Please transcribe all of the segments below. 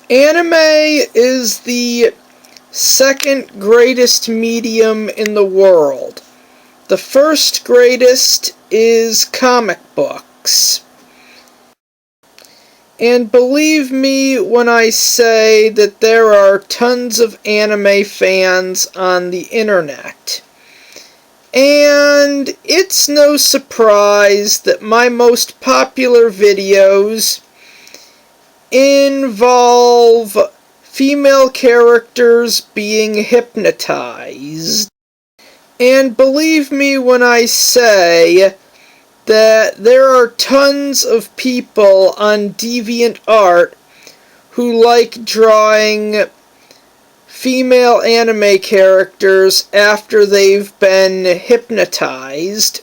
Anime is the second greatest medium in the world. The first greatest is comic books. And believe me when I say that there are tons of anime fans on the internet. And it's no surprise that my most popular videos involve female characters being hypnotized. And believe me when I say that there are tons of people on deviantart who like drawing female anime characters after they've been hypnotized.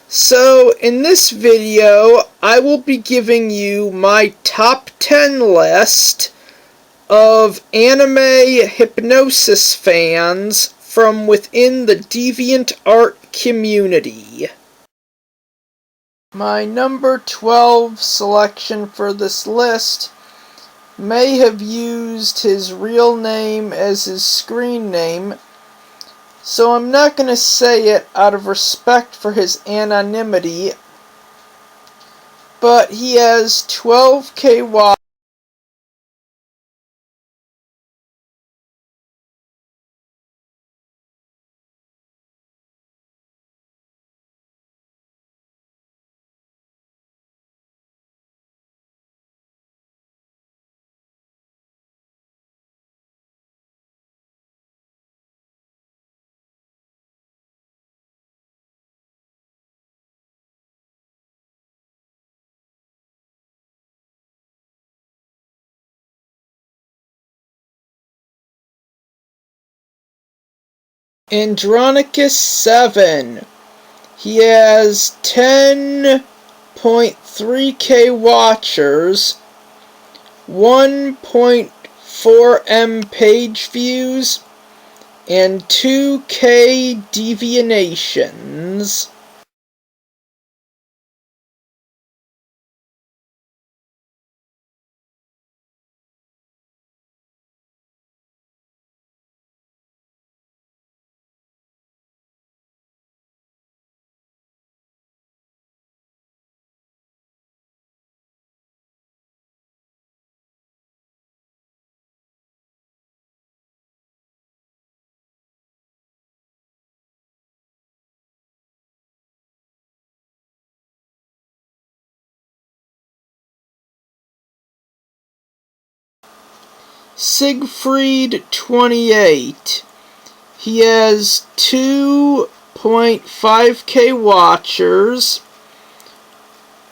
So in this video, I will be giving you my top 10 list of anime hypnosis fans from within the deviantart community. My number 12 selection for this list may have used his real name as his screen name, so I'm not going to say it out of respect for his anonymity, but he has 12K watch. Andronicus 7. He has 10.3K watchers, 1.4M page views, and 2K deviations. Siegfried 28. He has 2.5K watchers,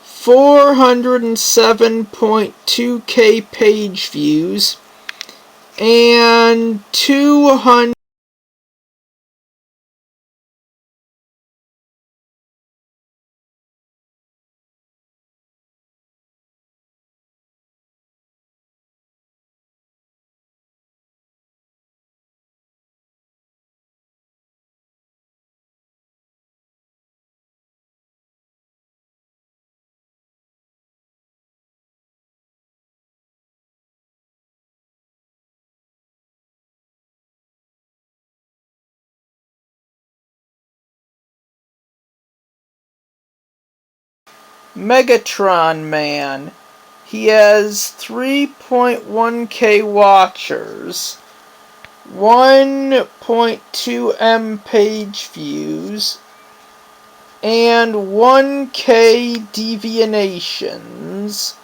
407.2K page views, and 200. Megatron Man. He has 3.1K watchers, 1.2M page views, and 1K deviations.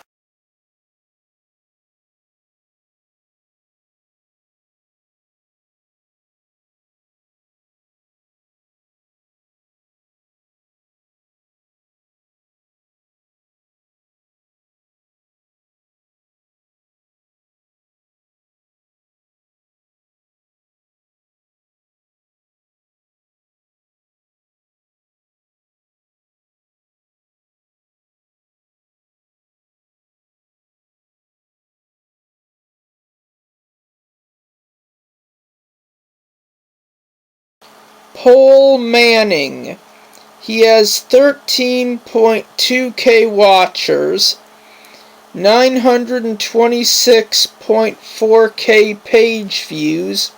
Paul Manning. He has 13.2K watchers, 926.4K page views,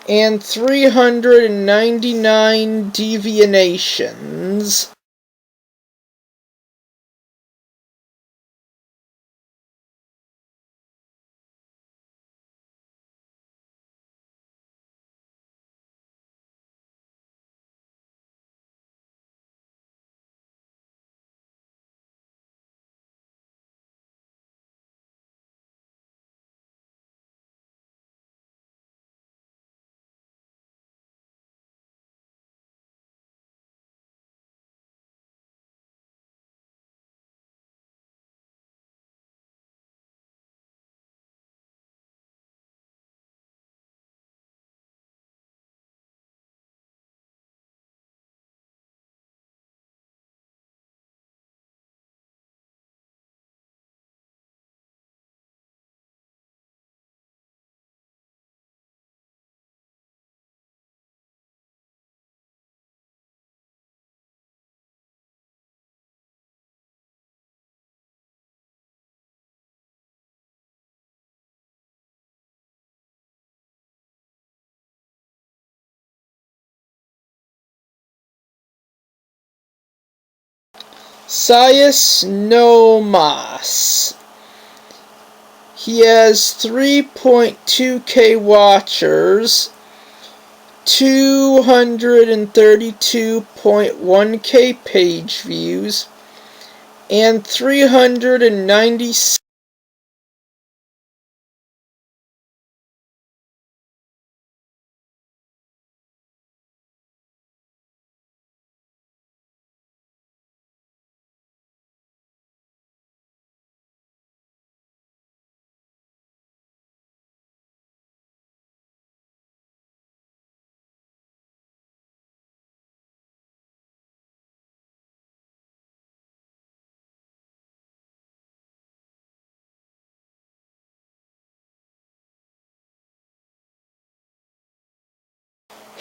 and 399 deviations. Sias Nomas. He has 3.2K watchers, 232.1K page views, and 396.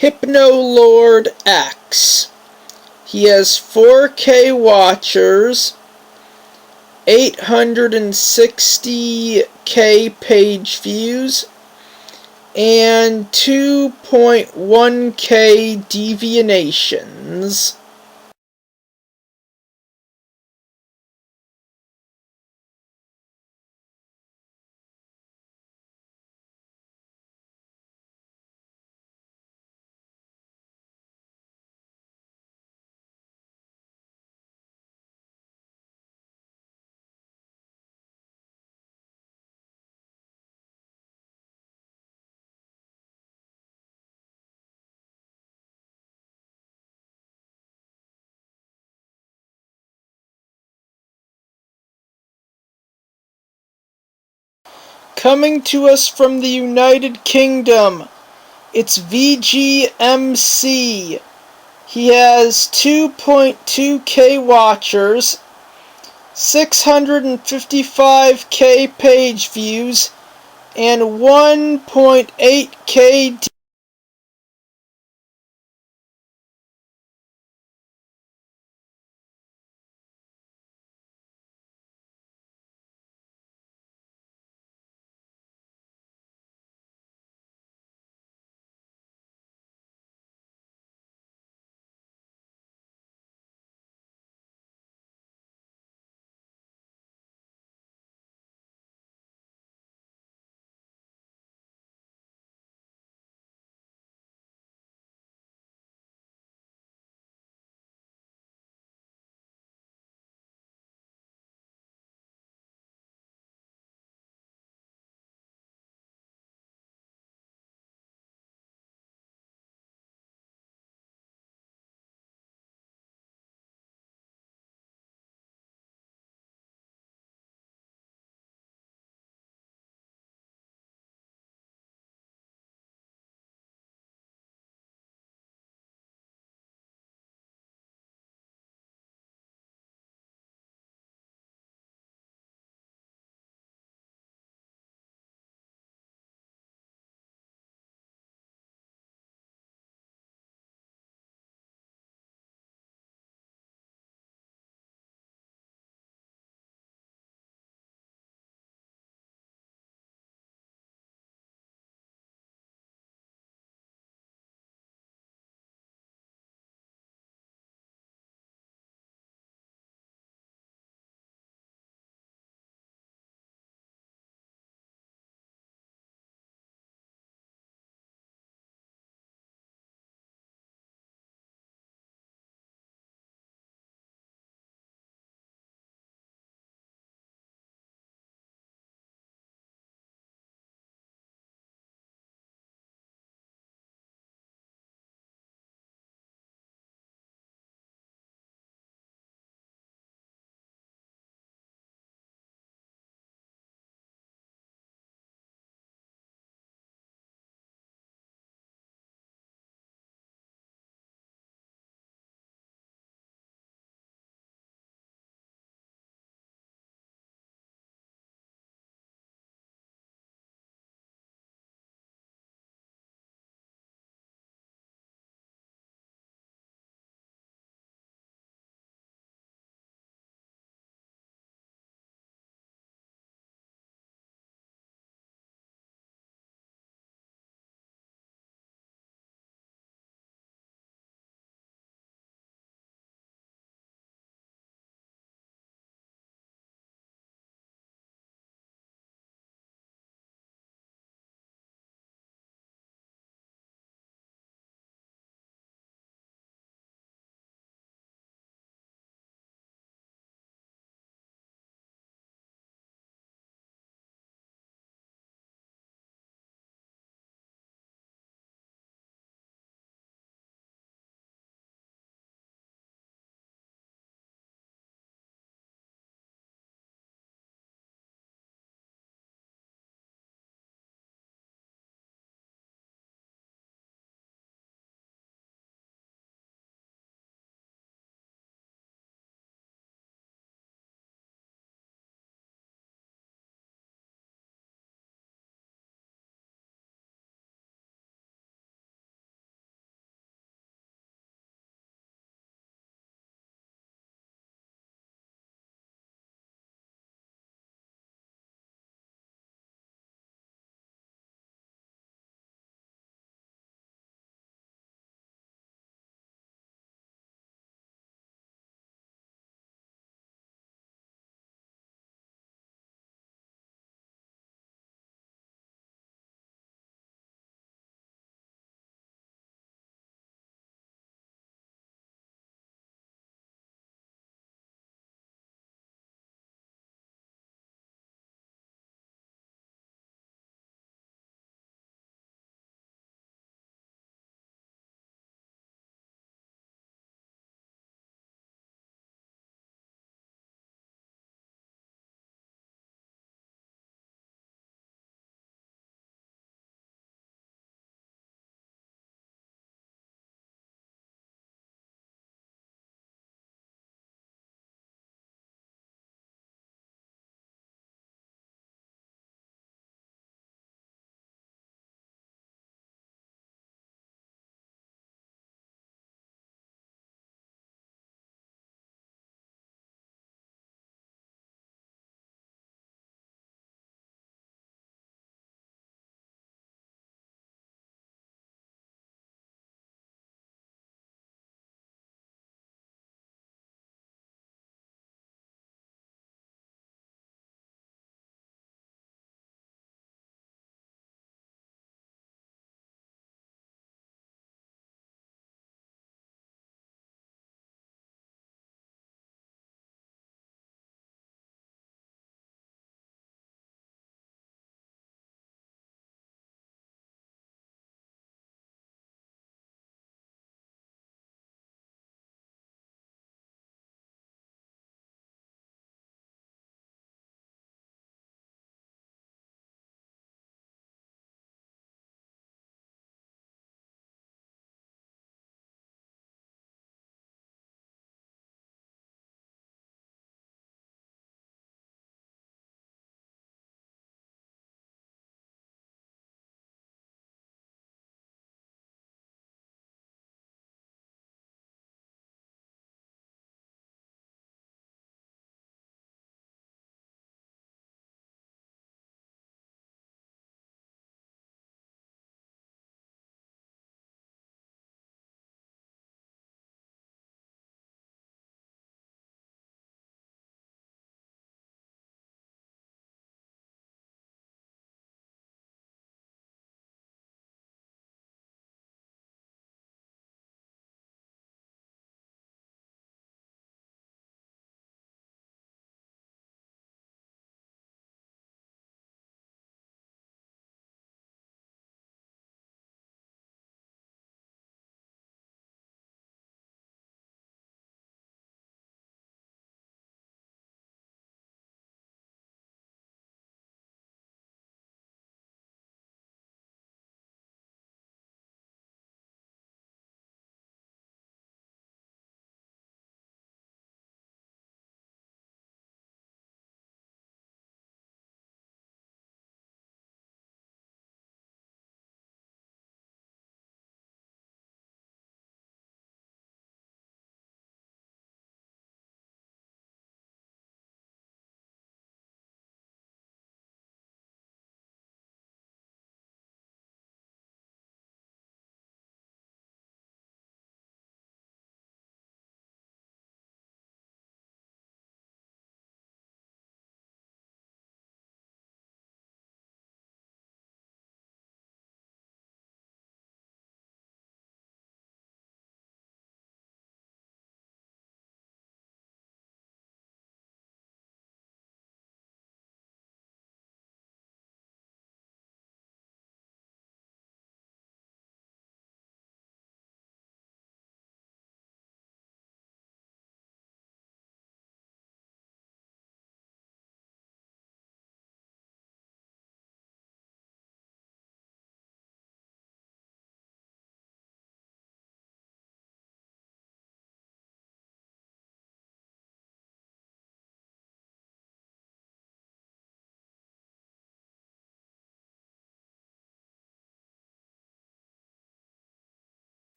Hypnoloord X. He has 4K watchers, 860K page views, and 2.1K deviations. Coming to us from the United Kingdom, it's VGMC. He has 2.2K watchers, 655K page views, and 1.8K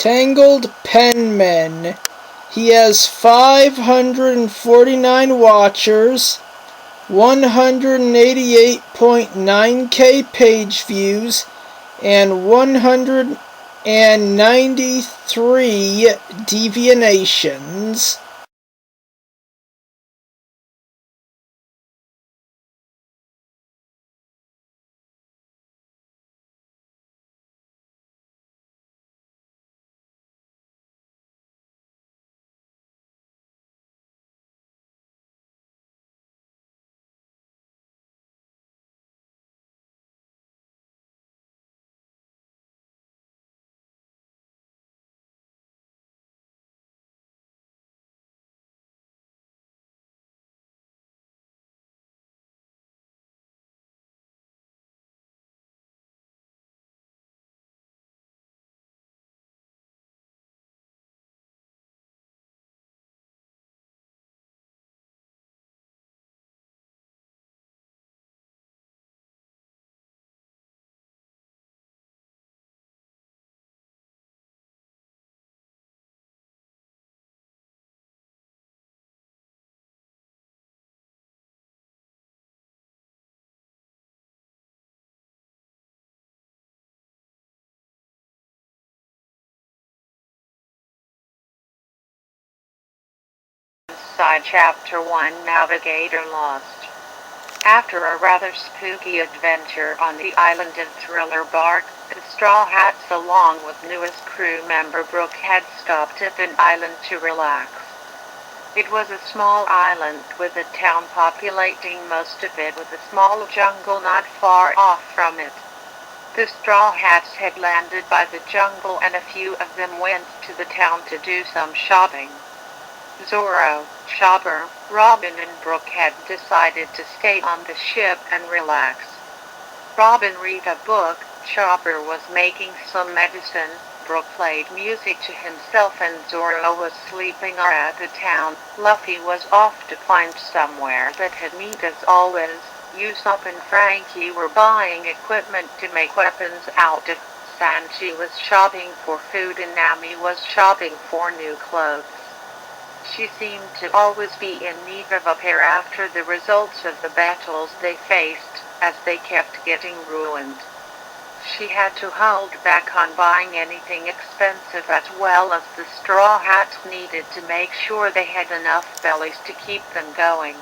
Tangled Penmen. He has 549 watchers, 188.9k page views, and 193 deviations. Side Chapter 1 Navigator Lost. After a rather spooky adventure on the island of Thriller Bark, the Straw Hats along with newest crew member Brooke had stopped at an island to relax. It was a small island with a town populating most of it with a small jungle not far off from it. The Straw Hats had landed by the jungle and a few of them went to the town to do some shopping. Zorro, Chopper, Robin and Brooke had decided to stay on the ship and relax. Robin read a book, Chopper was making some medicine, Brooke played music to himself and Zorro was sleeping at the town. Luffy was off to find somewhere that had meat as always. Usopp and Frankie were buying equipment to make weapons out of. Sanji was shopping for food and Nami was shopping for new clothes. She seemed to always be in need of a pair after the results of the battles they faced, as they kept getting ruined. She had to hold back on buying anything expensive as well as the Straw Hats needed to make sure they had enough bellies to keep them going.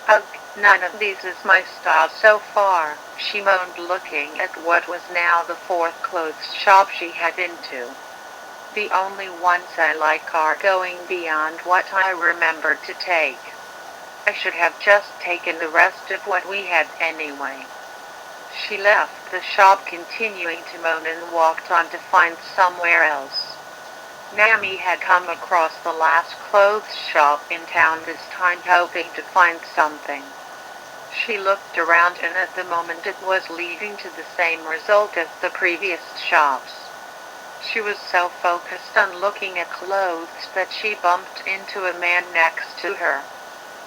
Ugh, none of these is my style so far, she moaned looking at what was now the fourth clothes shop she had been to. The only ones I like are going beyond what I remember to take. I should have just taken the rest of what we had anyway. She left the shop continuing to moan and walked on to find somewhere else. Nami had come across the last clothes shop in town this time hoping to find something. She looked around and at the moment it was leading to the same result as the previous shops. She was so focused on looking at clothes that she bumped into a man next to her.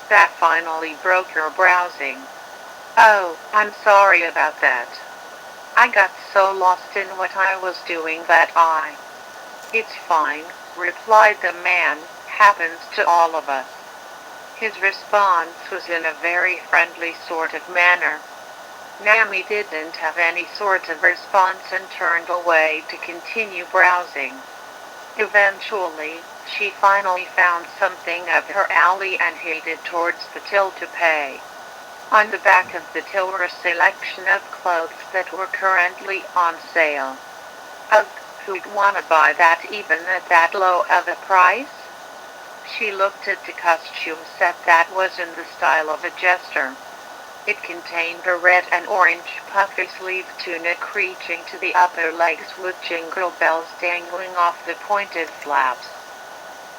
That finally broke her browsing. Oh, I'm sorry about that. I got so lost in what I was doing that I... It's fine, replied the man, happens to all of us. His response was in a very friendly sort of manner. Nami didn't have any sort of response and turned away to continue browsing. Eventually, she finally found something up her alley and headed towards the till to pay. On the back of the till were a selection of clothes that were currently on sale. Ugh, who'd wanna buy that even at that low of a price? She looked at the costume set that was in the style of a jester. It contained a red and orange puffy-sleeved tunic reaching to the upper legs with jingle bells dangling off the pointed flaps.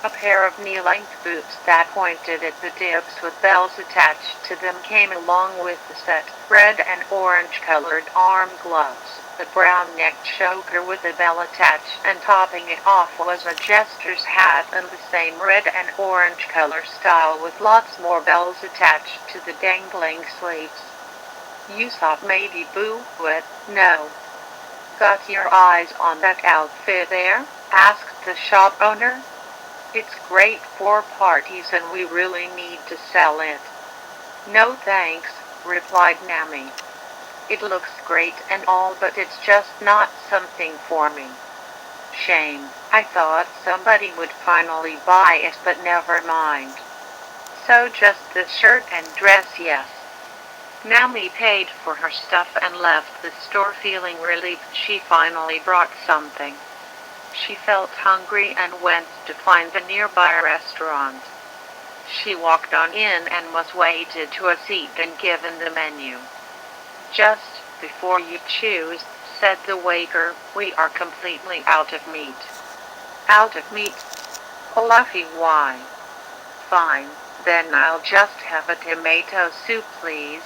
A pair of knee-length boots that pointed at the dips with bells attached to them came along with the set, red and orange-colored arm gloves, a brown-necked choker with a bell attached, and topping it off was a jester's hat in the same red and orange color style with lots more bells attached to the dangling sleeves. Usopp maybe boo would, no. Got your eyes on that outfit there? asked the shop owner. It's great for parties and we really need to sell it. No thanks, replied Nami. It looks great and all, but it's just not something for me. Shame, I thought somebody would finally buy it, but never mind. So just the shirt and dress, yes. Nami paid for her stuff and left the store feeling relieved she finally brought something. She felt hungry and went to find a nearby restaurant. She walked on in and was waited to a seat and given the menu. Just before you choose, said the waiter, we are completely out of meat. Out of meat? Fluffy, why? Fine, then I'll just have a tomato soup, please.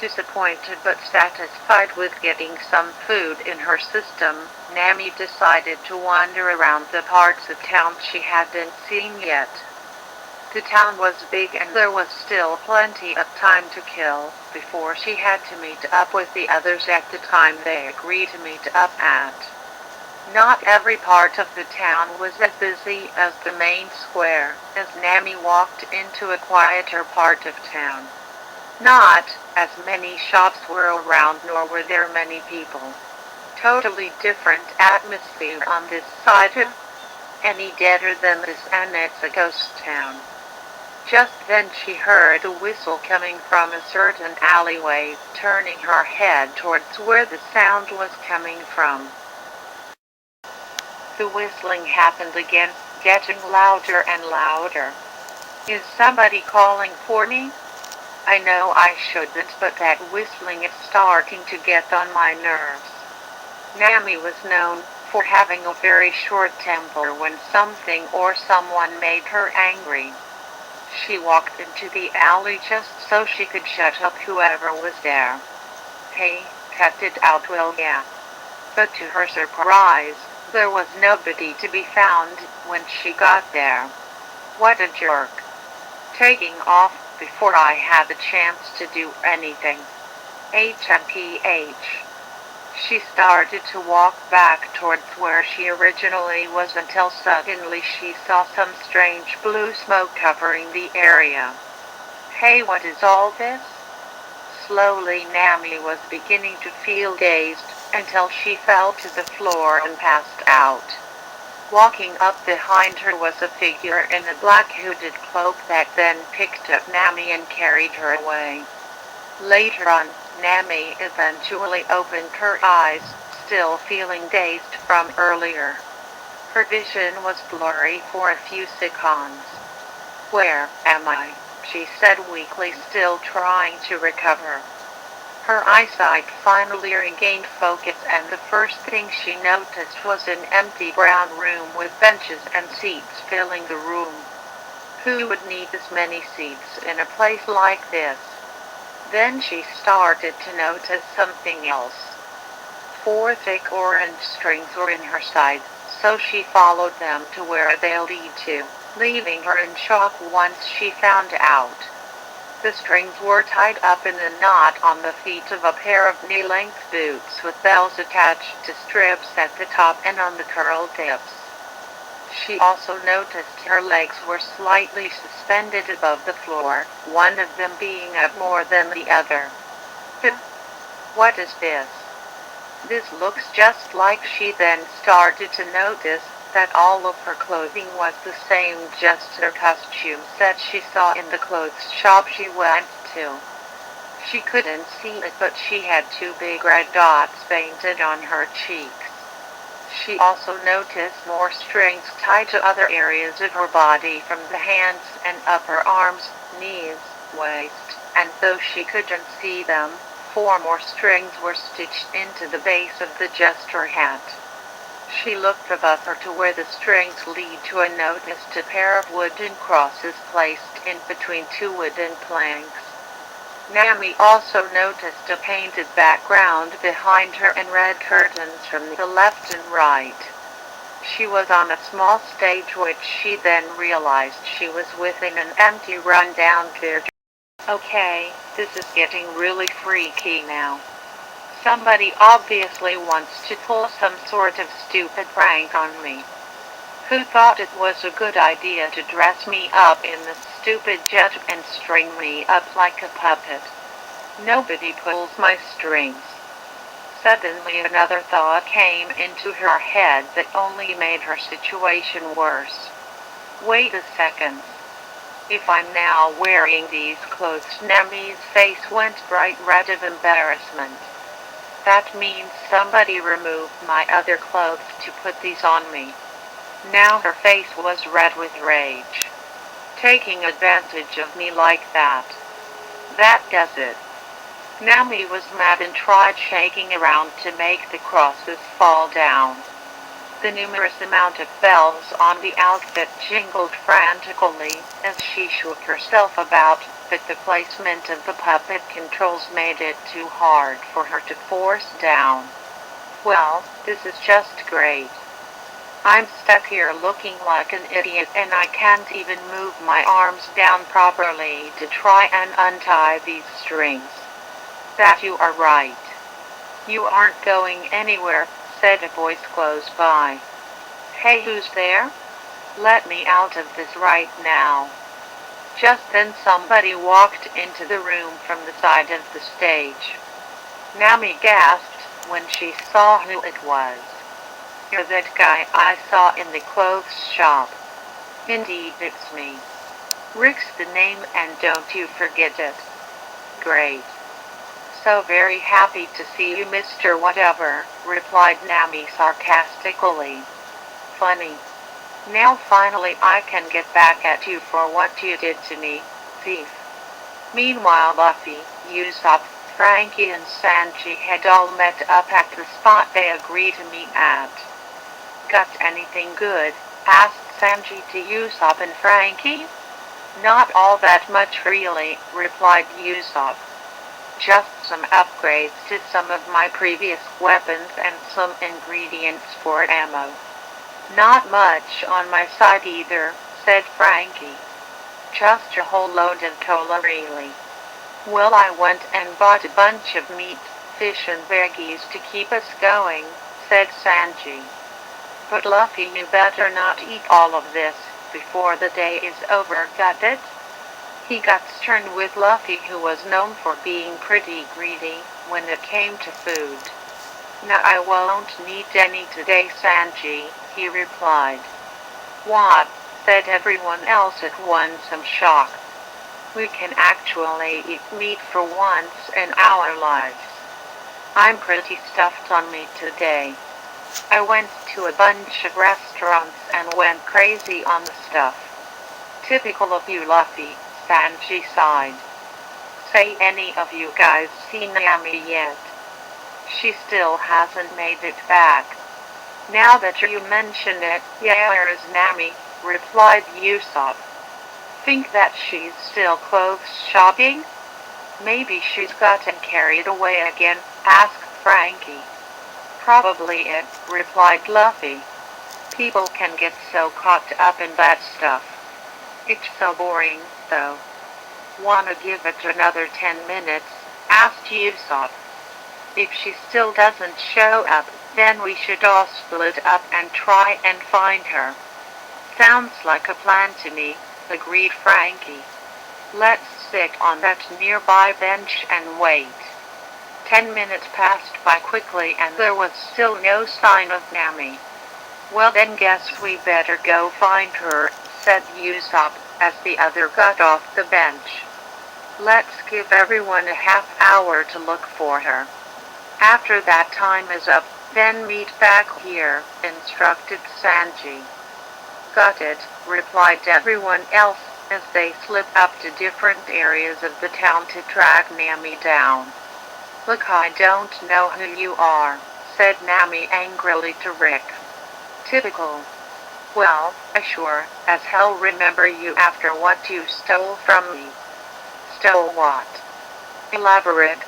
Disappointed but satisfied with getting some food in her system, Nami decided to wander around the parts of town she hadn't seen yet. The town was big and there was still plenty of time to kill before she had to meet up with the others at the time they agreed to meet up at. Not every part of the town was as busy as the main square as Nami walked into a quieter part of town. Not as many shops were around, nor were there many people. Totally different atmosphere on this side. Any deader than this, and it's a ghost town. Just then she heard a whistle coming from a certain alleyway, turning her head towards where the sound was coming from. The whistling happened again, getting louder and louder. Is somebody calling for me? I know I shouldn't, but that whistling is starting to get on my nerves. Nami was known for having a very short temper when something or someone made her angry. She walked into the alley just so she could shut up whoever was there. Hey, cut it out, will ya? But to her surprise, there was nobody to be found when she got there. What a jerk. Taking off before I had the chance to do anything. HMPH. She started to walk back towards where she originally was until suddenly she saw some strange blue smoke covering the area. Hey, what is all this? Slowly Nami was beginning to feel dazed until she fell to the floor and passed out. Walking up behind her was a figure in a black hooded cloak that then picked up Nami and carried her away. Later on, Nami eventually opened her eyes, still feeling dazed from earlier. Her vision was blurry for a few seconds. Where am I? She said weakly, still trying to recover. Her eyesight finally regained focus, and the first thing she noticed was an empty brown room with benches and seats filling the room. Who would need this many seats in a place like this? Then she started to notice something else. 4 thick orange strings were in her side, so she followed them to where they lead to, leaving her in shock once she found out. The strings were tied up in a knot on the feet of a pair of knee-length boots with bells attached to strips at the top and on the curl tips. She also noticed her legs were slightly suspended above the floor, one of them being up more than the other. What is this? This looks just like. She then started to notice that all of her clothing was the same, just her costumes that she saw in the clothes shop she went to. She couldn't see it, but she had 2 big red dots painted on her cheeks. She also noticed more strings tied to other areas of her body, from the hands and upper arms, knees, waist, and though she couldn't see them, 4 more strings were stitched into the base of the jester hat. She looked above her to where the strings lead to and noticed a pair of wooden crosses placed in between 2 wooden planks. Nami also noticed a painted background behind her and red curtains from the left and right. She was on a small stage, which she then realized she was within an empty rundown theater. Okay, this is getting really freaky now. Somebody obviously wants to pull some sort of stupid prank on me. Who thought it was a good idea to dress me up in this stupid jet and string me up like a puppet? Nobody pulls my strings. Suddenly another thought came into her head that only made her situation worse. Wait a second. If I'm now wearing these clothes, Nami's face went bright red of embarrassment. That means somebody removed my other clothes to put these on me. Now her face was red with rage. Taking advantage of me like that. That does it. Nami was mad and tried shaking around to make the crosses fall down. The numerous amount of bells on the outfit jingled frantically as she shook herself about, but the placement of the puppet controls made it too hard for her to force down. Well, this is just great. I'm stuck here looking like an idiot and I can't even move my arms down properly to try and untie these strings. That you are right. You aren't going anywhere, said a voice close by. Hey, who's there? Let me out of this right now. Just then somebody walked into the room from the side of the stage. Nami gasped when she saw who it was. You're that guy I saw in the clothes shop. Indeed, it's me. Rick's the name and don't you forget it. Great. So very happy to see you, Mr. Whatever, replied Nami sarcastically. Funny. Now finally I can get back at you for what you did to me, thief. Meanwhile Luffy, Usopp, Frankie and Sanji had all met up at the spot they agreed to meet at. Got anything good? Asked Sanji to Usopp and Frankie. Not all that much really, replied Usopp. Just some upgrades to some of my previous weapons and some ingredients for ammo. Not much on my side either, said Frankie. Just a whole load of cola really. Well, I went and bought a bunch of meat, fish and veggies to keep us going, said Sanji. But Luffy, you better not eat all of this before the day is over, got it? He got stern with Luffy, who was known for being pretty greedy when it came to food. No, I won't need any today, Sanji, he replied. What? Said everyone else at once in shock. We can actually eat meat for once in our lives. I'm pretty stuffed on meat today. I went to a bunch of restaurants and went crazy on the stuff. Typical of you, Luffy, Sanji sighed. Say, any of you guys seen Nami yet? She still hasn't made it back. Now that you mention it, yeah, where is Nami? Replied Usopp. Think that she's still clothes shopping? Maybe she's gotten carried away again, asked Frankie. Probably it, replied Luffy. People can get so caught up in that stuff. It's so boring, though. Wanna give it another 10 minutes? Asked Usopp. If she still doesn't show up, then we should all split up and try and find her. Sounds like a plan to me, agreed Frankie. Let's sit on that nearby bench and wait. 10 minutes passed by quickly and there was still no sign of Nami. Well then guess we better go find her, said Usopp, as the other got off the bench. Let's give everyone a half hour to look for her. After that time is up, then meet back here, instructed Sanji. Got it, replied everyone else, as they slipped up to different areas of the town to track Nami down. Look, I don't know who you are, said Nami angrily to Rick. Typical. Well, I sure as hell remember you after what you stole from me. Stole what? Elaborate.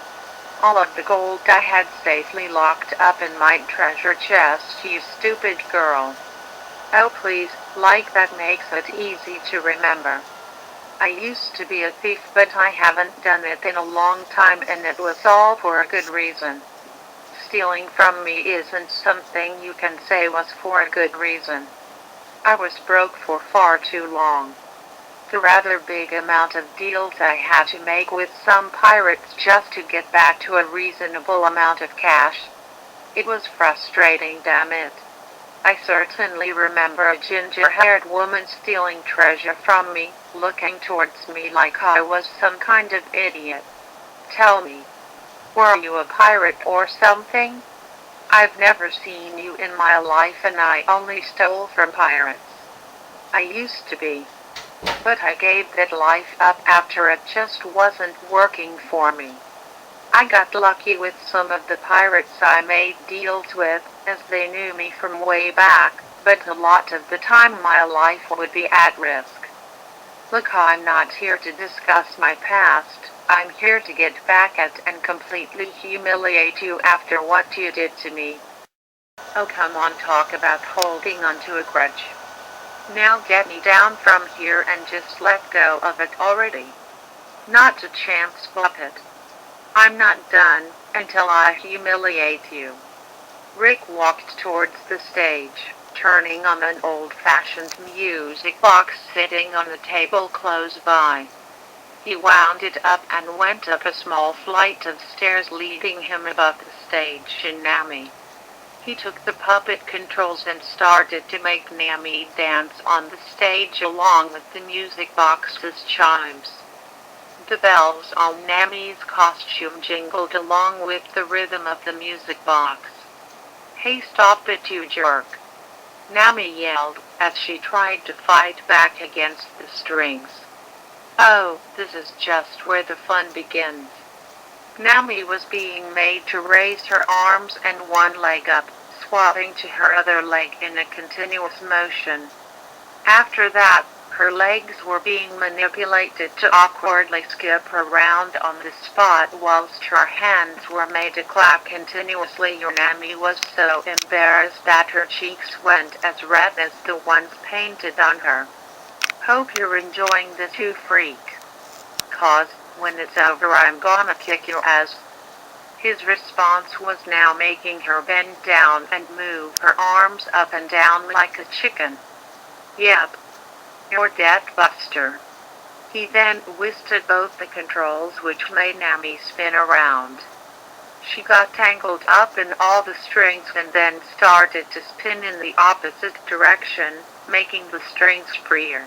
All of the gold I had safely locked up in my treasure chest, you stupid girl. Oh please, like that makes it easy to remember. I used to be a thief, but I haven't done it in a long time and it was all for a good reason. stealing from me isn't something you can say was for a good reason. I was broke for far too long. The rather big amount of deals I had to make with some pirates just to get back to a reasonable amount of cash. It was frustrating, damn it. I certainly remember a ginger-haired woman stealing treasure from me, looking towards me like I was some kind of idiot. Tell me, were you a pirate or something? I've never seen you in my life and I only stole from pirates. I used to be. But I gave that life up after it just wasn't working for me. I got lucky with some of the pirates I made deals with, as they knew me from way back, but a lot of the time my life would be at risk. Look, I'm not here to discuss my past, I'm here to get back at and completely humiliate you after what you did to me. Oh, come on, talk about holding onto a grudge. Now get me down from here and just let go of it already. Not a chance, puppet. I'm not done until I humiliate you. Rick walked towards the stage, turning on an old-fashioned music box sitting on the table close by. He wound it up and went up a small flight of stairs leading him above the stage in Nami. He took the puppet controls and started to make Nami dance on the stage along with the music box's chimes. The bells on Nami's costume jingled along with the rhythm of the music box. Hey, stop it, you jerk! Nami yelled as she tried to fight back against the strings. Oh, this is just where the fun begins. Nami was being made to raise her arms and one leg up, swapping to her other leg in a continuous motion. After that, her legs were being manipulated to awkwardly skip around on the spot whilst her hands were made to clap continuously. Nami was so embarrassed that her cheeks went as red as the ones painted on her. Hope you're enjoying this, you freak. 'Cause when it's over I'm gonna kick your ass. His response was now making her bend down and move her arms up and down like a chicken. Yep. You're dead, Buster. He then twisted both the controls, which made Nami spin around. She got tangled up in all the strings and then started to spin in the opposite direction, making the strings freer.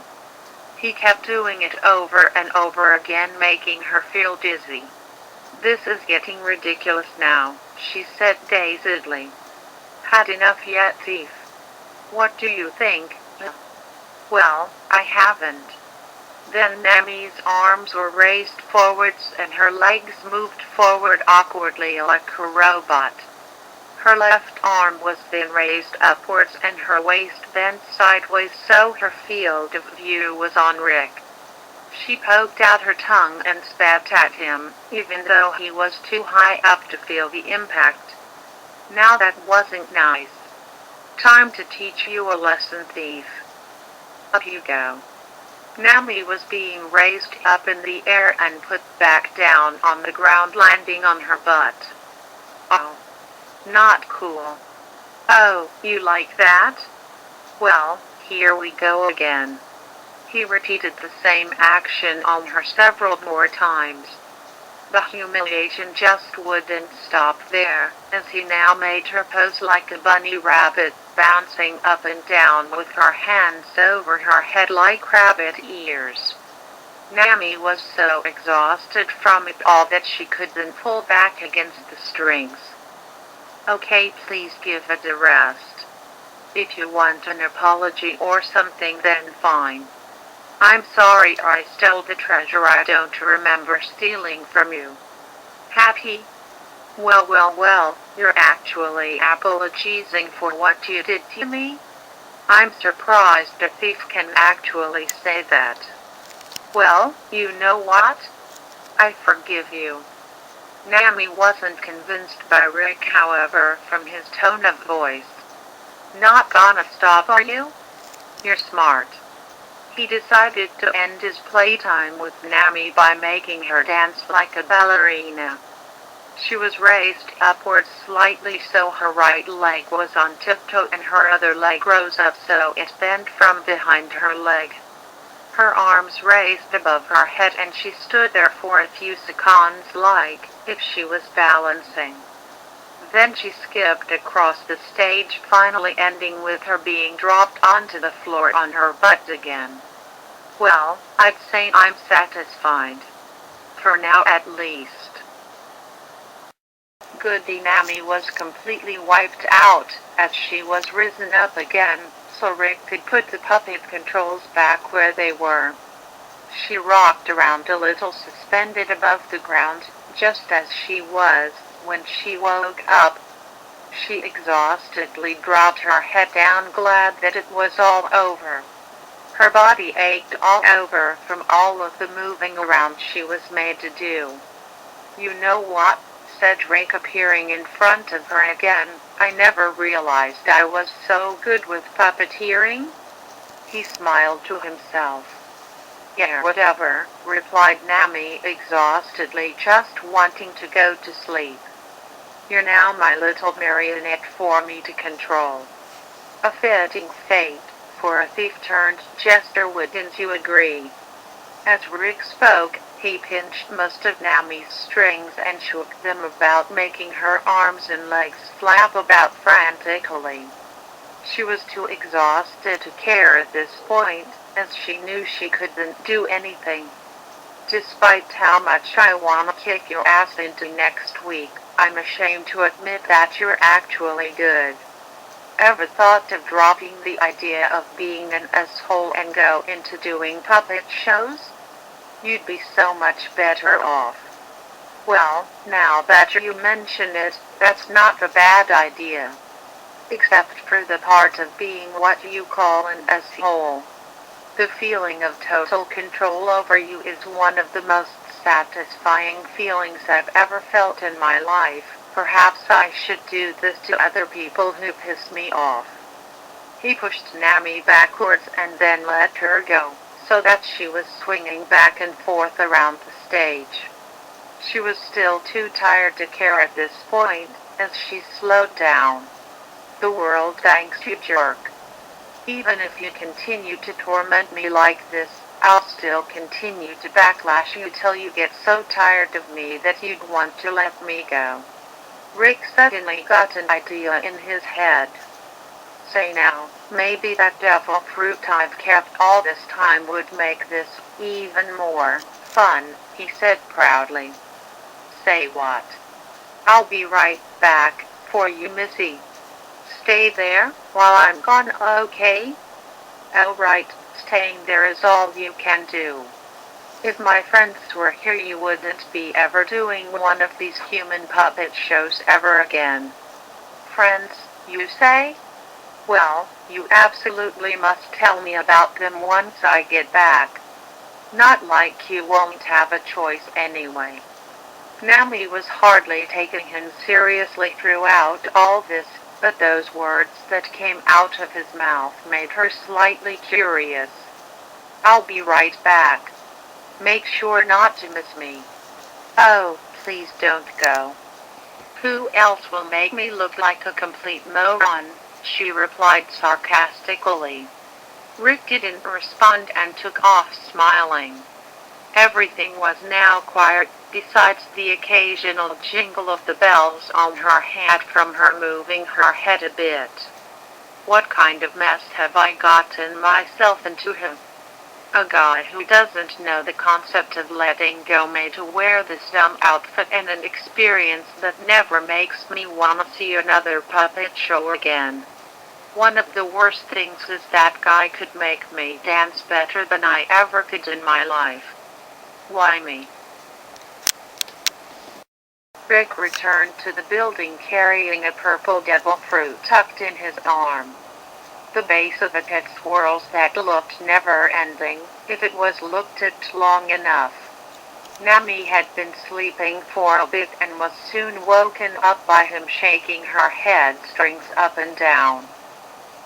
He kept doing it over and over again, making her feel dizzy. This is getting ridiculous now, she said dazedly. Had enough yet, thief? What do you think? Well, I haven't. Then Nami's arms were raised forwards and her legs moved forward awkwardly like a robot. Her left arm was then raised upwards and her waist bent sideways so her field of view was on Rick. She poked out her tongue and spat at him, even though he was too high up to feel the impact. Now that wasn't nice. Time to teach you a lesson, thief. Up you go. Nami was being raised up in the air and put back down on the ground, landing on her butt. Oh. Not cool. Oh, you like that? Well, here we go again. He repeated the same action on her several more times. The humiliation just wouldn't stop there, as he now made her pose like a bunny rabbit, bouncing up and down with her hands over her head like rabbit ears. Nami was so exhausted from it all that she couldn't pull back against the strings. Okay, please give it a rest. If you want an apology or something, then fine. I'm sorry I stole the treasure I don't remember stealing from you. Happy? Well, you're actually apologizing for what you did to me? I'm surprised a thief can actually say that. Well, you know what? I forgive you. Nami wasn't convinced by Rick, however, from his tone of voice. Not gonna stop, are you? You're smart. He decided to end his playtime with Nami by making her dance like a ballerina. She was raised upwards slightly so her right leg was on tiptoe and her other leg rose up so it bent from behind her leg. Her arms raised above her head and she stood there for a few seconds like if she was balancing. Then she skipped across the stage, finally ending with her being dropped onto the floor on her butt again. Well, I'd say I'm satisfied. For now at least. Goody Nami was completely wiped out, as she was risen up again, so Rick could put the puppet controls back where they were. She rocked around a little suspended above the ground, just as she was, when she woke up. She exhaustedly dropped her head down, glad that it was all over. Her body ached all over from all of the moving around she was made to do. "You know what?" said Rick, appearing in front of her again. "I never realized I was so good with puppeteering." He smiled to himself. "Yeah, whatever," replied Nami exhaustedly, just wanting to go to sleep. "You're now my little marionette for me to control." A fitting fate for a thief-turned-jester, wouldn't you agree? As Rick spoke, he pinched most of Nami's strings and shook them about, making her arms and legs flap about frantically. She was too exhausted to care at this point, as she knew she couldn't do anything. "Despite how much I want to kick your ass into next week, I'm ashamed to admit that you're actually good. Ever thought of dropping the idea of being an asshole and go into doing puppet shows? You'd be so much better off." "Well, now that you mention it, that's not a bad idea. Except for the part of being what you call an asshole. The feeling of total control over you is one of the most satisfying feelings I've ever felt in my life. Perhaps I should do this to other people who piss me off." He pushed Nami backwards and then let her go, so that she was swinging back and forth around the stage. She was still too tired to care at this point, as she slowed down. "The world thanks you, jerk. Even if you continue to torment me like this, I'll still continue to backlash you till you get so tired of me that you'd want to let me go." Rick suddenly got an idea in his head. "Say now, maybe that devil fruit I've kept all this time would make this even more fun," he said proudly. "Say what?" "I'll be right back for you, Missy. Stay there while I'm gone, okay?" "Oh right, staying there is all you can do. If my friends were here you wouldn't be ever doing one of these human puppet shows ever again." "Friends, you say? Well, you absolutely must tell me about them once I get back. Not like you won't have a choice anyway." Nami was hardly taking him seriously throughout all this, but those words that came out of his mouth made her slightly curious. "I'll be right back. Make sure not to miss me." "Oh, please don't go." "Who else will make me look like a complete moron?" she replied sarcastically. Rick didn't respond and took off smiling. Everything was now quiet, besides the occasional jingle of the bells on her hat from her moving her head a bit. "What kind of mess have I gotten myself into here? A guy who doesn't know the concept of letting go made to wear this dumb outfit, and an experience that never makes me want to see another puppet show again. One of the worst things is that guy could make me dance better than I ever could in my life. Why me?" Rick returned to the building carrying a purple devil fruit tucked in his arm. The base of it had swirls that looked never-ending, if it was looked at long enough. Nami had been sleeping for a bit and was soon woken up by him shaking her head strings up and down.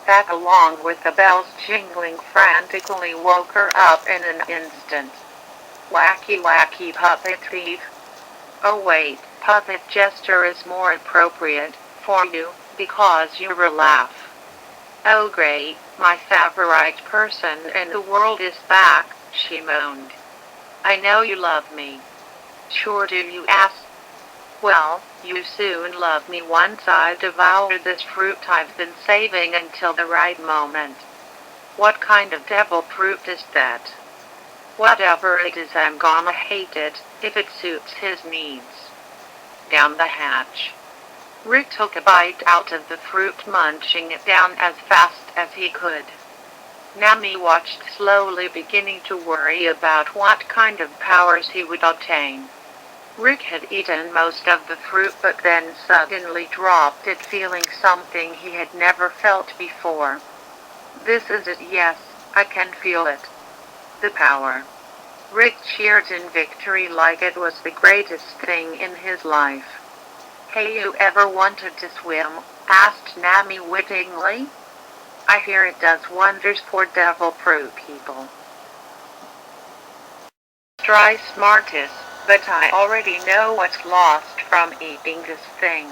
That, along with the bells jingling frantically, woke her up in an instant. "Wacky wacky puppet thief. Oh wait, Puppet gesture is more appropriate for you because you're a laugh. Oh great, my favorite person in the world is back, she moaned. I know you love me. Sure do you ask. Well, you soon love me once I devour this fruit I've been saving until the right moment. What kind of devil fruit is that? Whatever it is, I'm gonna hate it, if it suits his needs. Down the hatch. Rick took a bite out of the fruit, munching it down as fast as he could. Nami watched slowly, beginning to worry about what kind of powers he would obtain. Rick had eaten most of the fruit but then suddenly dropped it, feeling something he had never felt before. This is it, yes, I can feel it. The power. Rick cheered in victory like it was the greatest thing in his life. Hey, you ever wanted to swim? Asked Nami wittingly. I hear it does wonders for devil fruit people. Try smartest, but I already know what's lost from eating this thing.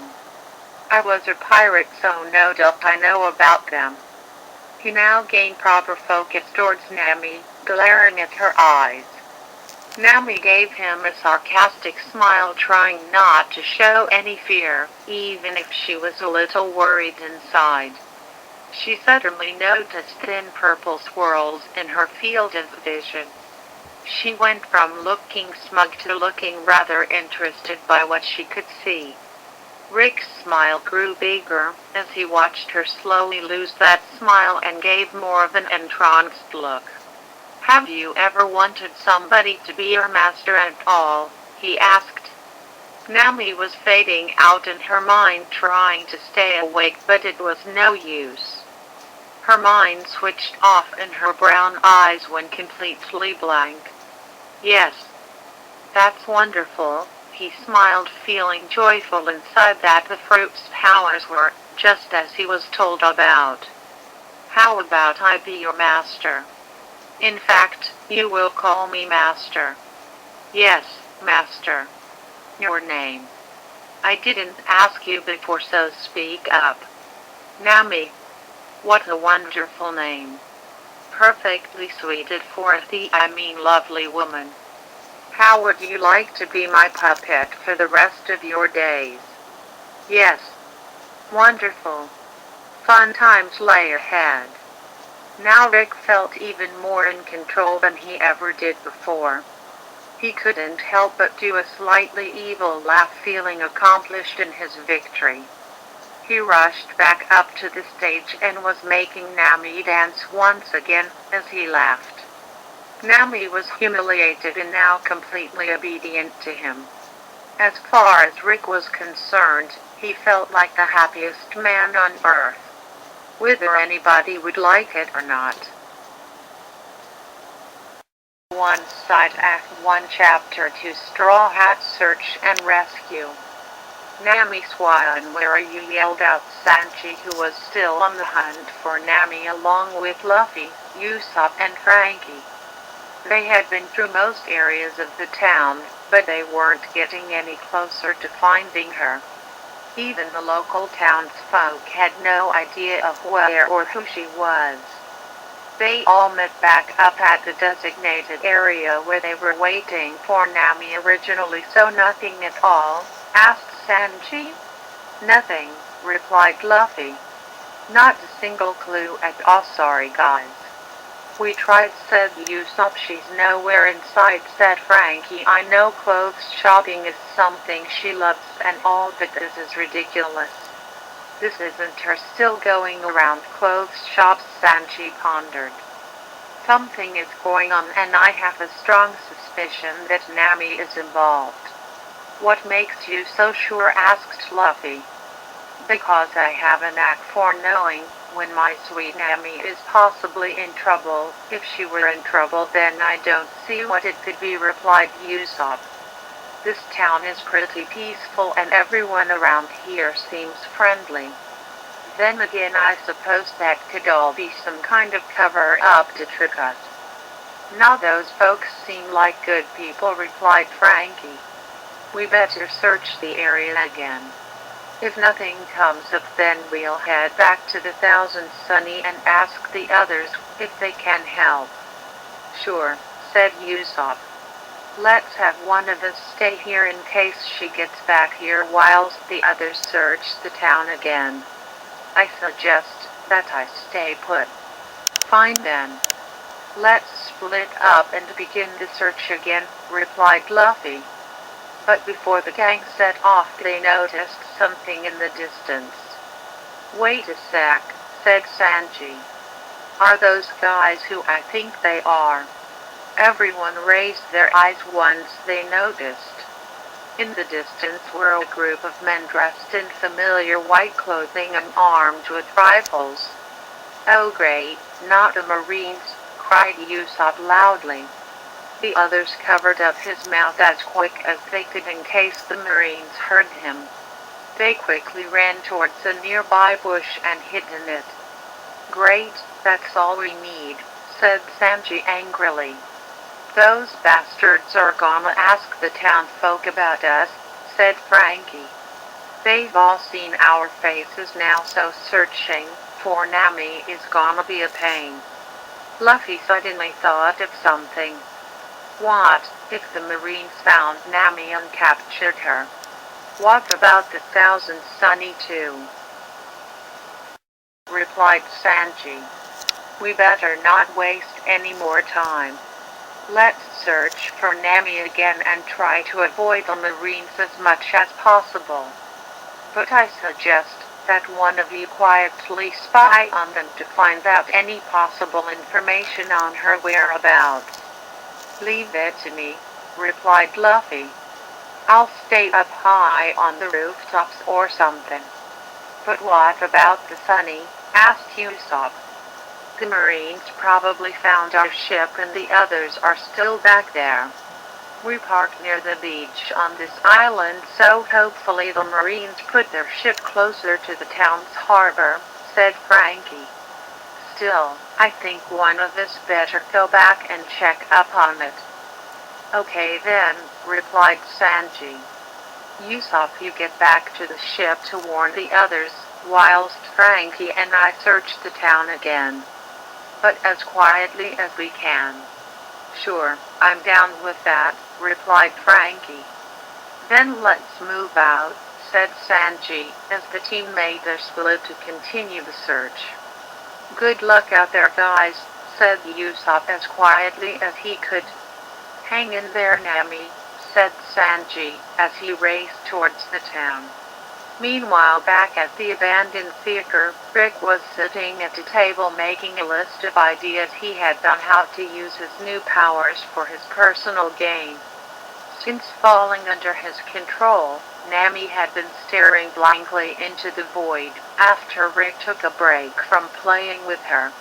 I was a pirate, so no doubt I know about them. He now gained proper focus towards Nami, glaring at her eyes. Nami gave him a sarcastic smile, trying not to show any fear, even if she was a little worried inside. She suddenly noticed thin purple swirls in her field of vision. She went from looking smug to looking rather interested by what she could see. Rick's smile grew bigger as he watched her slowly lose that smile and gave more of an entranced look. Have you ever wanted somebody to be your master at all? He asked. Nami was fading out in her mind, trying to stay awake, but it was no use. Her mind switched off and her brown eyes went completely blank. Yes. That's wonderful, he smiled, feeling joyful inside that the fruit's powers were just as he was told about. How about I be your master? In fact, you will call me master. Yes, master. Your name. I didn't ask you before, so speak up. Nami. What a wonderful name. Perfectly suited for lovely woman. How would you like to be my puppet for the rest of your days? Yes. Wonderful. Fun times lay ahead. Now Rick felt even more in control than he ever did before. He couldn't help but do a slightly evil laugh, feeling accomplished in his victory. He rushed back up to the stage and was making Nami dance once again as he laughed. Nami was humiliated and now completely obedient to him. As far as Rick was concerned, he felt like the happiest man on earth. Whether anybody would like it or not. One side, Act 1, Chapter 2, Straw Hat Search and Rescue. Nami Swan, where are you? Yelled out Sanji, who was still on the hunt for Nami along with Luffy, Usopp and Frankie. They had been through most areas of the town, but they weren't getting any closer to finding her. Even the local townsfolk had no idea of where or who she was. They all met back up at the designated area where they were waiting for Nami originally. So nothing at all? Asked Sanji. Nothing, replied Luffy. Not a single clue at all, sorry guys. We tried, said Usopp. She's nowhere in sight, said Frankie. I know clothes shopping is something she loves and all, but this is ridiculous. This isn't her still going around clothes shops, Sanji pondered. Something is going on and I have a strong suspicion that Nami is involved. What makes you so sure? asked Luffy. Because I have a knack for knowing when my sweet Nami is possibly in trouble. If she were in trouble, then I don't see what it could be, replied Usopp. This town is pretty peaceful and everyone around here seems friendly. Then again, I suppose that could all be some kind of cover-up to trick us. Now those folks seem like good people, replied Frankie. We better search the area again. If nothing comes up, then we'll head back to the Thousand Sunny and ask the others if they can help. Sure, said Usopp. Let's have one of us stay here in case she gets back here whilst the others search the town again. I suggest that I stay put. Fine then. Let's split up and begin the search again, replied Luffy. But before the gang set off, they noticed something in the distance. Wait a sec, said Sanji. Are those guys who I think they are? Everyone raised their eyes once they noticed. In the distance were a group of men dressed in familiar white clothing and armed with rifles. Oh great, not the Marines, cried Usopp loudly. The others covered up his mouth as quick as they could in case the Marines heard him. They quickly ran towards a nearby bush and hid in it. Great, that's all we need, said Sanji angrily. Those bastards are gonna ask the townfolk about us, said Frankie. They've all seen our faces now, so searching for Nami is gonna be a pain. Luffy suddenly thought of something. What if the Marines found Nami and captured her? What about the Thousand Sunny too? Replied Sanji. We better not waste any more time. Let's search for Nami again and try to avoid the Marines as much as possible. But I suggest that one of you quietly spy on them to find out any possible information on her whereabouts. Leave it to me, replied Luffy. I'll stay up high on the rooftops or something. But what about the Sunny? Asked Usopp. The Marines probably found our ship and the others are still back there. We parked near the beach on this island, so hopefully the Marines put their ship closer to the town's harbor, said Frankie. Still, I think one of us better go back and check up on it. Okay then, replied Sanji. Usopp, you get back to the ship to warn the others, whilst Frankie and I search the town again. But as quietly as we can. Sure, I'm down with that, replied Frankie. Then let's move out, said Sanji, as the team made their split to continue the search. Good luck out there, guys, said Usopp as quietly as he could. Hang in there, Nami, said Sanji, as he raced towards the town. Meanwhile, back at the abandoned theater, Rick was sitting at a table making a list of ideas he had on how to use his new powers for his personal gain. Since falling under his control, Nami had been staring blankly into the void after Rick took a break from playing with her.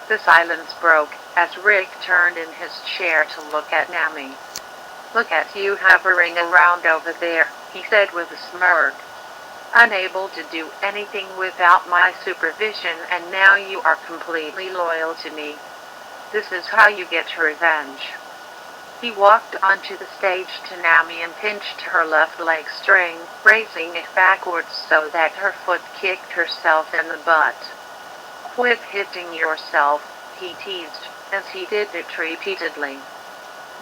The silence broke as Rick turned in his chair to look at Nami. Look at you hovering around over there, he said with a smirk. Unable to do anything without my supervision, and now you are completely loyal to me. This is how you get revenge. He walked onto the stage to Nami and pinched her left leg string, raising it backwards so that her foot kicked herself in the butt. Quit hitting yourself, he teased, as he did it repeatedly.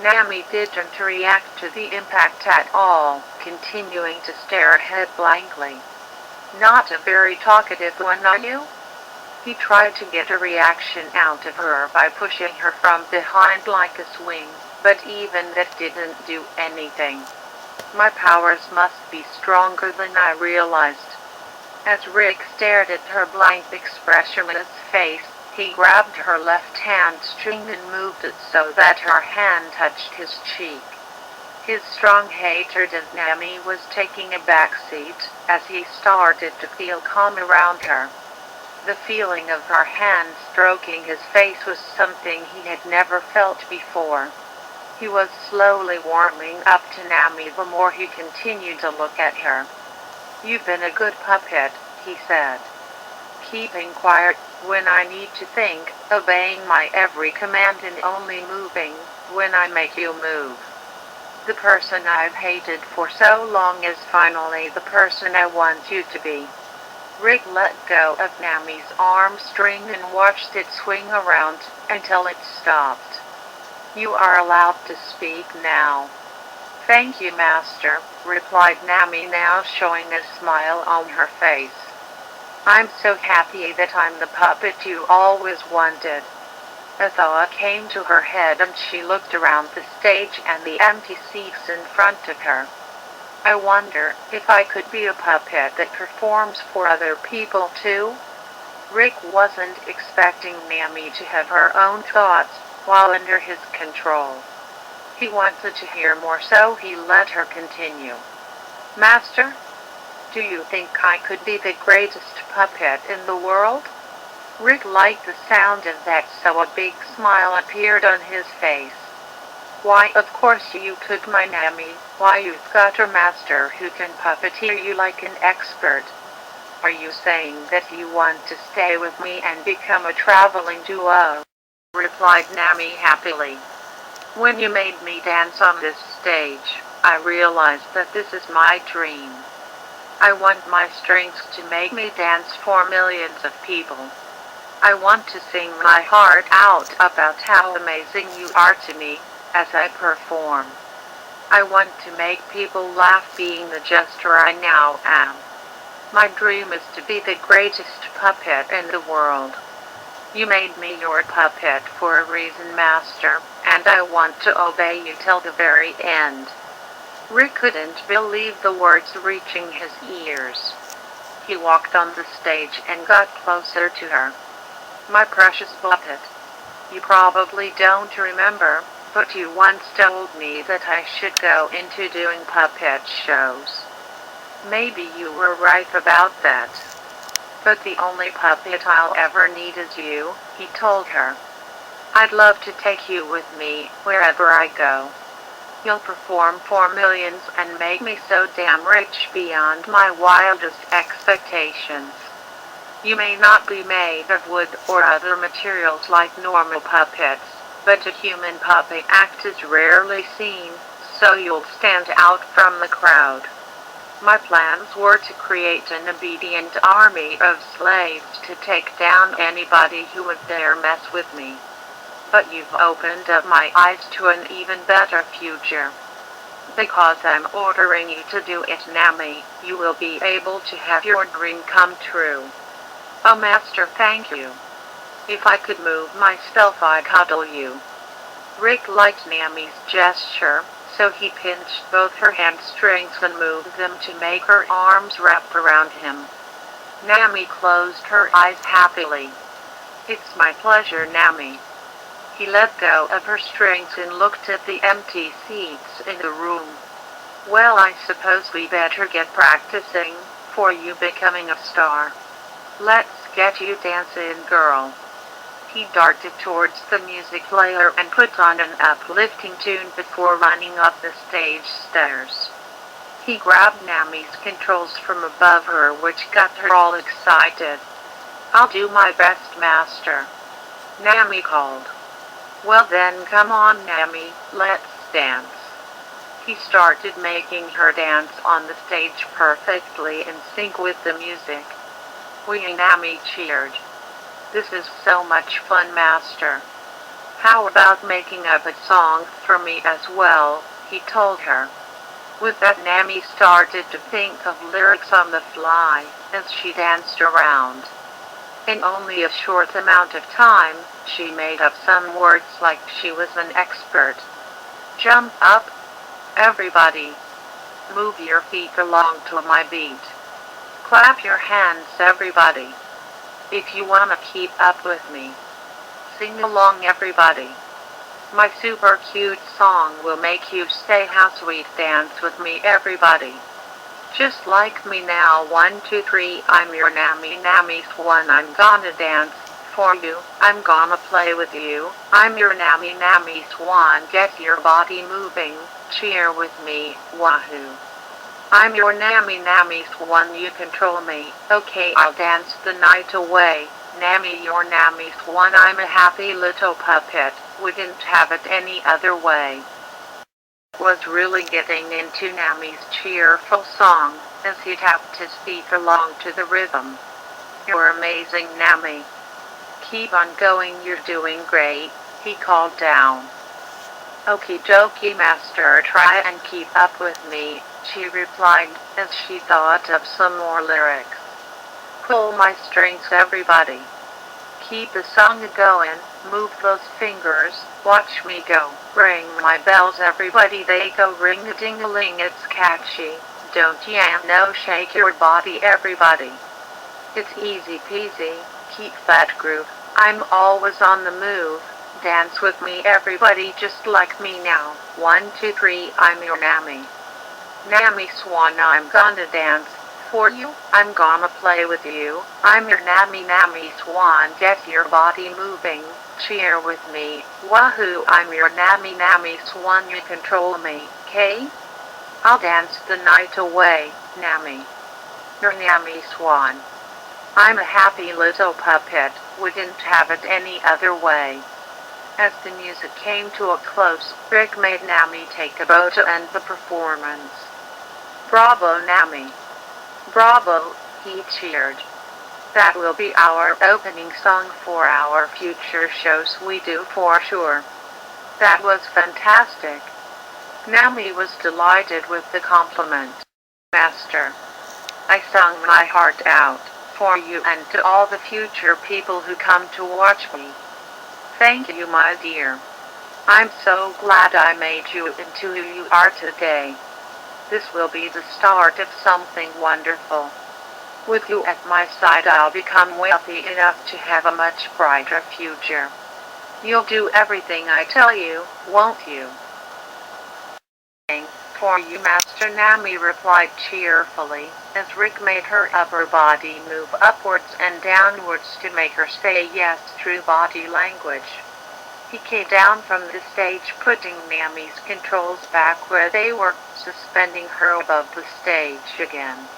Nami didn't react to the impact at all, continuing to stare ahead blankly. Not a very talkative one, are you? He tried to get a reaction out of her by pushing her from behind like a swing, but even that didn't do anything. My powers must be stronger than I realized. As Rick stared at her blank, expressionless face, he grabbed her left hamstring and moved it so that her hand touched his cheek. His strong hatred of Nami was taking a backseat as he started to feel calm around her. The feeling of her hand stroking his face was something he had never felt before. He was slowly warming up to Nami the more he continued to look at her. You've been a good puppet, he said. Keeping quiet when I need to think, obeying my every command and only moving when I make you move. The person I've hated for so long is finally the person I want you to be. Rick let go of Nami's arm string and watched it swing around until it stopped. You are allowed to speak now. Thank you, Master, replied Nami, now showing a smile on her face. I'm so happy that I'm the puppet you always wanted. A thought came to her head and she looked around the stage and the empty seats in front of her. I wonder if I could be a puppet that performs for other people too? Rick wasn't expecting Nami to have her own thoughts while under his control. He wanted to hear more, so he let her continue. Master, do you think I could be the greatest puppet in the world? Rick liked the sound of that, so a big smile appeared on his face. Why, of course you could, my Nami. Why, you've got a master who can puppeteer you like an expert. Are you saying that you want to stay with me and become a traveling duo? Replied Nami happily. When you made me dance on this stage, I realized that this is my dream. I want my strings to make me dance for millions of people. I want to sing my heart out about how amazing you are to me as I perform. I want to make people laugh being the jester I now am. My dream is to be the greatest puppet in the world. You made me your puppet for a reason, Master, and I want to obey you till the very end. Rick couldn't believe the words reaching his ears. He walked on the stage and got closer to her. My precious puppet. You probably don't remember, but you once told me that I should go into doing puppet shows. Maybe you were right about that. But the only puppet I'll ever need is you, he told her. I'd love to take you with me wherever I go. You'll perform for millions and make me so damn rich beyond my wildest expectations. You may not be made of wood or other materials like normal puppets, but a human puppet act is rarely seen, so you'll stand out from the crowd. My plans were to create an obedient army of slaves to take down anybody who would dare mess with me. But you've opened up my eyes to an even better future. Because I'm ordering you to do it, Nami, you will be able to have your dream come true. Oh, Master, thank you. If I could move myself, I'd cuddle you. Rick liked Nami's gesture, so he pinched both her hamstrings and moved them to make her arms wrap around him. Nami closed her eyes happily. It's my pleasure, Nami. He let go of her strings and looked at the empty seats in the room. Well, I suppose we better get practicing for you becoming a star. Let's get you dancing, girl. He darted towards the music player and put on an uplifting tune before running up the stage stairs. He grabbed Nami's controls from above her, which got her all excited. I'll do my best, Master, Nami called. Well then, come on, Nami, let's dance. He started making her dance on the stage perfectly in sync with the music. Nami cheered. This is so much fun, Master. How about making up a song for me as well, he told her. With that, Nami started to think of lyrics on the fly as she danced around. In only a short amount of time, she made up some words like she was an expert. Jump up, everybody. Move your feet along to my beat. Clap your hands, everybody. If you want to keep up with me. Sing along, everybody. My super cute song will make you say how sweet. Dance with me, everybody. Just like me now, 1, 2, 3, I'm your Nami, Nami's one. I'm gonna dance for you, I'm gonna play with you. I'm your Nami, Nami's one. Get your body moving, cheer with me, wahoo. I'm your Nami, Nami's one. You control me, okay, I'll dance the night away. Nami, your Nami's one. I'm a happy little puppet, wouldn't have it any other way. was really getting into Nami's cheerful song as he tapped his feet along to the rhythm. "You're amazing, Nami. Keep on going, you're doing great," he called down. "Okie dokie, master, try and keep up with me," she replied as she thought of some more lyrics. "Pull my strings, everybody. Keep the song going, move those fingers, watch me go. Ring my bells, everybody, they go ring-a-ding-a-ling, it's catchy. Don't ya know, shake your body, everybody. It's easy peasy, keep that groove. I'm always on the move. Dance with me, everybody, just like me now. 1, 2, 3, I'm your Nami. Nami Swan, I'm gonna dance for you, I'm gonna play with you. I'm your Nami Swan, get your body moving. Cheer with me, wahoo, I'm your Nami Swan, you control me, 'kay? I'll dance the night away, Nami. Your Nami Swan. I'm a happy little puppet, wouldn't have it any other way." As the music came to a close, Rick made Nami take a bow to end the performance. "Bravo, Nami. Bravo," he cheered. "That will be our opening song for our future shows we do for sure." "That was fantastic." Nami was delighted with the compliment. "Master, I sung my heart out for you and to all the future people who come to watch me. Thank you, my dear. I'm so glad I made you into who you are today. This will be the start of something wonderful. With you at my side, I'll become wealthy enough to have a much brighter future. You'll do everything I tell you, won't you?" "For you, Master," Nami replied cheerfully, as Rick made her upper body move upwards and downwards to make her say yes through body language. He came down from the stage, putting Nami's controls back where they were, suspending her above the stage again.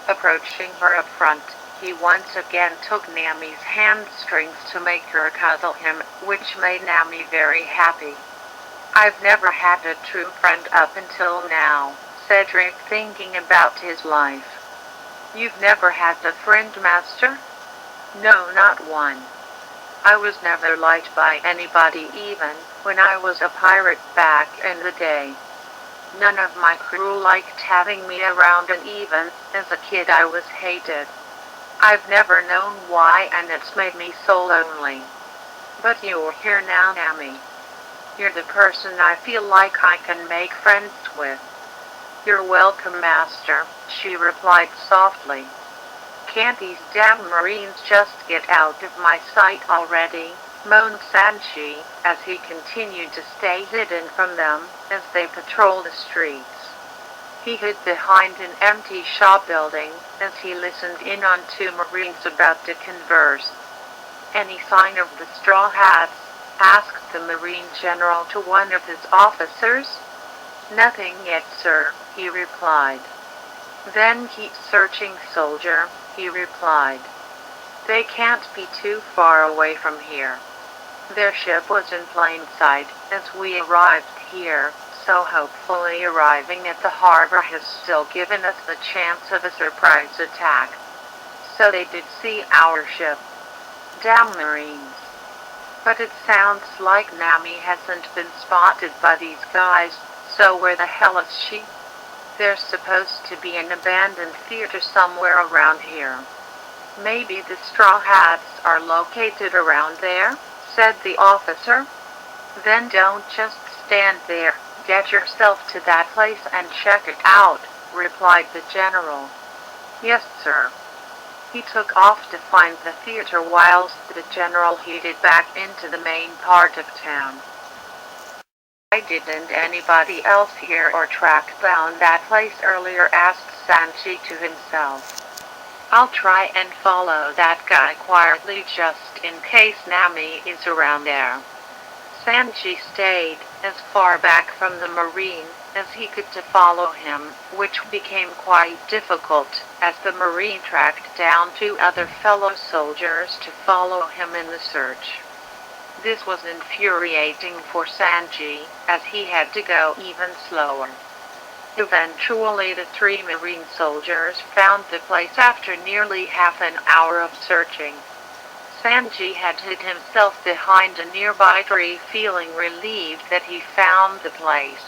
Approaching her up front, he once again took Nami's hamstrings to make her cuddle him, which made Nami very happy. "I've never had a true friend up until now," said Rick, thinking about his life. "You've never had a friend, Master?" "No, not one. I was never liked by anybody, even when I was a pirate back in the day. None of my crew liked having me around, and even as a kid I was hated. I've never known why, and it's made me so lonely. But you're here now, Nami. You're the person I feel like I can make friends with." "You're welcome, Master," she replied softly. "Can't these damn Marines just get out of my sight already?" moaned Sanchi, as he continued to stay hidden from them as they patrolled the streets. He hid behind an empty shop building as he listened in on two Marines about to converse. "Any sign of the Straw Hats?" asked the Marine General to one of his officers. "Nothing yet, sir," he replied. "Then keep searching, soldier," he replied. "They can't be too far away from here. Their ship was in plain sight as we arrived here, so hopefully arriving at the harbor has still given us the chance of a surprise attack. So they did see our ship. Damn Marines. But it sounds like Nami hasn't been spotted by these guys, so where the hell is she?" "There's supposed to be an abandoned theater somewhere around here. Maybe the Straw Hats are located around there," said the officer. "Then don't just stand there. Get yourself to that place and check it out," replied the general. "Yes, sir." He took off to find the theater whilst the general headed back into the main part of town. "Why didn't anybody else hear or track down that place earlier?" asked Sanchi to himself. "I'll try and follow that guy quietly just in case Nami is around there." Sanchi stayed as far back from the Marine as he could to follow him, which became quite difficult as the Marine tracked down two other fellow soldiers to follow him in the search. This was infuriating for Sanji, as he had to go even slower. Eventually the three marine soldiers found the place after nearly half an hour of searching. Sanji had hid himself behind a nearby tree, feeling relieved that he found the place.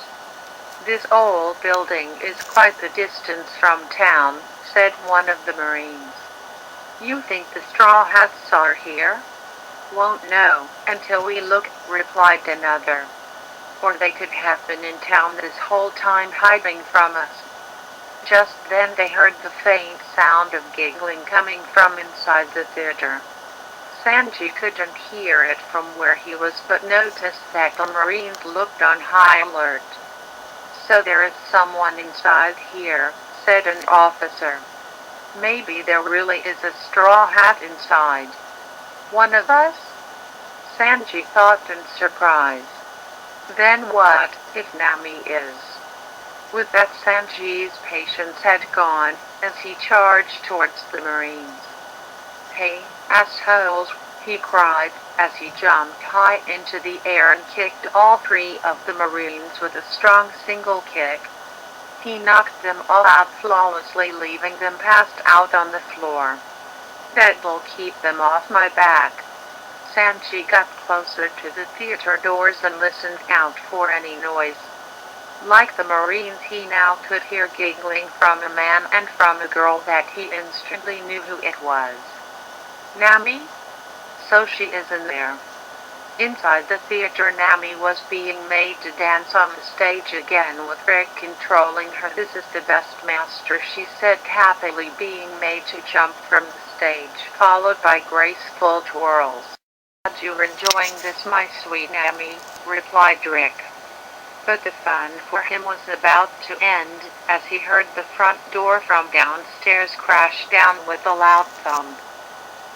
"This old building is quite the distance from town," said one of the Marines. "You think the Straw Hats are here?" "Won't know until we look," replied another. "Or they could have been in town this whole time hiding from us." Just then they heard the faint sound of giggling coming from inside the theater. Sanji couldn't hear it from where he was, but noticed that the Marines looked on high alert. "So there is someone inside here," said an officer. "Maybe there really is a straw hat inside." "One of us?" Sanji thought in surprise. Then what if Nami is? With that, Sanji's patience had gone, as he charged towards the Marines. "Hey, assholes," he cried, as he jumped high into the air and kicked all three of the Marines with a strong single kick. He knocked them all out flawlessly, leaving them passed out on the floor. "That'll keep them off my back." Sanji got closer to the theater doors and listened out for any noise. Like the Marines, he now could hear giggling from a man and from a girl that he instantly knew who it was. "Nami? So she is in there." Inside the theater, Nami was being made to dance on the stage again, with Rick controlling her. "This is the best, master," she said happily, being made to jump from the stage, followed by graceful twirls. "Glad you're enjoying this, my sweet Nami," replied Rick. But the fun for him was about to end, as he heard the front door from downstairs crash down with a loud thump.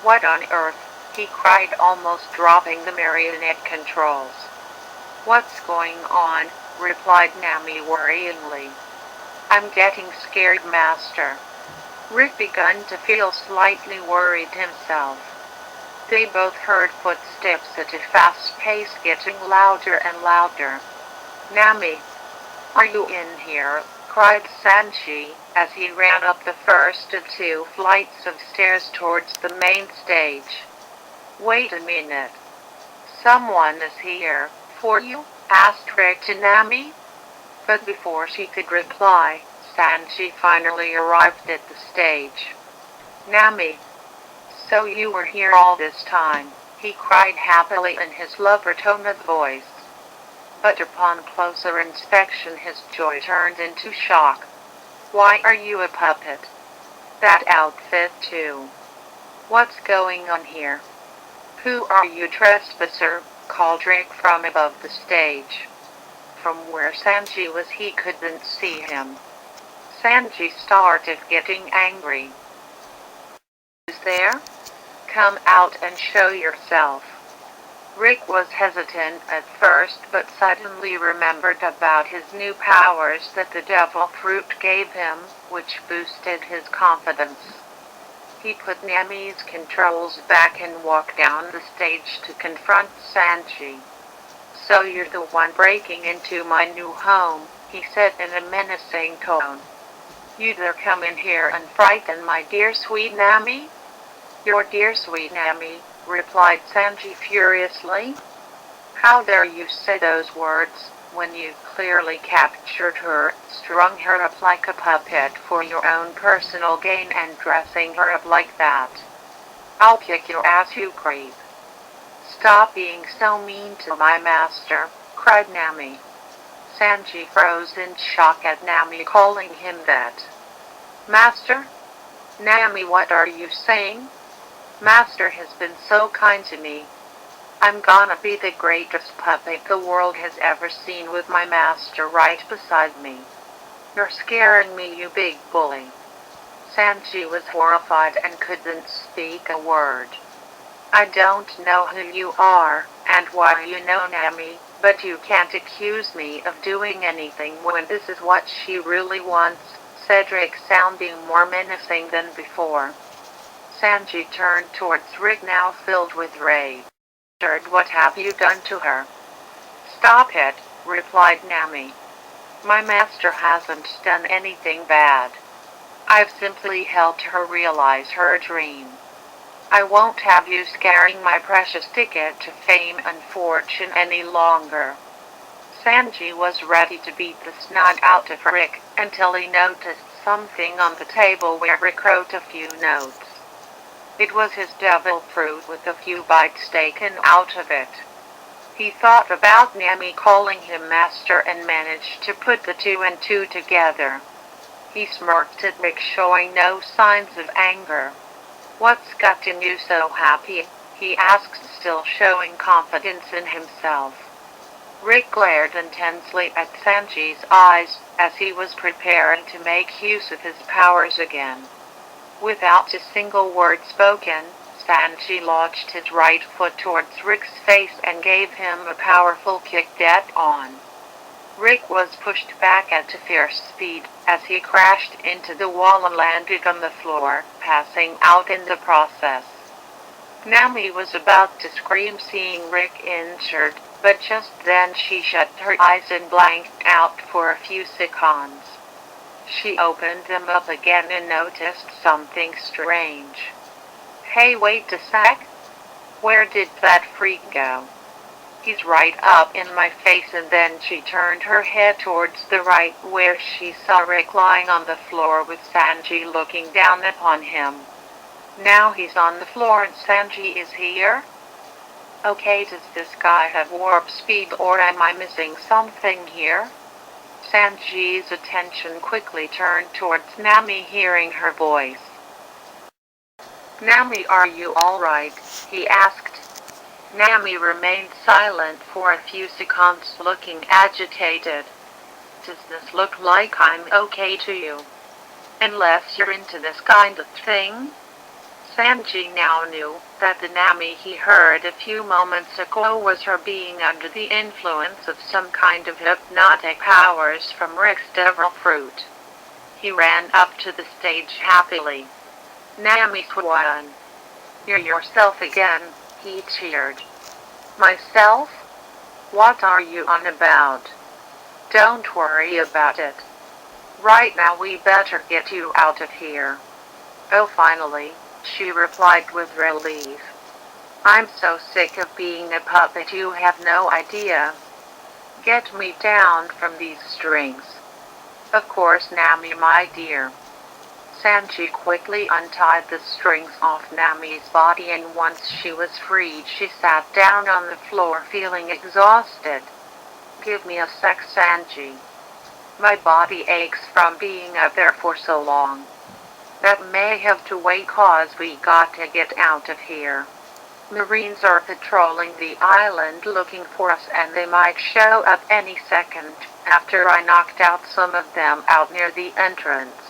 "What on earth?" he cried, almost dropping the marionette controls. "What's going on?" replied Nami worryingly. "I'm getting scared, master." Rick began to feel slightly worried himself. They both heard footsteps at a fast pace, getting louder and louder. "Nami, are you in here?" cried Sanji, as he ran up the first of two flights of stairs towards the main stage. "Wait a minute. Someone is here, for you?" asked Rick to Nami. But before she could reply, Sanji finally arrived at the stage. "Nami, so you were here all this time," he cried happily in his lover-tone of voice. But upon closer inspection his joy turned into shock. "Why are you a puppet? That outfit too. What's going on here?" "Who are you, trespasser?" called Rick from above the stage. From where Sanji was, he couldn't see him. Sanji started getting angry. "Who's there? Come out and show yourself." Rick was hesitant at first, but suddenly remembered about his new powers that the devil fruit gave him, which boosted his confidence. He put Nami's controls back and walked down the stage to confront Sanji. "So you're the one breaking into my new home," he said in a menacing tone. "You dare come in here and frighten my dear sweet Nami?" "Your dear sweet Nami," replied Sanji furiously. "How dare you say those words, when you've clearly captured her, strung her up like a puppet for your own personal gain, and dressing her up like that? I'll kick your ass, you creep." "Stop being so mean to my master," cried Nami. Sanji froze in shock at Nami calling him that. "Master? Nami, what are you saying? Master has been so kind to me. I'm gonna be the greatest puppet the world has ever seen, with my master right beside me. You're scaring me, you big bully." Sanji was horrified and couldn't speak a word. "I don't know who you are, and why you know Nami, but you can't accuse me of doing anything when this is what she really wants," said Rick, sounding more menacing than before. Sanji turned towards Rick, now filled with rage. What have you done to her? Stop it, replied Nami. My master hasn't done anything bad. I've simply helped her realize her dream. I won't have you scaring my precious ticket to fame and fortune any longer. Sanji was ready to beat the snot out of Rick until he noticed something on the table where Rick wrote a few notes. It was his devil fruit with a few bites taken out of it. He thought about Nami calling him master and managed to put the two and two together. He smirked at Rick, showing no signs of anger. What's gotten you so happy? He asked, still showing confidence in himself. Rick glared intensely at Sanji's eyes as he was preparing to make use of his powers again. Without a single word spoken, Sanji launched his right foot towards Rick's face and gave him a powerful kick dead on. Rick was pushed back at a fierce speed as he crashed into the wall and landed on the floor, passing out in the process. Nami was about to scream seeing Rick injured, but just then she shut her eyes and blanked out for a few seconds. She opened them up again and noticed something strange. Hey, wait a sec. Where did that freak go? He's right up in my face. And then she turned her head towards the right, where she saw Rick lying on the floor with Sanji looking down upon him. Now he's on the floor and Sanji is here? Okay, does this guy have warp speed or am I missing something here? Sanji's attention quickly turned towards Nami, hearing her voice. Nami, are you alright? He asked. Nami remained silent for a few seconds, looking agitated. Does this look like I'm okay to you? Unless you're into this kind of thing? Sanji now knew that the Nami he heard a few moments ago was her being under the influence of some kind of hypnotic powers from Rick's devil fruit. He ran up to the stage happily. Nami-kwan, you're yourself again, he cheered. Myself? What are you on about? Don't worry about it. Right now we better get you out of here. Oh, finally, she replied with relief. I'm so sick of being a puppet, you have no idea. Get me down from these strings. Of course, Nami, my dear. Sanji quickly untied the strings off Nami's body, and once she was freed she sat down on the floor feeling exhausted. Give me a sec, Sanji. My body aches from being up there for so long. That may have to wait cause we got to get out of here. Marines are patrolling the island looking for us and they might show up any second after I knocked out some of them out near the entrance.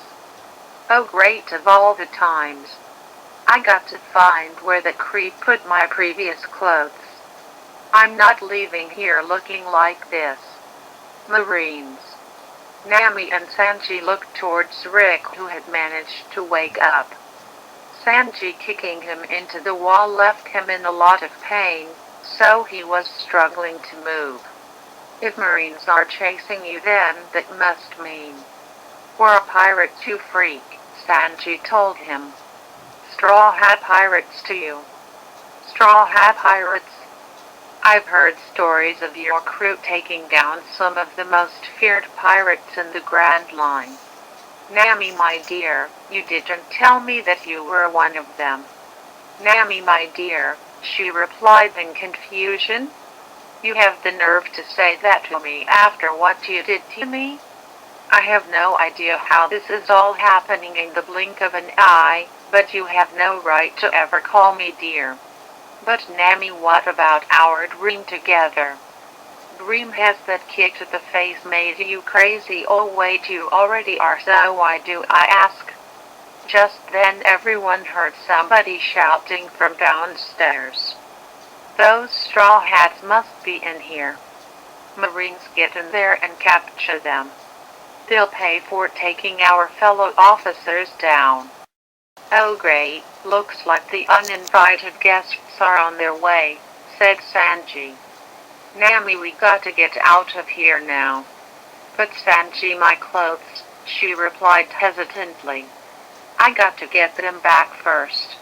Oh, great of all the times. I got to find where the creep put my previous clothes. I'm not leaving here looking like this. Marines. Nami and Sanji looked towards Rick, who had managed to wake up. Sanji kicking him into the wall left him in a lot of pain, so he was struggling to move. If Marines are chasing you, then that must mean we're a pirate too, freak, Sanji told him. Straw Hat Pirates to you. Straw Hat Pirates? I've heard stories of your crew taking down some of the most feared pirates in the Grand Line. Nami, my dear, you didn't tell me that you were one of them. Nami, my dear, she replied in confusion. You have the nerve to say that to me after what you did to me? I have no idea how this is all happening in the blink of an eye, but you have no right to ever call me dear. But Nami, what about our dream together? Dream has that kick to the face made you crazy? Oh wait, you already are, so why do I ask? Just then everyone heard somebody shouting from downstairs. Those straw hats must be in here. Marines, get in there and capture them. They'll pay for taking our fellow officers down. Oh great, looks like the uninvited guests are on their way, said Sanji. Nami, we got to get out of here now. But Sanji, my clothes, she replied hesitantly. I got to get them back first.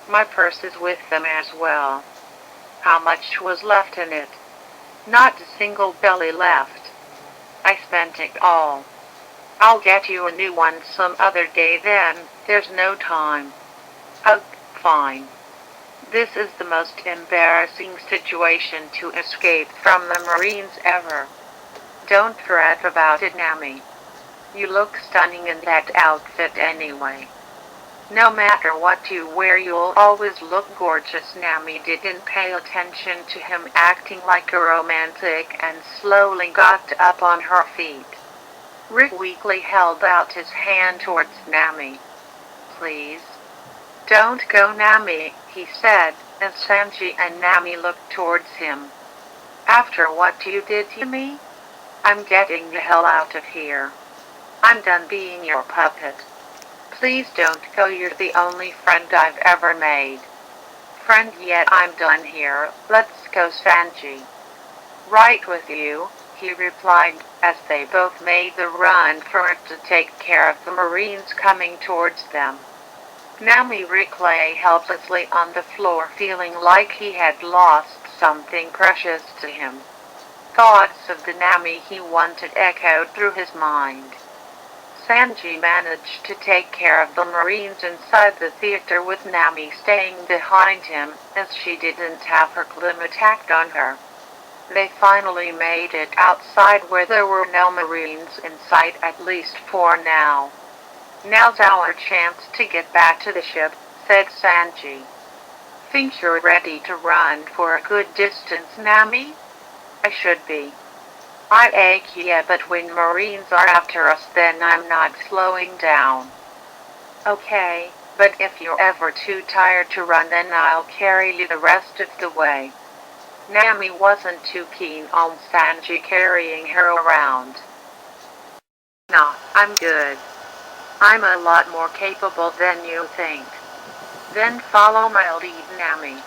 My purse is with them as well. How much was left in it? Not a single belly left. I spent it all. I'll get you a new one some other day then, there's no time. Ugh, fine. This is the most embarrassing situation to escape from the Marines ever. Don't fret about it, Nami. You look stunning in that outfit anyway. No matter what you wear, you'll always look gorgeous. Nami didn't pay attention to him acting like a romantic and slowly got up on her feet. Rick weakly held out his hand towards Nami. Please. Don't go, Nami, he said, as Sanji and Nami looked towards him. After what you did to me? I'm getting the hell out of here. I'm done being your puppet. Please don't go, you're the only friend I've ever made. Friend, yet I'm done here, let's go, Sanji. Right with you, he replied, as they both made the run for it to take care of the Marines coming towards them. Nami Rick lay helplessly on the floor, feeling like he had lost something precious to him. Thoughts of the Nami he wanted echoed through his mind. Sanji managed to take care of the Marines inside the theater with Nami staying behind him, as she didn't have her glim attacked on her. They finally made it outside where there were no Marines in sight, at least for now. Now's our chance to get back to the ship, said Sanji. Think you're ready to run for a good distance, Nami? I should be. Yeah, but when Marines are after us, then I'm not slowing down. Okay, but if you're ever too tired to run, then I'll carry you the rest of the way. Nami wasn't too keen on Sanji carrying her around. Nah, I'm good. I'm a lot more capable than you think. Then follow my lead, Nami.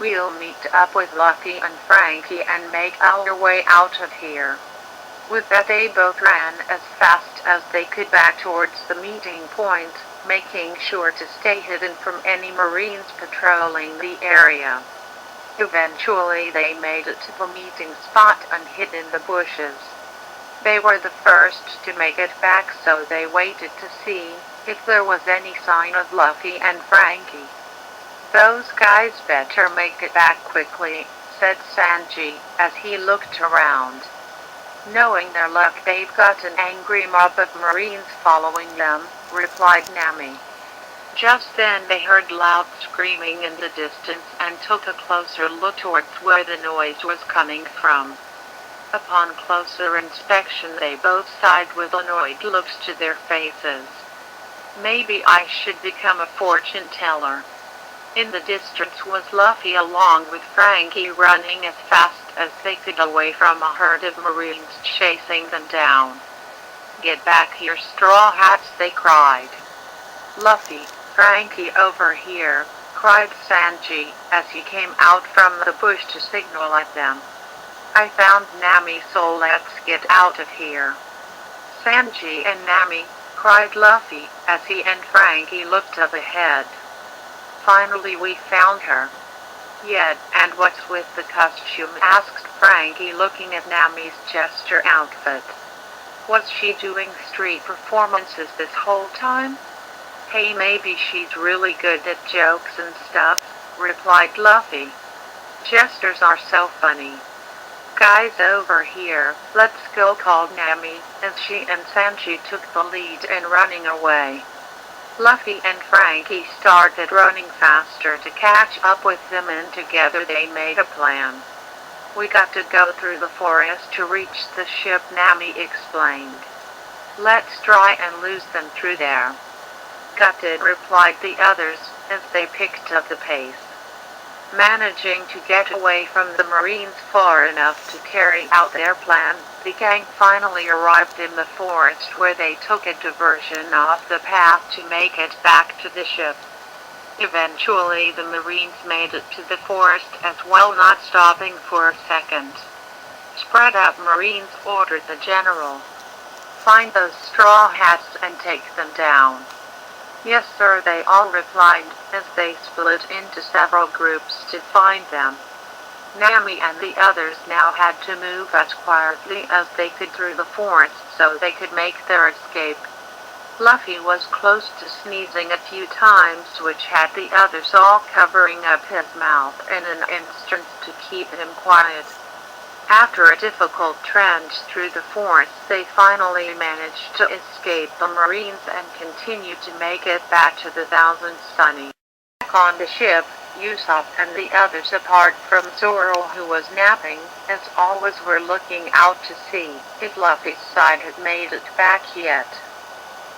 We'll meet up with Luffy and Frankie and make our way out of here. With that, they both ran as fast as they could back towards the meeting point, making sure to stay hidden from any Marines patrolling the area. Eventually they made it to the meeting spot and hid in the bushes. They were the first to make it back, so they waited to see if there was any sign of Luffy and Frankie. Those guys better make it back quickly, said Sanji, as he looked around. Knowing their luck, they've got an angry mob of Marines following them, replied Nami. Just then they heard loud screaming in the distance and took a closer look towards where the noise was coming from. Upon closer inspection, they both sighed with annoyed looks to their faces. Maybe I should become a fortune teller. In the distance was Luffy along with Frankie, running as fast as they could away from a herd of Marines chasing them down. Get back here, straw hats, they cried. Luffy, Frankie, over here, cried Sanji, as he came out from the bush to signal at them. I found Nami, so let's get out of here. Sanji and Nami, cried Luffy, as he and Frankie looked up ahead. Finally we found her. Yet, and what's with the costume? Asked Frankie, looking at Nami's jester outfit. Was she doing street performances this whole time? Hey, maybe she's really good at jokes and stuff, replied Luffy. Jesters are so funny. Guys, over here, let's go, called Nami, as she and Sanji took the lead in running away. Luffy and Frankie started running faster to catch up with them, and together they made a plan. We got to go through the forest to reach the ship, Nami explained. Let's try and lose them through there. Got it, replied the others, as they picked up the pace. Managing to get away from the Marines far enough to carry out their plan, the gang finally arrived in the forest, where they took a diversion off the path to make it back to the ship. Eventually the Marines made it to the forest as well, not stopping for a second. Spread out Marines ordered the general. Find those straw hats and take them down. Yes sir, they all replied, as they split into several groups to find them. Nami and the others now had to move as quietly as they could through the forest so they could make their escape. Luffy was close to sneezing a few times, which had the others all covering up his mouth in an instant to keep him quiet. After a difficult trench through the forest, they finally managed to escape the Marines and continued to make it back to the Thousand Sunny. Back on the ship, Usopp and the others, apart from Zoro who was napping, as always were looking out to see if Luffy's side had made it back yet.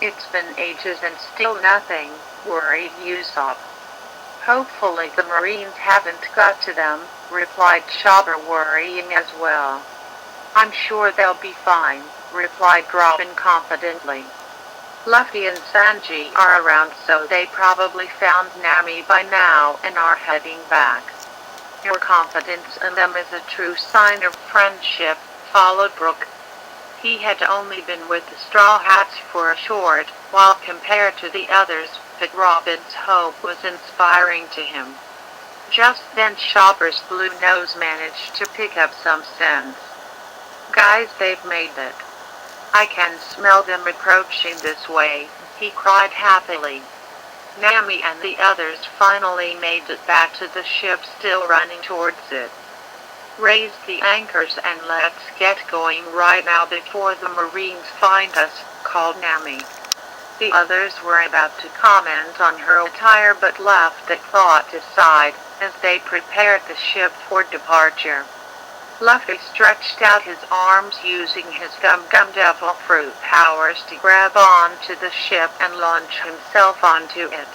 It's been ages and still nothing, worried Usopp. Hopefully the Marines haven't got to them, replied Chopper, worrying as well. I'm sure they'll be fine, replied Robin confidently. Luffy and Sanji are around, so they probably found Nami by now and are heading back. Your confidence in them is a true sign of friendship, followed Brook. He had only been with the Straw Hats for a short while compared to the others, but Robin's hope was inspiring to him. Just then Chopper's blue nose managed to pick up some sense. Guys, they've made it. I can smell them approaching this way, he cried happily. Nami and the others finally made it back to the ship, still running towards it. Raise the anchors and let's get going right now before the Marines find us, called Nami. The others were about to comment on her attire but left that thought aside as they prepared the ship for departure. Luffy stretched out his arms using his Gum Devil Fruit powers to grab onto the ship and launch himself onto it.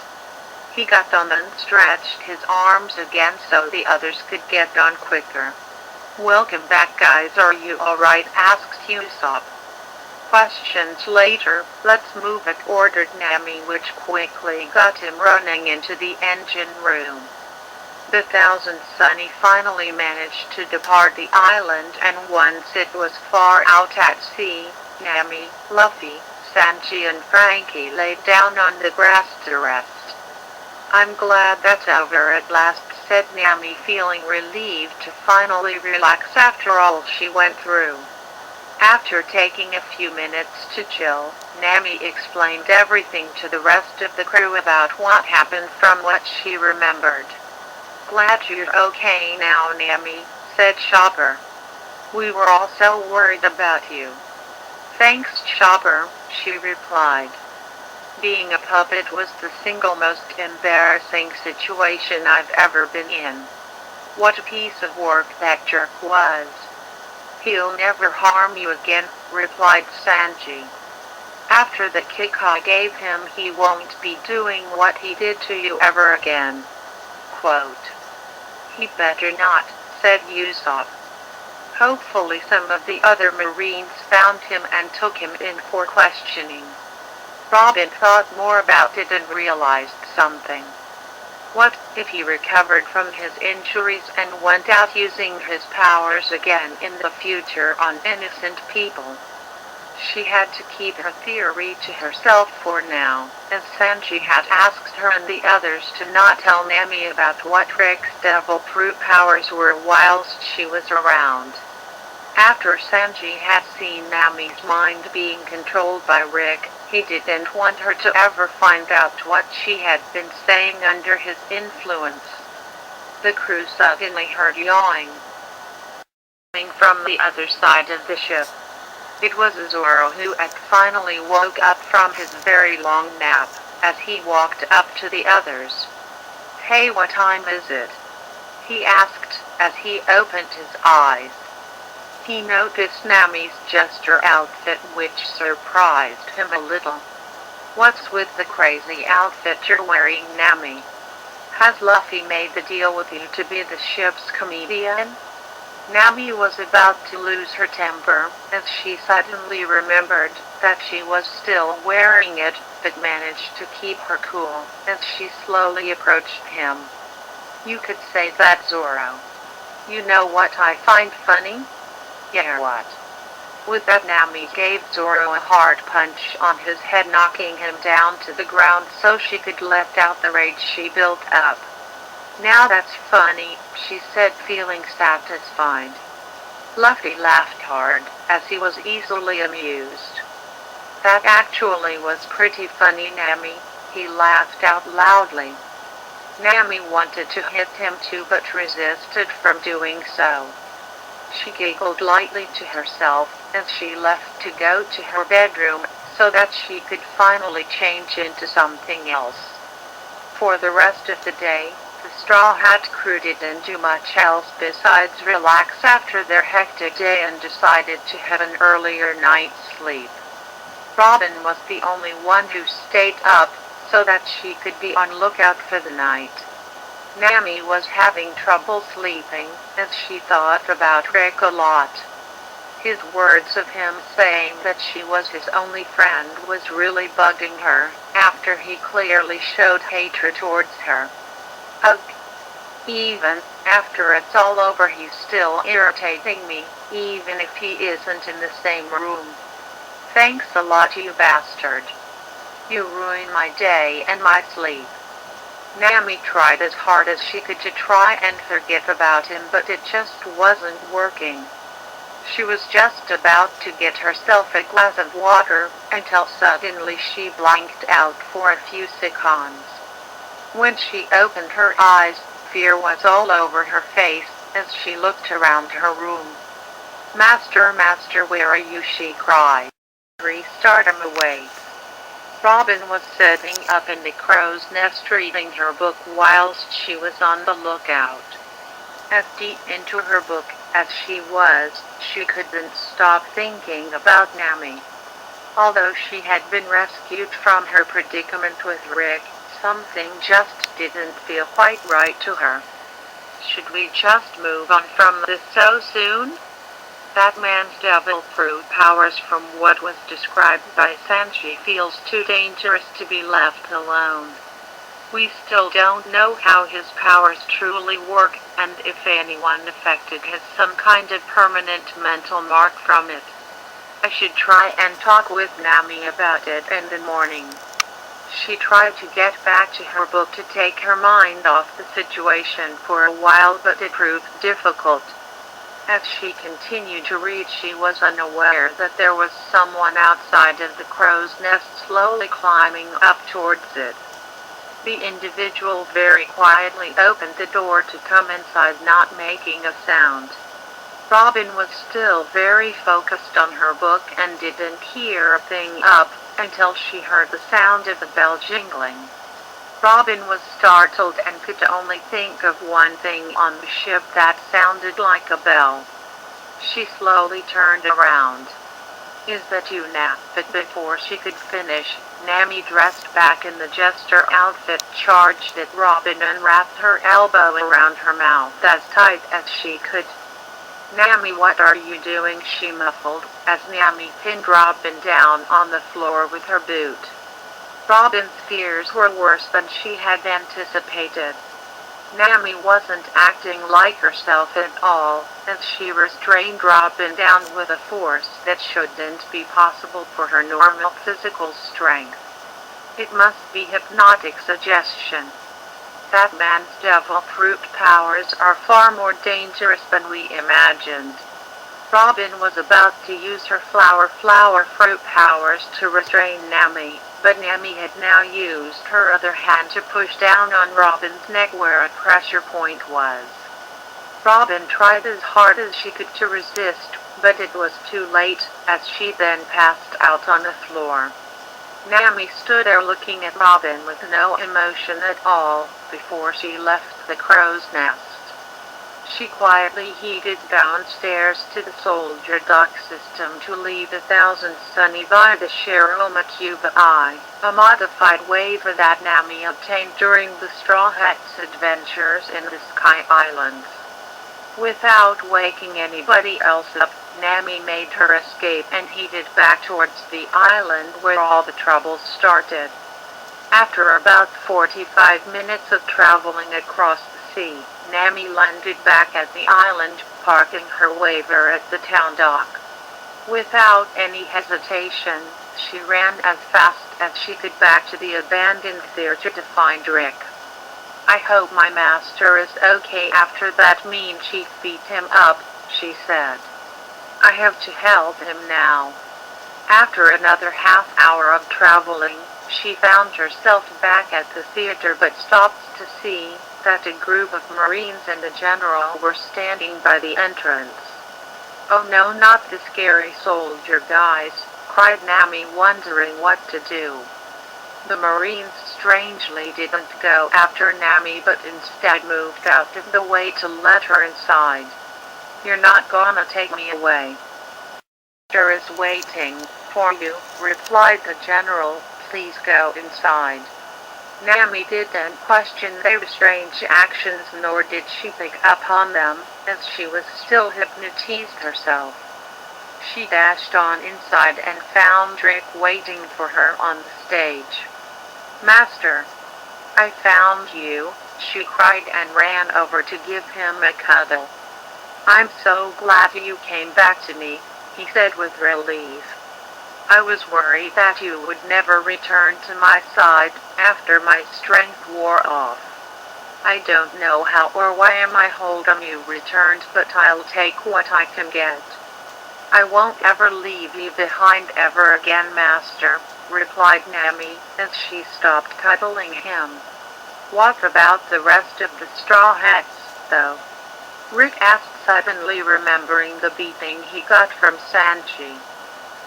He got on and stretched his arms again so the others could get on quicker. Welcome back guys, are you alright? asked Usopp. Questions later, let's move it, ordered Nami, which quickly got him running into the engine room. The Thousand Sunny finally managed to depart the island, and once it was far out at sea, Nami, Luffy, Sanji and Frankie laid down on the grass to rest. I'm glad that's over at last, said Nami, feeling relieved to finally relax after all she went through. After taking a few minutes to chill, Nami explained everything to the rest of the crew about what happened from what she remembered. Glad you're okay now, Nami, said Chopper. We were all so worried about you. Thanks, Chopper, she replied. Being a puppet was the single most embarrassing situation I've ever been in. What a piece of work that jerk was. He'll never harm you again, replied Sanji. After the kick I gave him, he won't be doing what he did to you ever again. Quote. He better not, said Usopp. Hopefully some of the other Marines found him and took him in for questioning. Robin thought more about it and realized something. What if he recovered from his injuries and went out using his powers again in the future on innocent people? She had to keep her theory to herself for now, as Sanji had asked her and the others to not tell Nami about what Rick's devil fruit powers were whilst she was around. After Sanji had seen Nami's mind being controlled by Rick, he didn't want her to ever find out what she had been saying under his influence. The crew suddenly heard yawning coming from the other side of the ship. It was Zoro who had finally woke up from his very long nap, as he walked up to the others. Hey, what time is it? He asked, as he opened his eyes. He noticed Nami's jester outfit, which surprised him a little. What's with the crazy outfit you're wearing, Nami? Has Luffy made the deal with you to be the ship's comedian? Nami was about to lose her temper, as she suddenly remembered that she was still wearing it, but managed to keep her cool as she slowly approached him. "You could say that, Zoro. You know what I find funny?" "Yeah, what?" With that, Nami gave Zoro a hard punch on his head, knocking him down to the ground so she could let out the rage she built up. "Now that's funny," she said, feeling satisfied. Luffy laughed hard, as he was easily amused. "That actually was pretty funny, Nami," he laughed out loudly. Nami wanted to hit him too, but resisted from doing so. She giggled lightly to herself as she left to go to her bedroom, so that she could finally change into something else. For the rest of the day, the Straw Hat crew didn't do much else besides relax after their hectic day and decided to have an earlier night's sleep. Robin was the only one who stayed up, so that she could be on lookout for the night. Nami was having trouble sleeping, as she thought about Rick a lot. His words of him saying that she was his only friend was really bugging her, after he clearly showed hatred towards her. Ugh. Even after it's all over, he's still irritating me, even if he isn't in the same room. Thanks a lot, you bastard. You ruin my day and my sleep. Nami tried as hard as she could to try and forget about him, but it just wasn't working. She was just about to get herself a glass of water, until suddenly she blanked out for a few seconds. When she opened her eyes, fear was all over her face, as she looked around her room. "Master, master, where are you?" she cried. "Restart 'em away." Robin was sitting up in the crow's nest reading her book whilst she was on the lookout. As deep into her book as she was, she couldn't stop thinking about Nami. Although she had been rescued from her predicament with Rick, something just didn't feel quite right to her. Should we just move on from this so soon? That man's devil fruit powers, from what was described by Sanji, feels too dangerous to be left alone. We still don't know how his powers truly work, and if anyone affected has some kind of permanent mental mark from it. I should try and talk with Nami about it in the morning. She tried to get back to her book to take her mind off the situation for a while, but it proved difficult. As she continued to read, she was unaware that there was someone outside of the crow's nest slowly climbing up towards it. The individual very quietly opened the door to come inside, not making a sound. Robin was still very focused on her book and didn't hear a thing up until she heard the sound of the bell jingling. Robin was startled and could only think of one thing on the ship that sounded like a bell. She slowly turned around. "Is that you, Nat?" But before she could finish, Nami, dressed back in the jester outfit, charged at Robin and wrapped her elbow around her mouth as tight as she could. "Nami, what are you doing?" she muffled, as Nami pinned Robin down on the floor with her boot. Robin's fears were worse than she had anticipated. Nami wasn't acting like herself at all, as she restrained Robin down with a force that shouldn't be possible for her normal physical strength. It must be hypnotic suggestion. That man's devil fruit powers are far more dangerous than we imagined. Robin was about to use her flower fruit powers to restrain Nami, but Nami had now used her other hand to push down on Robin's neck where a pressure point was. Robin tried as hard as she could to resist, but it was too late, as she then passed out on the floor. Nami stood there looking at Robin with no emotion at all, before she left the crow's nest. She quietly headed downstairs to the soldier dock system to leave 1,000 sunny by the Sharoma Cuba I, a modified waiver that Nami obtained during the Straw Hat's adventures in the Sky Islands. Without waking anybody else up, Nami made her escape and headed back towards the island where all the trouble started. After about 45 minutes of traveling across the sea, Nami landed back at the island, parking her waiver at the town dock. Without any hesitation, she ran as fast as she could back to the abandoned theater to find Rick. "I hope my master is okay after that mean chief beat him up," she said. "I have to help him now." After another half hour of traveling, she found herself back at the theater but stopped to see that a group of Marines and a general were standing by the entrance. "Oh no, not the scary soldier guys," cried Nami, wondering what to do. The Marines strangely didn't go after Nami but instead moved out of the way to let her inside. "You're not gonna take me away." "Master is waiting for you," replied the general. "Please go inside." Nami didn't question their strange actions, nor did she pick up on them, as she was still hypnotized herself. She dashed on inside and found Rick waiting for her on the stage. "Master, I found you," she cried and ran over to give him a cuddle. "I'm so glad you came back to me," he said with relief. "I was worried that you would never return to my side after my strength wore off. I don't know how or why my hold on you returned, but I'll take what I can get." "I won't ever leave you behind ever again, Master," replied Nami, as she stopped cuddling him. "What about the rest of the Straw Hats, though?" Rick asked, suddenly remembering the beating he got from Sanji.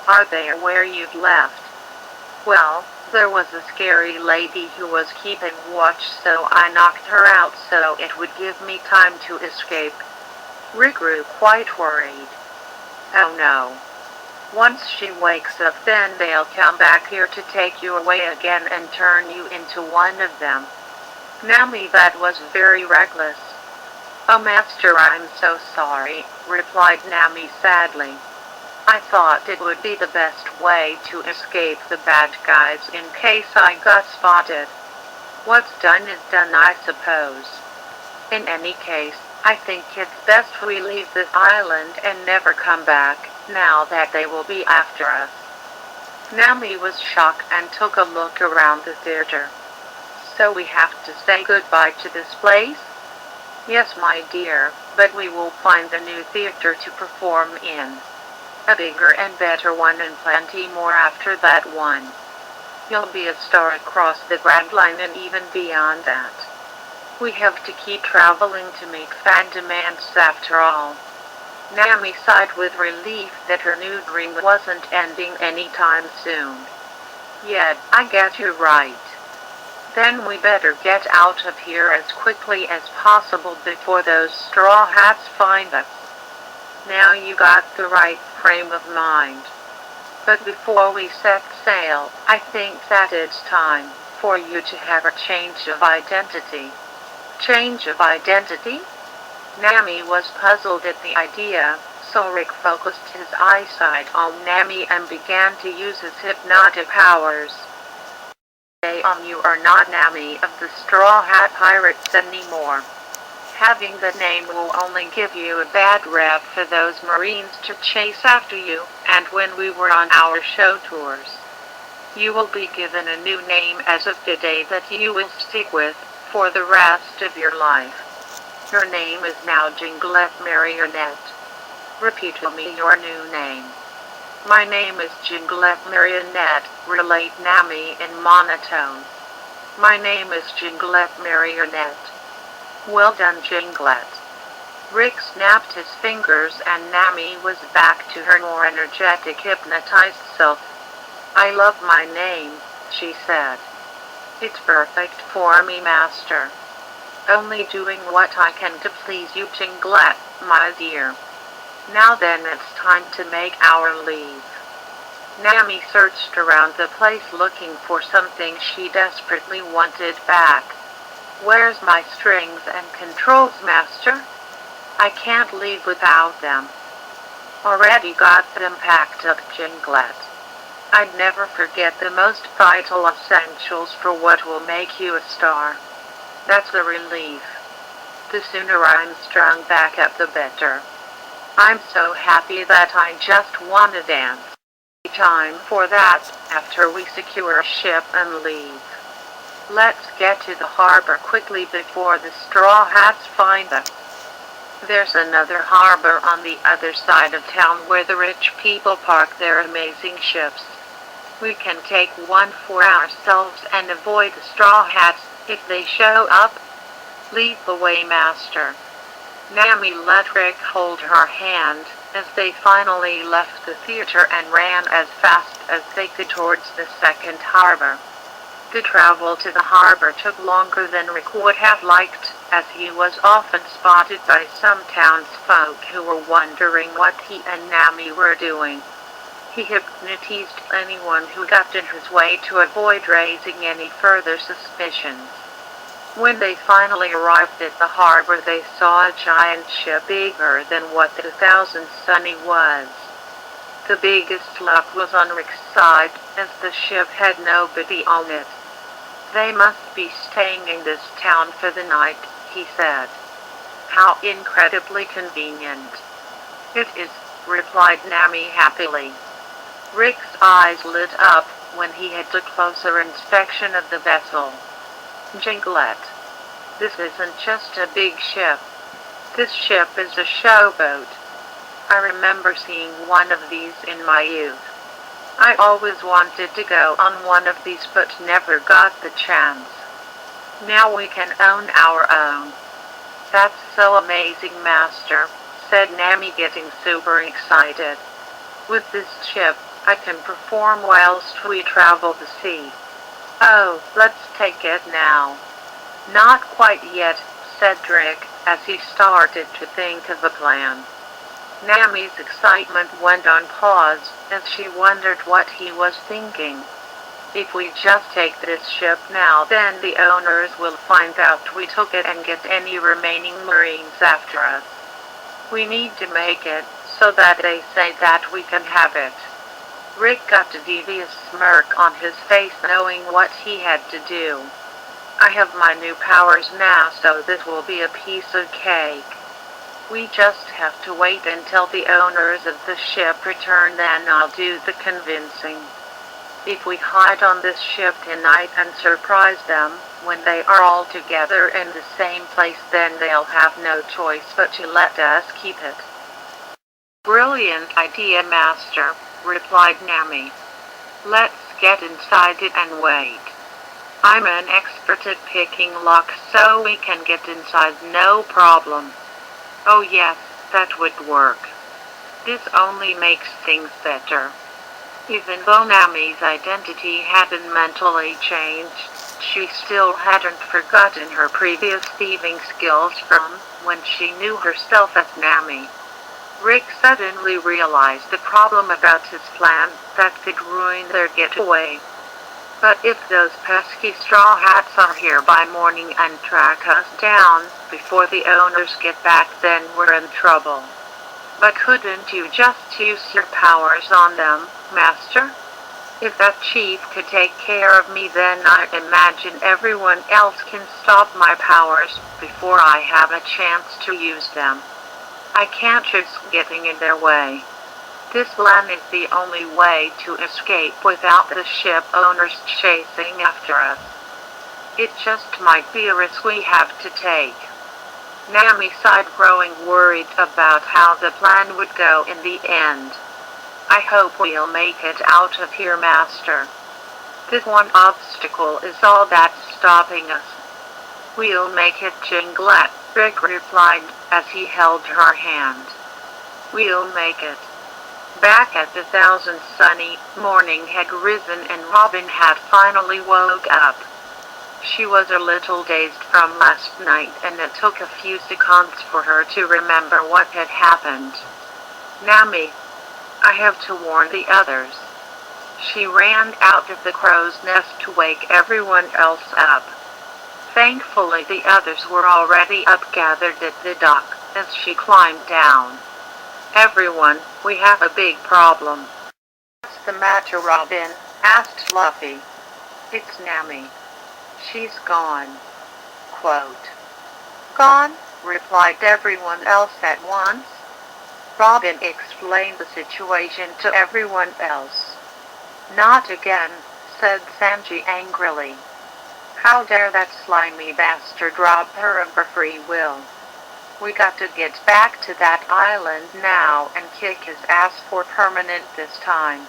"Are they where you've left?" "Well, there was a scary lady who was keeping watch, so I knocked her out so it would give me time to escape." Rick grew quite worried. "Oh no. Once she wakes up, then they'll come back here to take you away again and turn you into one of them." "Nami, that was very reckless." "Oh Master, I'm so sorry," replied Nami sadly. "I thought it would be the best way to escape the bad guys in case I got spotted. What's done is done, I suppose. In any case, I think it's best we leave this island and never come back, now that they will be after us." Nami was shocked and took a look around the theater. "So we have to say goodbye to this place?" "Yes, my dear, but we will find a new theater to perform in. A bigger and better one, and plenty more after that one. You'll be a star across the Grand Line and even beyond that. We have to keep traveling to meet fan demands after all." Nami sighed with relief that her new dream wasn't ending anytime soon. "Yeah, I guess you're right. Then we better get out of here as quickly as possible before those Straw Hats find us." "Now you got the right frame of mind. But before we set sail, I think that it's time for you to have a change of identity." "Change of identity?" Nami was puzzled at the idea, so Rick focused his eyesight on Nami and began to use his hypnotic powers. "You are not Nami of the Straw Hat Pirates anymore. Having the name will only give you a bad rep for those Marines to chase after you, and when we were on our show tours. You will be given a new name as of today that you will stick with for the rest of your life. Your name is now Jinglet Marionette. Repeat to me your new name." "My name is Jinglet Marionette," relayed Nami in monotone. "My name is Jinglet Marionette." "Well done, Jinglet." Rick snapped his fingers and Nami was back to her more energetic, hypnotized self. "I love my name," she said. "It's perfect for me, Master. Only doing what I can to please you, Jinglet, my dear. Now then, it's time to make our leave." Nami searched around the place looking for something she desperately wanted back. "Where's my strings and controls, Master? I can't leave without them. Already got them packed up, Jinglet. I'd never forget the most vital essentials for what will make you a star. That's the relief. The sooner I'm strung back up, the better. I'm so happy that I just want to dance. Time for that, after we secure a ship and leave. Let's get to the harbor quickly before the Straw Hats find us. There's another harbor on the other side of town where the rich people park their amazing ships. We can take one for ourselves and avoid the Straw Hats if they show up. Lead the way, Master. Nami let Rick hold her hand as they finally left the theater and ran as fast as they could towards the second harbor. The travel to the harbor took longer than Rick would have liked, as he was often spotted by some townsfolk who were wondering what he and Nami were doing. He hypnotized anyone who got in his way to avoid raising any further suspicions. When they finally arrived at the harbor, they saw a giant ship bigger than what the 1000 Sunny was. The biggest luck was on Rick's side, as the ship had nobody on it. They must be staying in this town for the night, he said. How incredibly convenient. It is, replied Nami happily. Rick's eyes lit up when he had a closer inspection of the vessel. Jinglet. This isn't just a big ship. This ship is a showboat. I remember seeing one of these in my youth. I always wanted to go on one of these but never got the chance. Now we can own our own. That's so amazing, Master, said Nami, getting super excited. With this ship, I can perform whilst we travel the sea. Oh, let's take it now. Not quite yet, said Rick, as he started to think of a plan. Nami's excitement went on pause, as she wondered what he was thinking. If we just take this ship now, then the owners will find out we took it and get any remaining Marines after us. We need to make it so that they say that we can have it. Rick got a devious smirk on his face, knowing what he had to do. I have my new powers now, so this will be a piece of cake. We just have to wait until the owners of the ship return, then I'll do the convincing. If we hide on this ship tonight and surprise them when they are all together in the same place, then they'll have no choice but to let us keep it. Brilliant idea, Master, replied Nami. Let's get inside it and wait. I'm an expert at picking locks, so we can get inside no problem. Oh yes, that would work. This only makes things better. Even though Nami's identity had been mentally changed, she still hadn't forgotten her previous thieving skills from when she knew herself as Nami. Rick suddenly realized the problem about his plan that could ruin their getaway. But if those pesky Straw Hats are here by morning and track us down before the owners get back, then we're in trouble. But couldn't you just use your powers on them, Master? If that chief could take care of me, then I imagine everyone else can stop my powers before I have a chance to use them. I can't risk getting in their way. This plan is the only way to escape without the ship owners chasing after us. It just might be a risk we have to take. Nami sighed, growing worried about how the plan would go in the end. I hope we'll make it out of here, Master. This one obstacle is all that's stopping us. We'll make it, Jinglet, Rick replied as he held her hand. We'll make it. Back at the 1000 Sunny, morning had risen and Robin had finally woke up. She was a little dazed from last night, and it took a few seconds for her to remember what had happened. Nami, I have to warn the others. She ran out of the crow's nest to wake everyone else up. Thankfully the others were already up, gathered at the dock, as she climbed down. "Everyone, we have a big problem." "What's the matter, Robin?" asked Fluffy. "It's Nami. She's gone." Quote. "Gone?" replied everyone else at once. Robin explained the situation to everyone else. "Not again," said Sanji angrily. "How dare that slimy bastard rob her of her free will? We got to get back to that island now and kick his ass for permanent this time.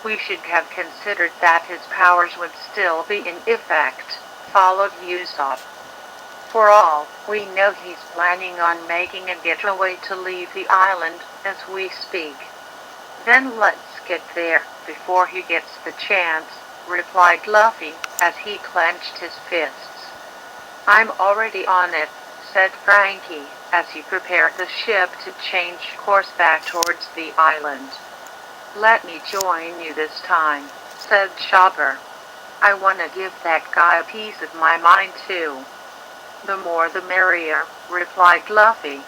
We should have considered that his powers would still be in effect," followed Usopp. "For all we know, he's planning on making a getaway to leave the island as we speak." "Then let's get there before he gets the chance," replied Luffy as he clenched his fists. "I'm already on it," said Frankie as he prepared the ship to change course back towards the island. "Let me join you this time," said Chopper. "I want to give that guy a piece of my mind too." "The more the merrier," replied Luffy.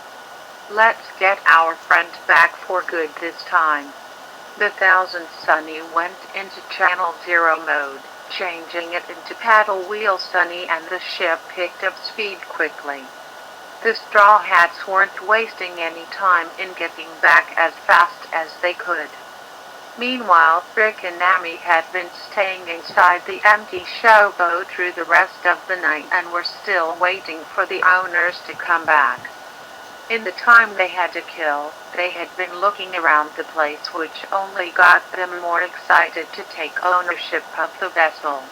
"Let's get our friend back for good this time." The Thousand Sunny went into Channel Zero mode, changing it into Paddle Wheel Sunny, and the ship picked up speed quickly. The Straw Hats weren't wasting any time in getting back as fast as they could. Meanwhile, Rick and Nami had been staying inside the empty showboat through the rest of the night and were still waiting for the owners to come back. In the time they had to kill, they had been looking around the place, which only got them more excited to take ownership of the vessel.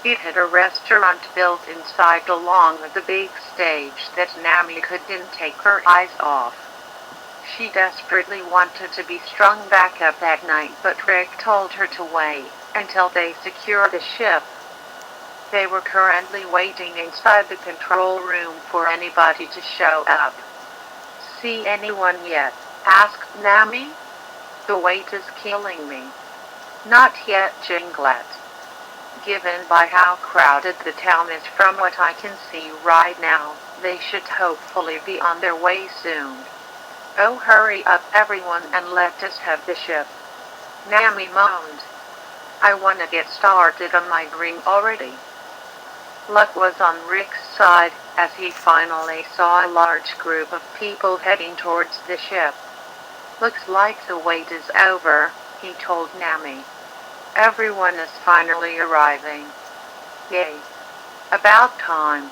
It had a restaurant built inside along the big stage that Nami couldn't take her eyes off. She desperately wanted to be strung back up that night, but Rick told her to wait until they secured the ship. They were currently waiting inside the control room for anybody to show up. "See anyone yet?" asked Nami. "The wait is killing me." "Not yet, Jinglet. Given by how crowded the town is from what I can see right now, they should hopefully be on their way soon." "Oh, hurry up everyone and let us have the ship," Nami moaned. "I want to get started on my dream already." Luck was on Rick's side as he finally saw a large group of people heading towards the ship. "Looks like the wait is over," he told Nami. "Everyone is finally arriving. Yay. About time."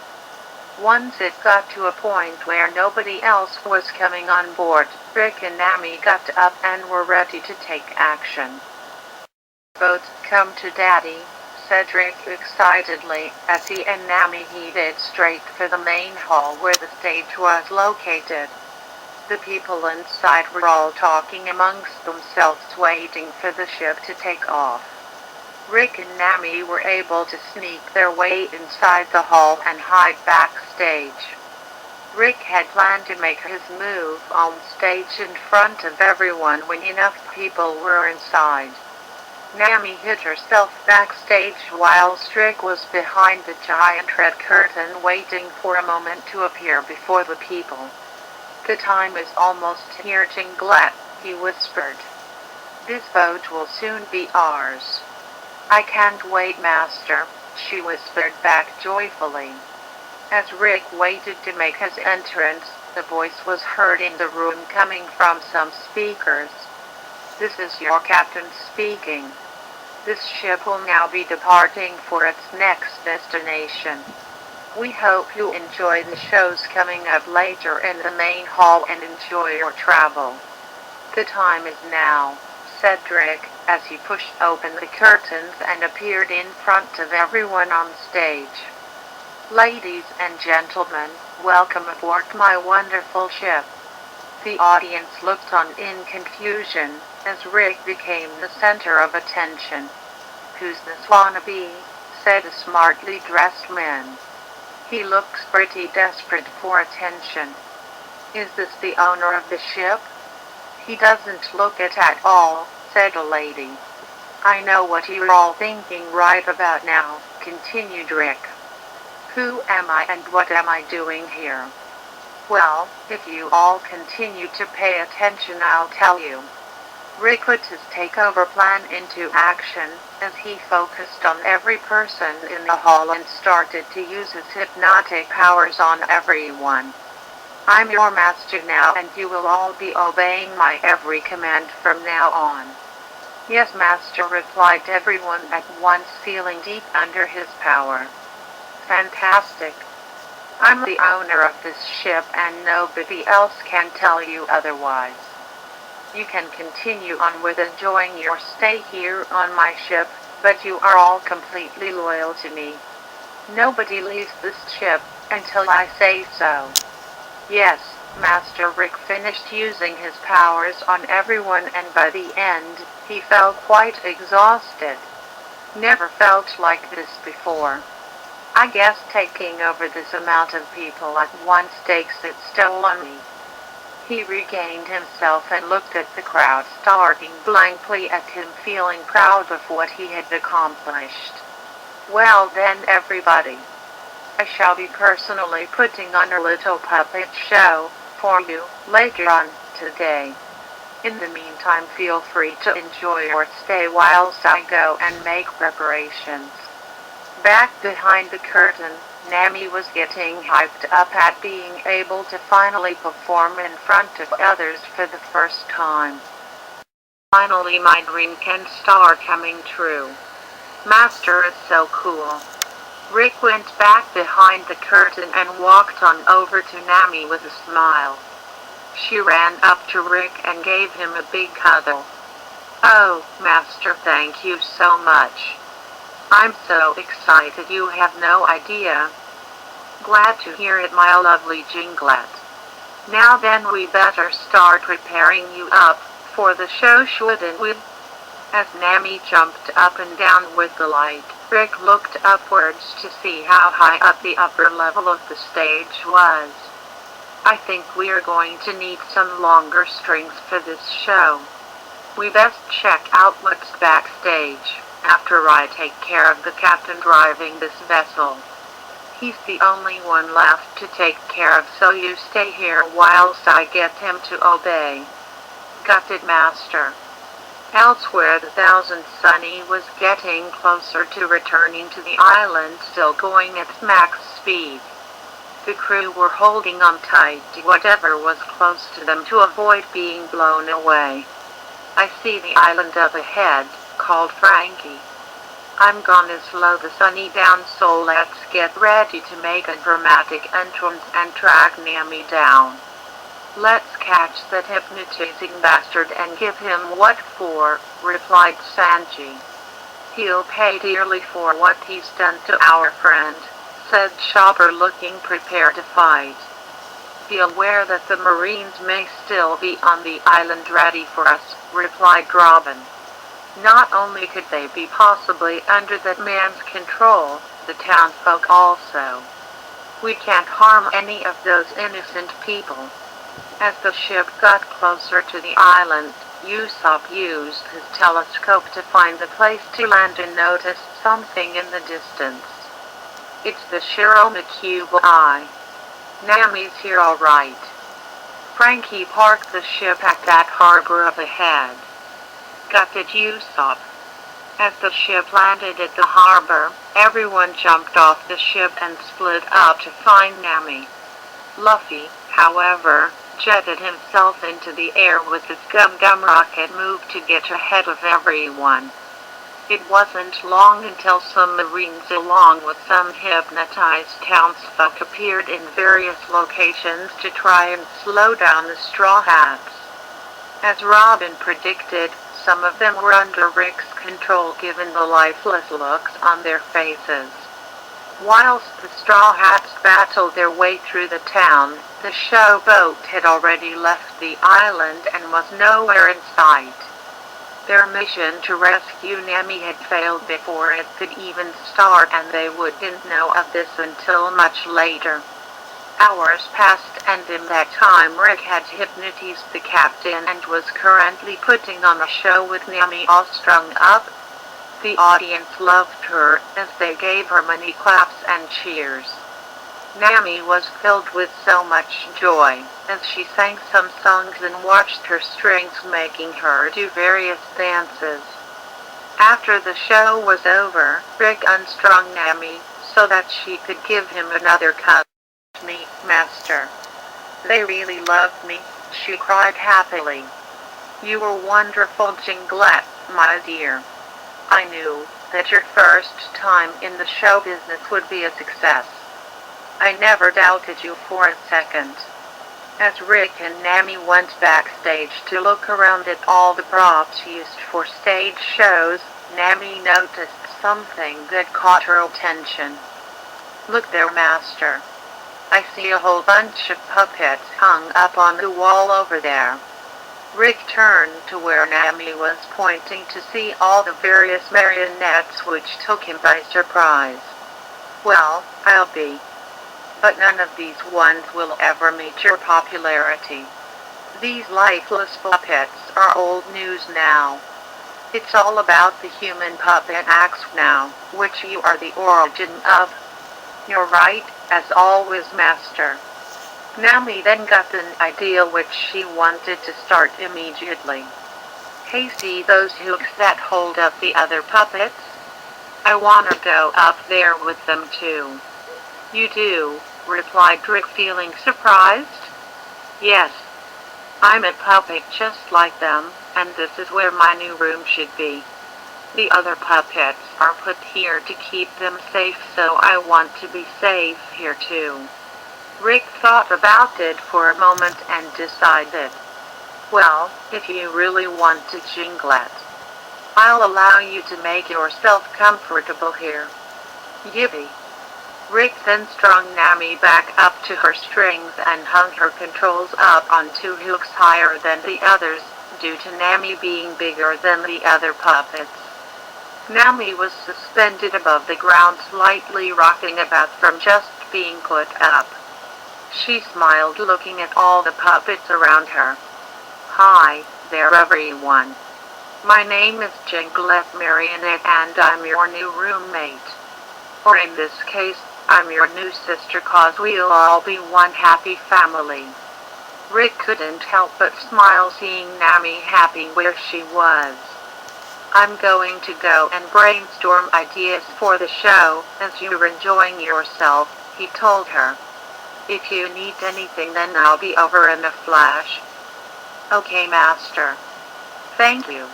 Once it got to a point where nobody else was coming on board, Rick and Nami got up and were ready to take action. "Boats come to Daddy," said Rick excitedly as he and Nami headed straight for the main hall where the stage was located. The people inside were all talking amongst themselves, waiting for the ship to take off. Rick and Nami were able to sneak their way inside the hall and hide backstage. Rick had planned to make his move on stage in front of everyone when enough people were inside. Nami hid herself backstage while Rick was behind the giant red curtain waiting for a moment to appear before the people. "The time is almost here, Jinglet," he whispered. "This boat will soon be ours." "I can't wait, Master," she whispered back joyfully. As Rick waited to make his entrance, the voice was heard in the room coming from some speakers. "This is your captain speaking. This ship will now be departing for its next destination. We hope you enjoy the shows coming up later in the main hall and enjoy your travel." "The time is now," said Rick as he pushed open the curtains and appeared in front of everyone on stage. "Ladies and gentlemen, welcome aboard my wonderful ship." The audience looked on in confusion as Rick became the center of attention. "Who's this wannabe?" said a smartly dressed man. "He looks pretty desperate for attention." "Is this the owner of the ship?" "He doesn't look it at all," said a lady. "I know what you're all thinking right about now," continued Rick. "Who am I and what am I doing here?" Well, if you all continue to pay attention, I'll tell you. Rick put his takeover plan into action, as he focused on every person in the hall and started to use his hypnotic powers on everyone. I'm your master now, and you will all be obeying my every command from now on. Yes, master, replied everyone at once, feeling deep under his power. Fantastic. I'm the owner of this ship, and nobody else can tell you otherwise. You can continue on with enjoying your stay here on my ship, but you are all completely loyal to me. Nobody leaves this ship until I say so. Yes, Master. Rick finished using his powers on everyone, and by the end, he felt quite exhausted. Never felt like this before. I guess taking over this amount of people at once takes its toll on me. He regained himself and looked at the crowd, staring blankly at him, feeling proud of what he had accomplished. Well then, everybody, I shall be personally putting on a little puppet show for you later on today. In the meantime, feel free to enjoy your stay whilst I go and make preparations. Back behind the curtain, Nami was getting hyped up at being able to finally perform in front of others for the first time. Finally, my dream can start coming true. Master is so cool. Rick went back behind the curtain and walked on over to Nami with a smile. She ran up to Rick and gave him a big cuddle. Oh, Master, thank you so much. I'm so excited you have no idea. Glad to hear it, my lovely Jinglet. Now then, we better start preparing you up for the show, shouldn't we? As Nami jumped up and down with delight, Rick looked upwards to see how high up the upper level of the stage was. I think we are going to need some longer strings for this show. We best check out what's backstage after I take care of the captain driving this vessel. He's the only one left to take care of, so you stay here whilst I get him to obey. Got it, Master. Elsewhere, the Thousand Sunny was getting closer to returning to the island, still going at max speed. The crew were holding on tight to whatever was close to them to avoid being blown away. I see the island up ahead, called Frankie. I'm gonna slow the Sunny down, so let's get ready to make a dramatic entrance and track Nami down. Let's catch that hypnotizing bastard and give him what for, replied Sanji. He'll pay dearly for what he's done to our friend, said Chopper, looking prepared to fight. Be aware that the Marines may still be on the island ready for us, replied Robin. Not only could they be possibly under that man's control, the townfolk also. We can't harm any of those innocent people. As the ship got closer to the island, Usopp used his telescope to find the place to land and noticed something in the distance. It's the Shiromacube Eye. Nami's here all right. Frankie parked the ship at that harbor up ahead. Got it, Usopp. As the ship landed at the harbor, everyone jumped off the ship and split up to find Nami. Luffy, however, jetted himself into the air with his gum-gum rocket move to get ahead of everyone. It wasn't long until some Marines along with some hypnotized townsfolk appeared in various locations to try and slow down the Straw Hats. As Robin predicted, some of them were under Rick's control given the lifeless looks on their faces. Whilst the Straw Hats battled their way through the town, the showboat had already left the island and was nowhere in sight. Their mission to rescue Nami had failed before it could even start, and they wouldn't know of this until much later. Hours passed, and in that time Rick had hypnotized the captain and was currently putting on a show with Nami all strung up. The audience loved her, as they gave her many claps and cheers. Nami was filled with so much joy as she sang some songs and watched her strings making her do various dances. After the show was over, Rick unstrung Nami so that she could give him another cup. Me, Master. They really loved me, she cried happily. You were wonderful, Jinglet, my dear. I knew that your first time in the show business would be a success. I never doubted you for a second. As Rick and Nami went backstage to look around at all the props used for stage shows, Nami noticed something that caught her attention. Look there, Master. I see a whole bunch of puppets hung up on the wall over there. Rick turned to where Nami was pointing to see all the various marionettes, which took him by surprise. Well, I'll be. But none of these ones will ever meet your popularity. These lifeless puppets are old news now. It's all about the human puppet acts now, which you are the origin of. You're right, as always, Master. Nami then got an idea which she wanted to start immediately. Hey, see those hooks that hold up the other puppets? I wanna go up there with them too. You do, replied Rick, feeling surprised. Yes. I'm a puppet just like them, and this is where my new room should be. The other puppets are put here to keep them safe, so I want to be safe here too. Rick thought about it for a moment and decided. Well, if you really want to, Jinglet, I'll allow you to make yourself comfortable here. Yippee. Rick then strung Nami back up to her strings and hung her controls up on 2 hooks higher than the others, due to Nami being bigger than the other puppets. Nami was suspended above the ground, slightly rocking about from just being put up. She smiled, looking at all the puppets around her. Hi there, everyone. My name is Jinglet Marionette, and I'm your new roommate. Or in this case, I'm your new sister, cause we'll all be one happy family. Rick couldn't help but smile, seeing Nami happy where she was. I'm going to go and brainstorm ideas for the show as you're enjoying yourself, he told her. If you need anything, then I'll be over in a flash. Okay, Master. Thank you.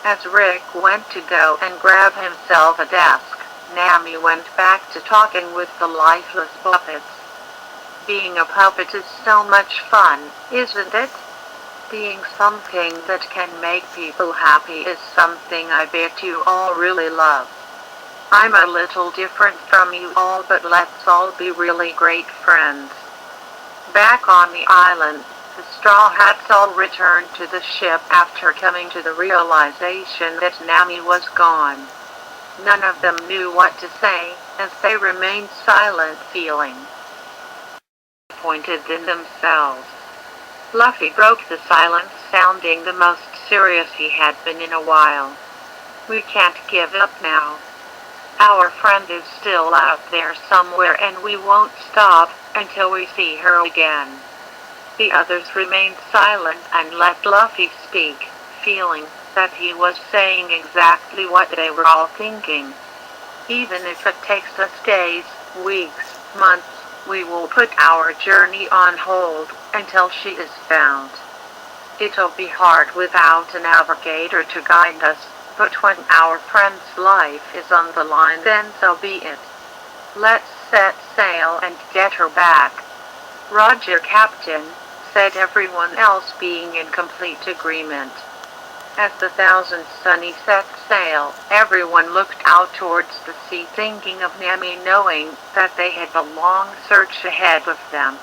As Rick went to go and grab himself a desk, Nami went back to talking with the lifeless puppets. Being a puppet is so much fun, isn't it? Being something that can make people happy is something I bet you all really love. I'm a little different from you all, but let's all be really great friends. Back on the island, the Straw Hats all returned to the ship after coming to the realization that Nami was gone. None of them knew what to say, as they remained silent, feeling disappointed in themselves. Luffy broke the silence, sounding the most serious he had been in a while. We can't give up now. Our friend is still out there somewhere, and we won't stop until we see her again. The others remained silent and let Luffy speak, feeling that he was saying exactly what they were all thinking. Even if it takes us days, weeks, months, we will put our journey on hold until she is found. It'll be hard without a navigator to guide us, but when our friend's life is on the line, then so be it. Let's set sail and get her back. Roger, Captain, said everyone else, being in complete agreement. As the Thousand Sunny set sail, everyone looked out towards the sea, thinking of Nami, knowing that they had a long search ahead of them.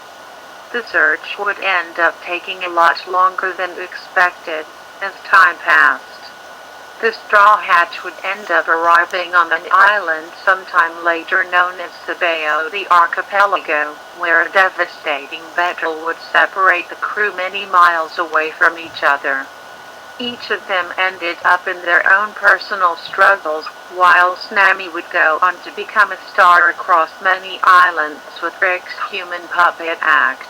The search would end up taking a lot longer than expected, as time passed. The Straw Hat would end up arriving on an island sometime later known as Sabeo, the archipelago, where a devastating battle would separate the crew many miles away from each other. Each of them ended up in their own personal struggles, while Snammy would go on to become a star across many islands with Rick's human puppet act.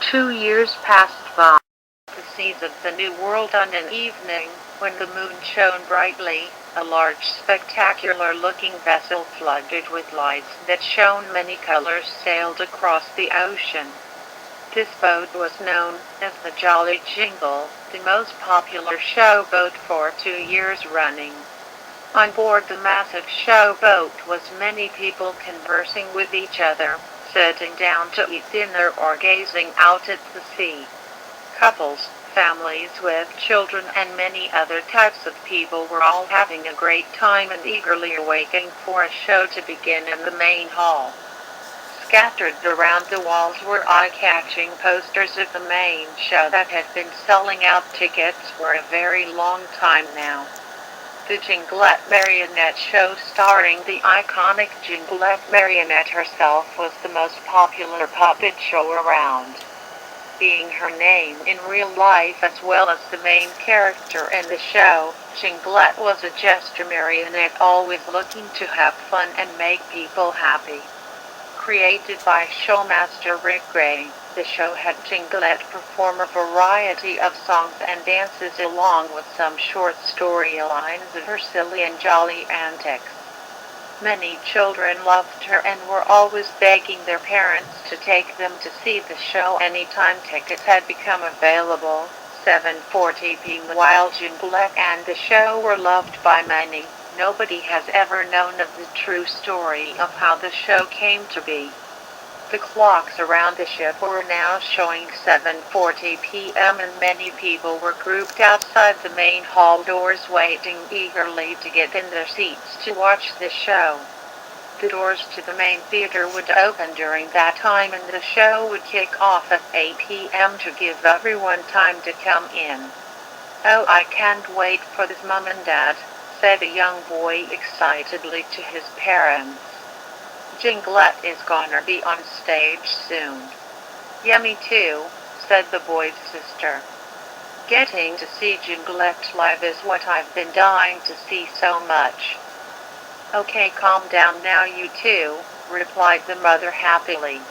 2 years passed by. The seas of the New World on an evening, when the moon shone brightly, a large spectacular-looking vessel flooded with lights that shone many colors sailed across the ocean. This boat was known as the Jolly Jingle, the most popular showboat for 2 years running. On board the massive showboat was many people conversing with each other, sitting down to eat dinner or gazing out at the sea. Couples, families with children and many other types of people were all having a great time and eagerly waiting for a show to begin in the main hall. Scattered around the walls were eye-catching posters of the main show that had been selling out tickets for a very long time now. The Jinglette Marionette Show, starring the iconic Jinglette Marionette herself, was the most popular puppet show around. Being her name in real life as well as the main character in the show, Jinglette was a jester marionette always looking to have fun and make people happy. Created by showmaster Rick Gray, the show had Jinglette perform a variety of songs and dances along with some short storylines of her silly and jolly antics. Many children loved her and were always begging their parents to take them to see the show anytime tickets had become available. 7:40 p.m. While Jinglette and the show were loved by many, nobody has ever known of the true story of how the show came to be. The clocks around the ship were now showing 7:40 p.m. and many people were grouped outside the main hall doors waiting eagerly to get in their seats to watch the show. The doors to the main theater would open during that time and the show would kick off at 8 p.m. to give everyone time to come in. "Oh, I can't wait for this, Mom and Dad," said a young boy excitedly to his parents. "Jinglette is gonna be on stage soon." "Yeah, me too," said the boy's sister. "Getting to see Jinglette live is what I've been dying to see so much." "Okay, calm down now you two," replied the mother happily.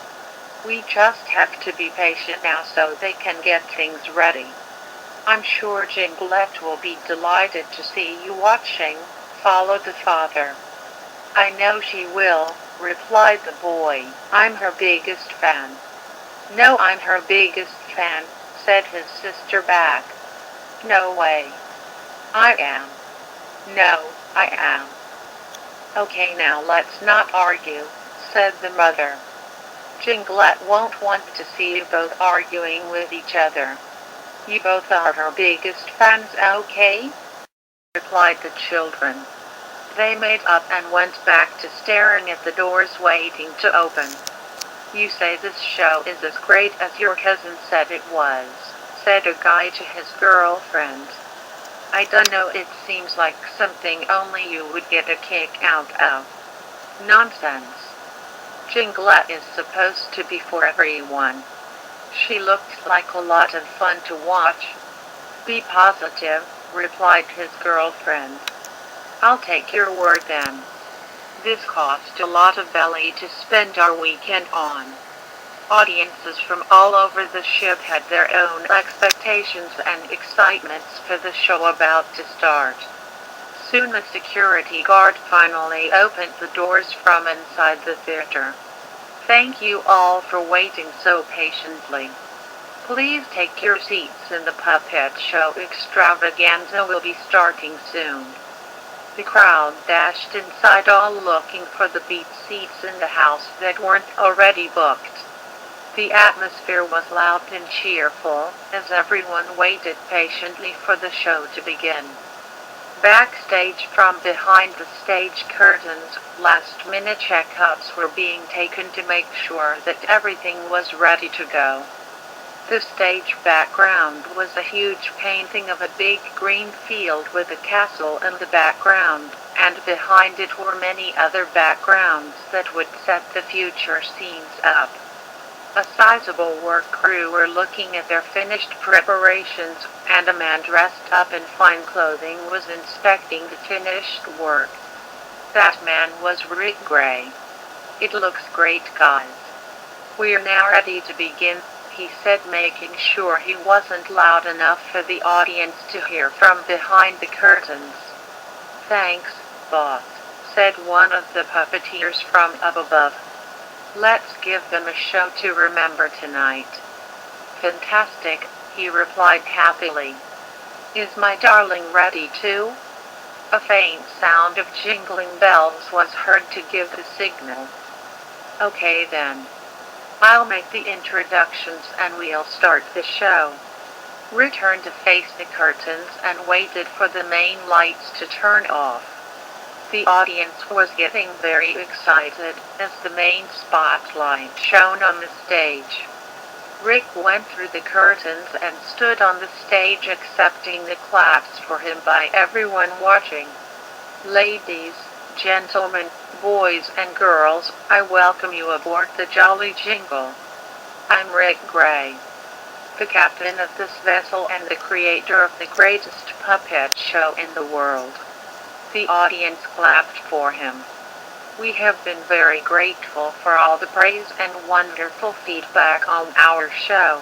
"We just have to be patient now so they can get things ready." "I'm sure Jinglette will be delighted to see you watching," followed the father. "I know she will," replied the boy. "I'm her biggest fan." "No, I'm her biggest fan," said his sister back. "No way." "I am." "No, I am." "Okay, now let's not argue," said the mother. "Jinglette won't want to see you both arguing with each other. You both are her biggest fans, okay?" replied the children. They made up and went back to staring at the doors waiting to open. "You say this show is as great as your cousin said it was," said a guy to his girlfriend. "I dunno, it seems like something only you would get a kick out of." "Nonsense. Jinglette is supposed to be for everyone. She looked like a lot of fun to watch." "Be positive," replied his girlfriend. "I'll take your word then. This cost a lot of belly to spend our weekend on." Audiences from all over the ship had their own expectations and excitements for the show about to start. Soon the security guard finally opened the doors from inside the theater. "Thank you all for waiting so patiently. Please take your seats and the puppet show extravaganza will be starting soon." The crowd dashed inside, all looking for the beat seats in the house that weren't already booked. The atmosphere was loud and cheerful, as everyone waited patiently for the show to begin. Backstage, from behind the stage curtains, last-minute checkups were being taken to make sure that everything was ready to go. The stage background was a huge painting of a big green field with a castle in the background, and behind it were many other backgrounds that would set the future scenes up. A sizable work crew were looking at their finished preparations, and a man dressed up in fine clothing was inspecting the finished work. That man was Rick Gray. "It looks great, guys. We're now ready to begin," he said, making sure he wasn't loud enough for the audience to hear from behind the curtains. "Thanks, boss," said one of the puppeteers from up above. "Let's give them a show to remember tonight." "Fantastic," he replied happily. "Is my darling ready too?" A faint sound of jingling bells was heard to give the signal. "Okay then. I'll make the introductions and we'll start the show." Rick turned to face the curtains and waited for the main lights to turn off. The audience was getting very excited as the main spotlight shone on the stage. Rick went through the curtains and stood on the stage, accepting the claps for him by everyone watching. "Ladies, gentlemen, boys and girls, I welcome you aboard the Jolly Jingle. I'm Rick Gray, the captain of this vessel and the creator of the greatest puppet show in the world." The audience clapped for him. "We have been very grateful for all the praise and wonderful feedback on our show.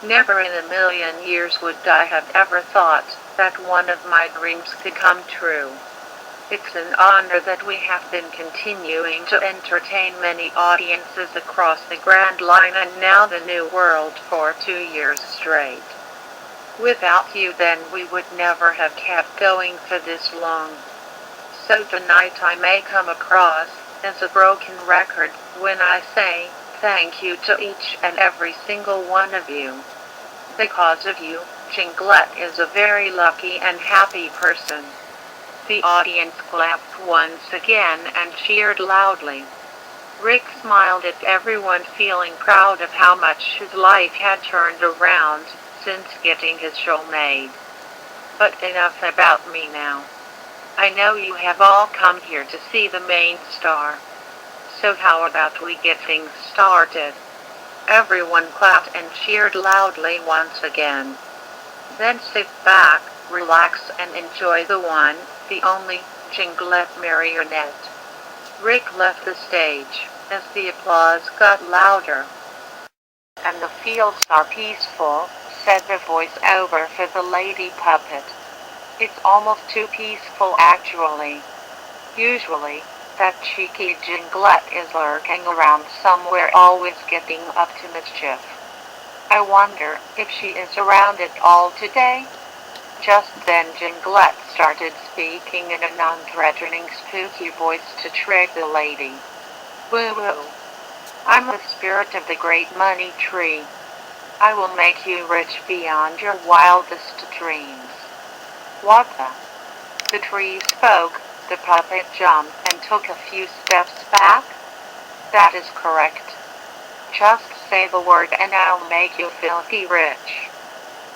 Never in a million years would I have ever thought that one of my dreams could come true. It's an honor that we have been continuing to entertain many audiences across the Grand Line and now the New World for 2 years straight. Without you then we would never have kept going for this long. So tonight I may come across as a broken record when I say thank you to each and every single one of you. Because of you, Jinglette is a very lucky and happy person." The audience clapped once again and cheered loudly. Rick smiled at everyone, feeling proud of how much his life had turned around since getting his show made. "But enough about me now. I know you have all come here to see the main star. So how about we get things started?" Everyone clapped and cheered loudly once again. "Then sit back, relax and enjoy the one, the only, Jinglette marionette." Rick left the stage as the applause got louder. "And the fields are peaceful," said the voice-over for the lady puppet. "It's almost too peaceful actually. Usually, that cheeky Jinglette is lurking around somewhere, always getting up to mischief. I wonder if she is around at all today?" Just then Jinglette started speaking in a non-threatening, spooky voice to trick the lady. "Woo-woo. I'm the spirit of the great money tree. I will make you rich beyond your wildest dreams." "What the?" The tree spoke. The puppet jumped and took a few steps back. "That is correct. Just say the word and I'll make you filthy rich."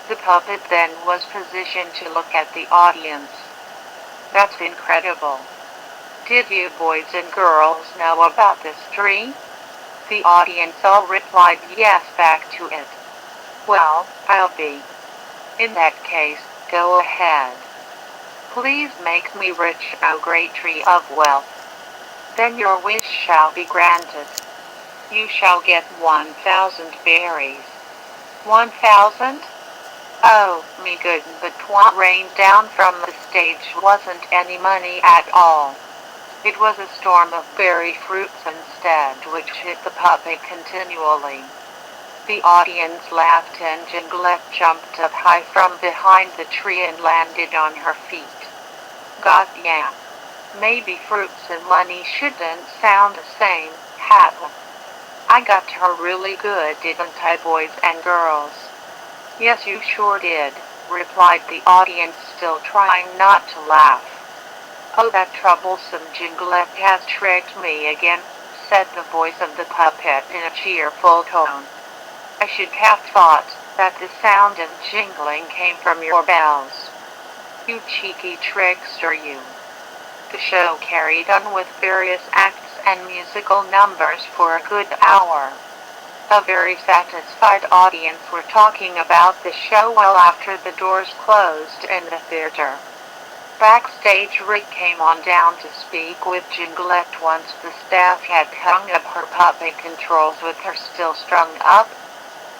The puppet then was positioned to look at the audience. "That's incredible. Did you boys and girls know about this tree?" The audience all replied yes back to it. "Well, I'll be. In that case, go ahead. Please make me rich, O great tree of wealth. Then your wish shall be granted. You shall get 1,000 berries." 1,000? Oh, me good, but what rained down from the stage wasn't any money at all. It was a storm of berry fruits instead, which hit the puppet continually. The audience laughed and Jinglette jumped up high from behind the tree and landed on her feet. "God yeah. Maybe fruits and money shouldn't sound the same, ha. I got her really good, didn't I, boys and girls?" "Yes, you sure did," replied the audience, still trying not to laugh. "Oh, that troublesome Jinglette has tricked me again," said the voice of the puppet in a cheerful tone. "I should have thought that the sound of jingling came from your bells. You cheeky trickster, you." The show carried on with various acts and musical numbers for a good hour. A very satisfied audience were talking about the show well after the doors closed in the theater. Backstage, Rick came on down to speak with Jinglette once the staff had hung up her puppet controls with her still strung up.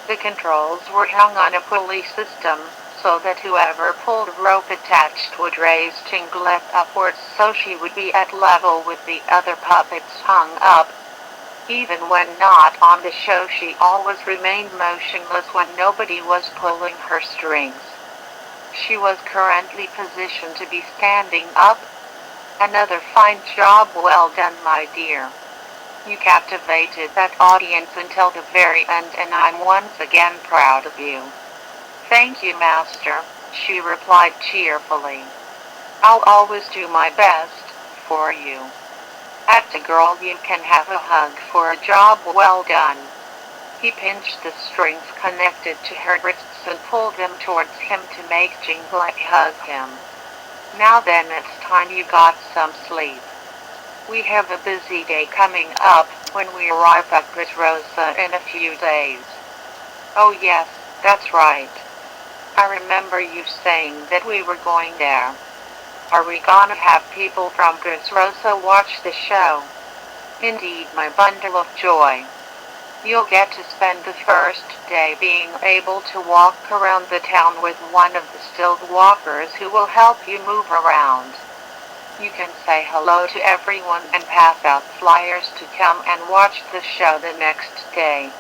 The controls were hung on a pulley system, so that whoever pulled rope attached would raise Jinglette upwards so she would be at level with the other puppets hung up. Even when not on the show, she always remained motionless when nobody was pulling her strings. She was currently positioned to be standing up. Another fine job well done, my dear. You captivated that audience until the very end, and I'm once again proud of you. Thank you, Master, she replied cheerfully. I'll always do my best for you. Act a girl, you can have a hug for a job well done. He pinched the strings connected to her wrists and pulled them towards him to make Jinglette hug him. Now then, it's time you got some sleep. We have a busy day coming up when we arrive at Rosa in a few days. Oh yes, that's right. I remember you saying that we were going there. Are we gonna have people from Rosa watch the show? Indeed, my bundle of joy. You'll get to spend the first day being able to walk around the town with one of the still walkers who will help you move around. You can say hello to everyone and pass out flyers to come and watch the show the next day.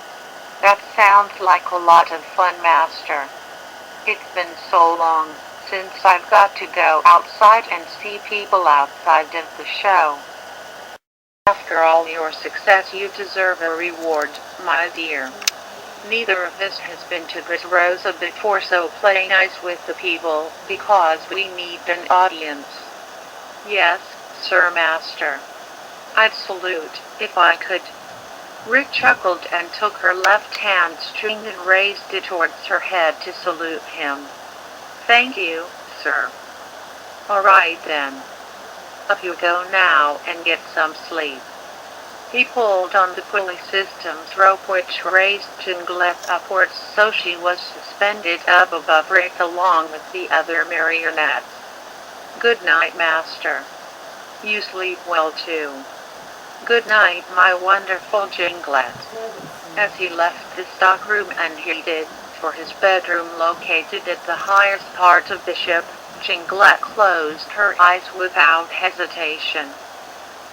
That sounds like a lot of fun, Master. It's been so long since I've got to go outside and see people outside of the show. After all your success, you deserve a reward, my dear. Neither of us has been to Rosa before, so play nice with the people, because we need an audience. Yes, Sir Master. I'd salute, if I could. Rick chuckled and took her left hand string and raised it towards her head to salute him. Thank you, sir. All right then. Up you go now and get some sleep. He pulled on the pulley system's rope, which raised Jinglette upwards so she was suspended up above Rick along with the other marionettes. Good night, Master. You sleep well too. Good night, my wonderful Jinglette. As he left the stockroom and headed for his bedroom located at the highest part of the ship, Jinglette closed her eyes without hesitation.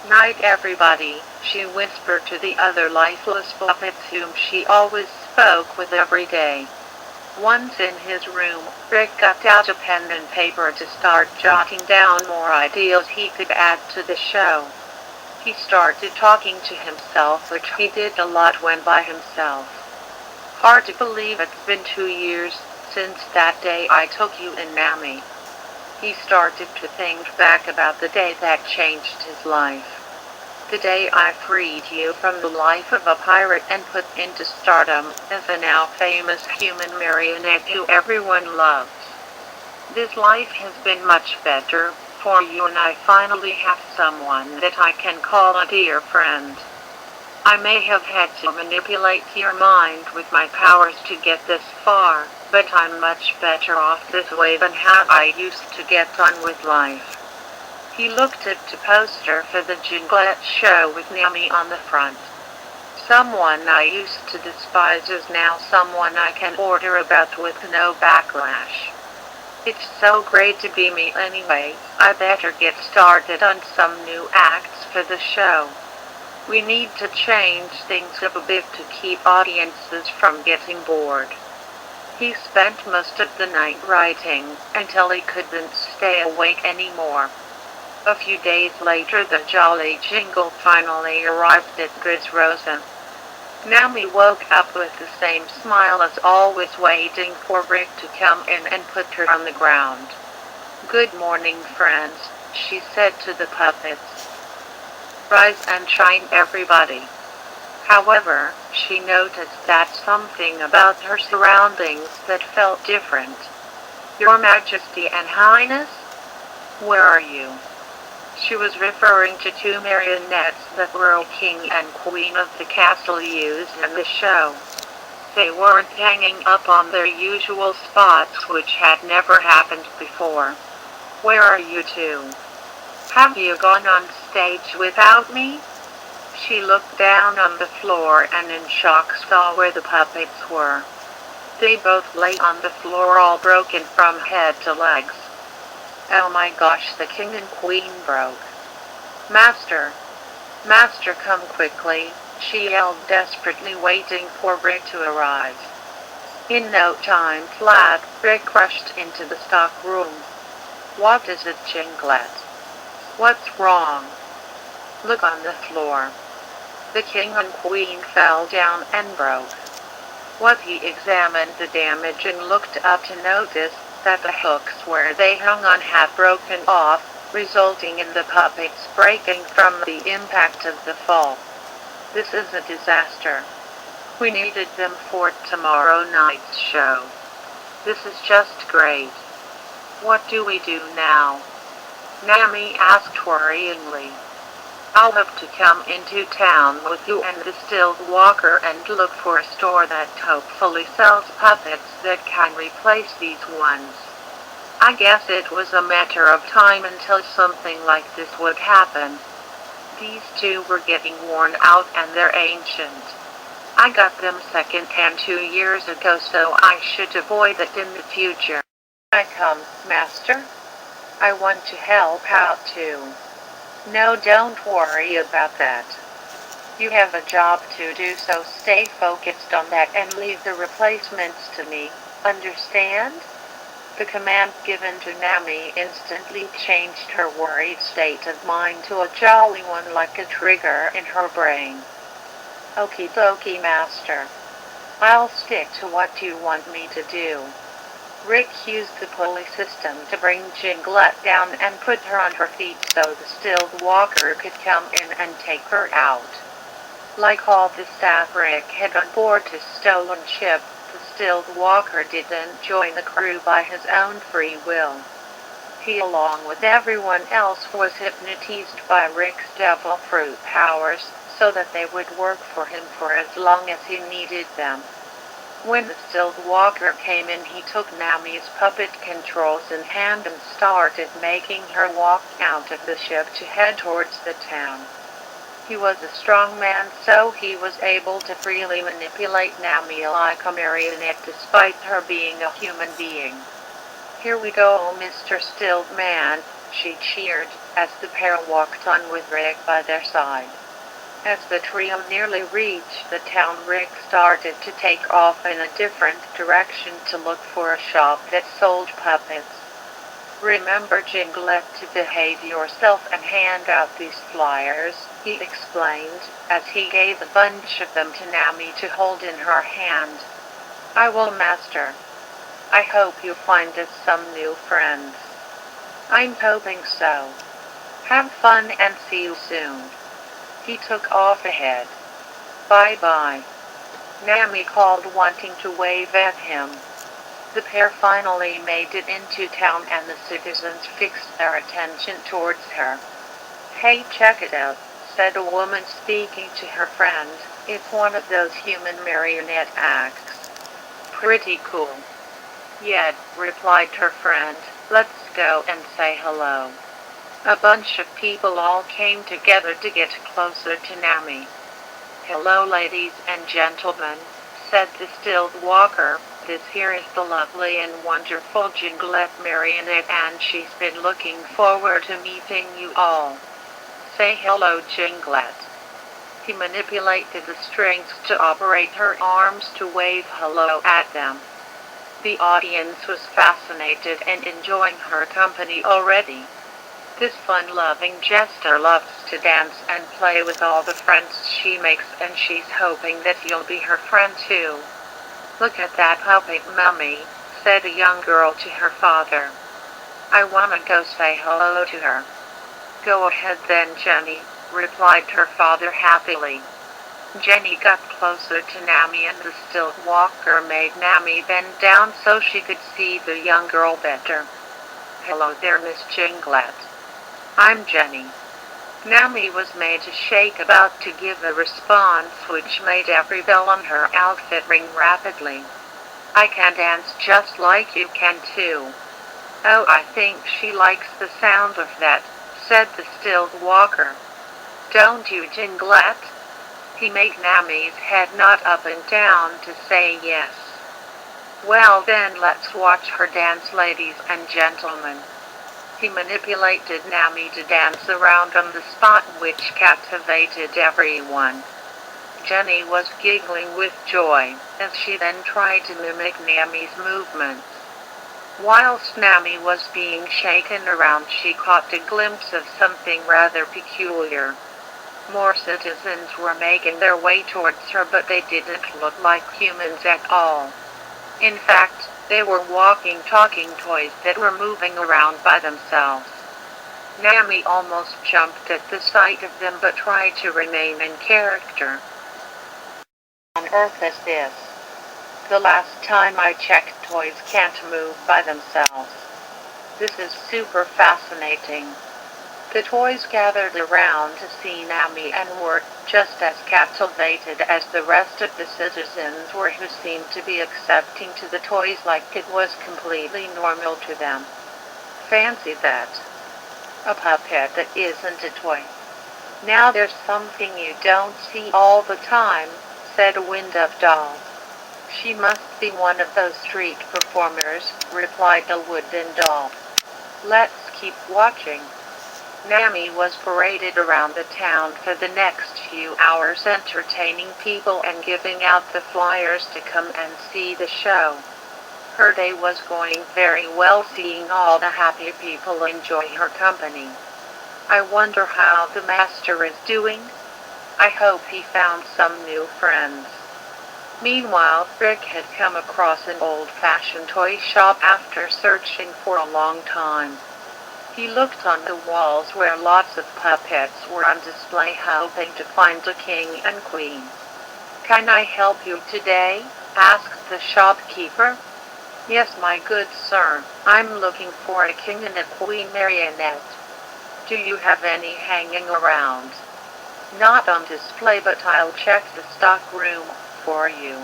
Night, everybody, she whispered to the other lifeless puppets whom she always spoke with every day. Once in his room, Rick got out a pen and paper to start jotting down more ideas he could add to the show. He started talking to himself, which he did a lot when by himself. Hard to believe it's been 2 years since that day I took you in, Nami. He started to think back about the day that changed his life. The day I freed you from the life of a pirate and put into stardom as a now famous human marionette who everyone loves. This life has been much better for you, and I finally have someone that I can call a dear friend. I may have had to manipulate your mind with my powers to get this far, but I'm much better off this way than how I used to get on with life. He looked at the poster for the Jinglette show with Nami on the front. Someone I used to despise is now someone I can order about with no backlash. It's so great to be me anyway. I better get started on some new acts for the show. We need to change things up a bit to keep audiences from getting bored. He spent most of the night writing until he couldn't stay awake anymore. A few days later, the jolly Jingle finally arrived at Rosa. Nami woke up with the same smile as always, waiting for Rick to come in and put her on the ground. Good morning, friends, she said to the puppets. Rise and shine, everybody. However, she noticed that something about her surroundings that felt different. Your Majesty and Highness? Where are you? She was referring to two marionettes that were king and queen of the castle used in the show. They weren't hanging up on their usual spots, which had never happened before. Where are you two? Have you gone on stage without me? She looked down on the floor and in shock saw where the puppets were. They both lay on the floor all broken from head to legs. Oh my gosh, the king and queen broke. Master! Master, come quickly, she yelled desperately, waiting for Rick to arrive. In no time flat, Rick rushed into the stock room. What is it, Jinglet? What's wrong? Look on the floor. The king and queen fell down and broke. What? He examined the damage and looked up to notice that the hooks where they hung on had broken off, resulting in the puppets breaking from the impact of the fall. This is a disaster. We needed them for tomorrow night's show. This is just great. What do we do now? Nami asked worryingly. I'll have to come into town with you and the Distilled Walker and look for a store that hopefully sells puppets that can replace these ones. I guess it was a matter of time until something like this would happen. These two were getting worn out and they're ancient. I got them second-hand 2 years ago, so I should avoid it in the future. I come, Master. I want to help out too. No, don't worry about that. You have a job to do, so stay focused on that and leave the replacements to me, understand? The command given to Nami instantly changed her worried state of mind to a jolly one, like a trigger in her brain. Okie dokie, Master. I'll stick to what you want me to do. Rick used the pulley system to bring Jinglet down and put her on her feet so the Distilled Walker could come in and take her out. Like all the staff Rick had on board his stolen ship, the Distilled Walker didn't join the crew by his own free will. He, along with everyone else, was hypnotized by Rick's devil fruit powers so that they would work for him for as long as he needed them. When the Distilled Walker came in, he took Nami's puppet controls in hand and started making her walk out of the ship to head towards the town. He was a strong man, so he was able to freely manipulate Nami like a marionette despite her being a human being. Here we go, Mr. Stilled Man, she cheered, as the pair walked on with Rick by their side. As the trio nearly reached the town, Rick started to take off in a different direction to look for a shop that sold puppets. Remember, Jinglet, to behave yourself and hand out these flyers, he explained, as he gave a bunch of them to Nami to hold in her hand. I will, Master. I hope you find us some new friends. I'm hoping so. Have fun and see you soon. He took off ahead. Bye-bye. Nami called, wanting to wave at him. The pair finally made it into town and the citizens fixed their attention towards her. Hey, check it out, said a woman speaking to her friend. It's one of those human marionette acts. Pretty cool. Yeah, replied her friend. Let's go and say hello. A bunch of people all came together to get closer to Nami. Hello, ladies and gentlemen, said the Distilled Walker. This here is the lovely and wonderful Jinglet marionette, and she's been looking forward to meeting you all. Say hello, Jinglet. He manipulated the strings to operate her arms to wave hello at them. The audience was fascinated and enjoying her company already. This fun-loving jester loves to dance and play with all the friends she makes, and she's hoping that you'll be her friend too. Look at that puppet, Mummy, said a young girl to her father. I wanna go say hello to her. Go ahead then, Jenny, replied her father happily. Jenny got closer to Nami, and the Distilled Walker made Nami bend down so she could see the young girl better. Hello there, Miss Jinglet. I'm Jenny. Nami was made to shake, about to give a response which made every bell on her outfit ring rapidly. I can dance just like you can too. Oh, I think she likes the sound of that, said the still walker. Don't you, Jinglet? He made Nami's head nod up and down to say yes. Well then, let's watch her dance, ladies and gentlemen. He manipulated Nami to dance around on the spot, which captivated everyone. Jenny was giggling with joy, as she then tried to mimic Nami's movements. Whilst Nami was being shaken around, she caught a glimpse of something rather peculiar. More citizens were making their way towards her, but they didn't look like humans at all. In fact, they were walking, talking toys that were moving around by themselves. Nami almost jumped at the sight of them, but tried to remain in character. What on earth is this? The last time I checked, toys can't move by themselves. This is super fascinating. The toys gathered around to see Nami and were just as captivated as the rest of the citizens were, who seemed to be accepting to the toys like it was completely normal to them. Fancy that. A puppet that isn't a toy. Now there's something you don't see all the time, said a wind-up doll. She must be one of those street performers, replied the wooden doll. Let's keep watching. Nami was paraded around the town for the next few hours, entertaining people and giving out the flyers to come and see the show. Her day was going very well, seeing all the happy people enjoy her company. I wonder how the master is doing. I hope he found some new friends. Meanwhile, Rick had come across an old-fashioned toy shop after searching for a long time. He looked on the walls where lots of puppets were on display, hoping to find a king and queen. Can I help you today? Asked the shopkeeper. Yes, my good sir. I'm looking for a king and a queen marionette. Do you have any hanging around? Not on display, but I'll check the stock room for you.